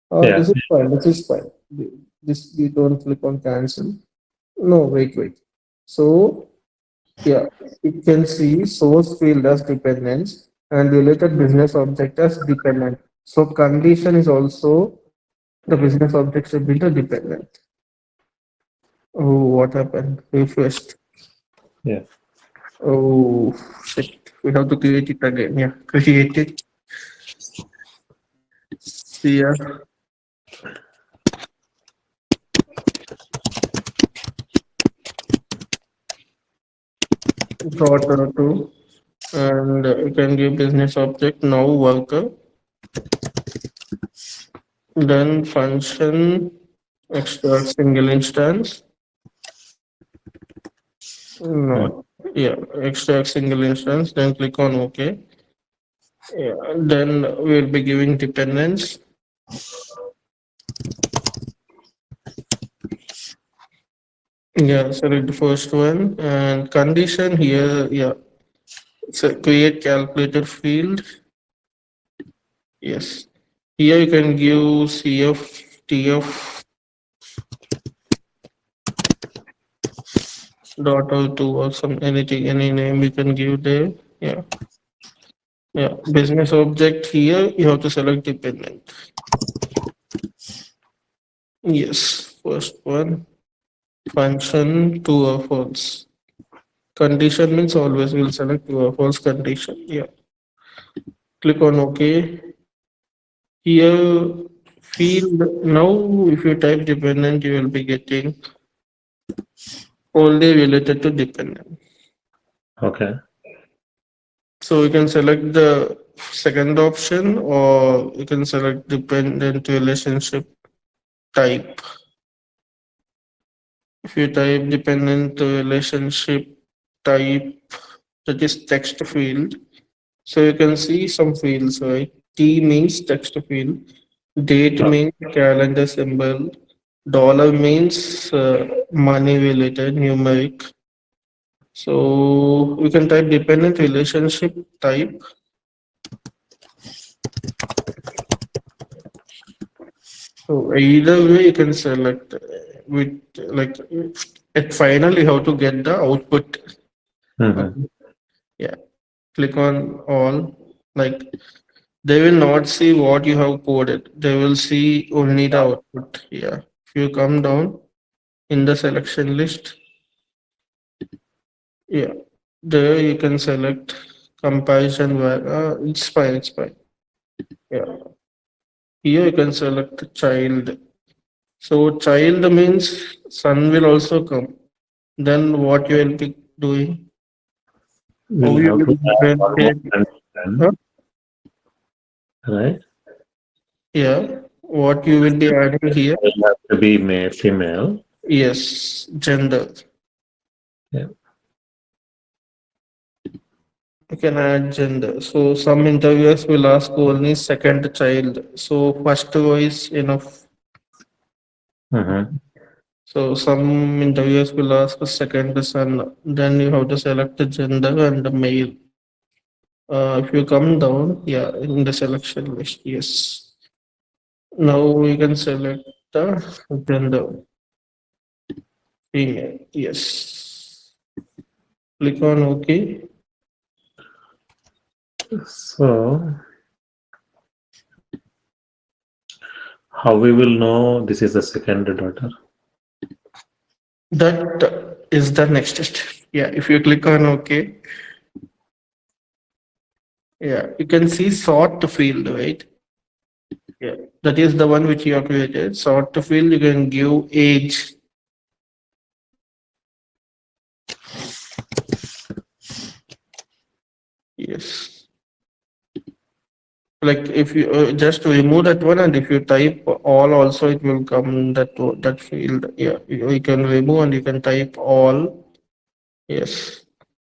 Yeah. This is fine. This is fine. This we don't click on cancel. No, wait. So yeah, you can see source field as dependence and related business object as dependent. So condition is also the business object should be the dependent. Oh, what happened? Refreshed. Yeah. Oh shit. We have to create it again. Yeah, create it. Yeah, dot two, and you can give business object now worker, then function extract single instance. Mm. No, yeah, extract single instance. Then click on OK. Yeah, then we'll be giving dependence. Yeah, select the first one and condition here. Yeah, so create calculator field. Yes, here you can give CF, TF dot or two or some anything, any name you can give there. Yeah, yeah. Business object here you have to select dependent. Yes, first one function true or false. Condition means always will select true or false condition. Yeah, click on OK. Here field now if you type dependent you will be getting only related to dependent. Okay. So you can select the second option or you can select dependent relationship type. If you type dependent relationship type, that is text field. So you can see some fields, right? T means text field, date Oh, means calendar symbol, dollar means money related numeric. So we can type dependent relationship type. So either way you can select with like at final you have to get the output. mhm. Okay. Yeah. Click on all. Like they will not see what you have coded. They will see only the output. Yeah. If you come down in the selection list, yeah, there you can select comparison where it's fine, it's fine. Yeah. Here you can select child. So child means son will also come. Then what you will be doing? How We'll you have will to add one more differentiate? Huh? condition, right? Yeah. What you will be adding here? It'll have to be male, female. Yes, gender. Yeah. You can add gender. So some interviewers will ask only second child. So first voice enough. Mm-hmm. So some interviewers will ask a second son. Then you have to select the gender and the male. If you come down, yeah, in the selection list, yes. Now we can select the gender, female, yes. Click on OK. So how we will know this is the second daughter? That is the next step. Yeah, if you click on OK, yeah, you can see sort the field, right? Yeah, that is the one which you have created. Sort the field, you can give age. Yes. Like if you just remove that one, and if you type all also, it will come that field. Yeah, you can remove and you can type all. Yes,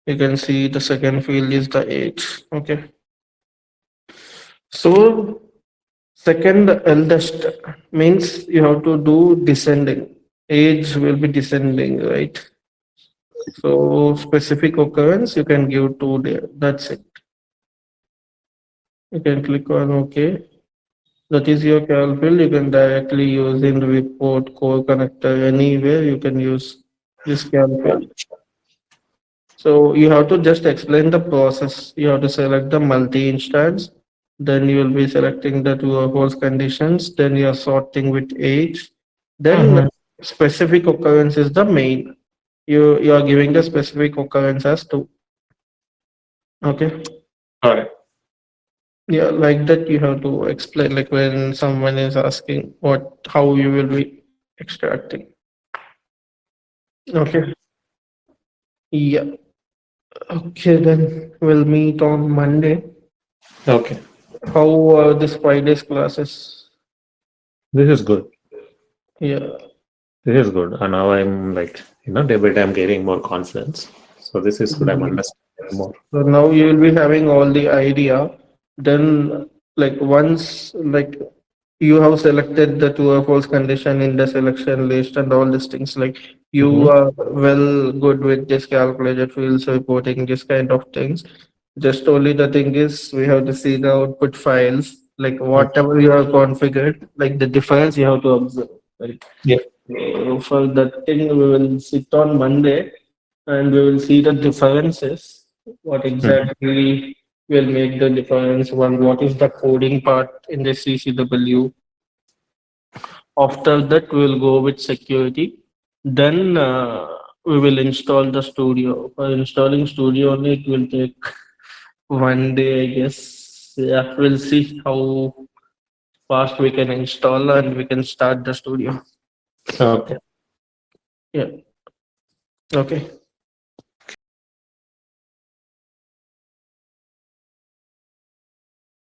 you can see the second field is the age. Okay, so second eldest means you have to do descending. Age will be descending, right? So specific occurrence you can give two there. That's it. You can click on OK. That is your cal field. You can directly use in the report core connector anywhere. You can use this cal field. So you have to just explain the process. You have to select the multi-instance. Then you will be selecting the true or false conditions. Then you are sorting with age. Then Mm-hmm. specific occurrence is the main. You are giving the specific occurrence as to. Okay. All right. Yeah, like that you have to explain, like when someone is asking what how you will be extracting. Okay. Yeah. Okay, then we'll meet on Monday. Okay. How are this Friday's classes? This is good. Yeah. This is good. And now I'm like, day by day I'm getting more confidence. So this is good. I'm Mhm. understanding more. So now you will be having all the idea. Then, like once like you have selected the true or false condition in the selection list and all these things, like Mm-hmm. you are well good with this calculated fields reporting, this kind of things. Just only the thing is we have to see the output files, like whatever you have configured, like the difference you have to observe. Right? Yeah. So for that thing, we will sit on Monday and we will see the differences. What Mhm. exactly will make the difference? One, what is the coding part in the CCW? After that, we will go with security. Then we will install the studio. For installing studio only, it will take one day, I guess. Yeah, we'll see how fast we can install and we can start the studio. Okay. Yeah. Okay.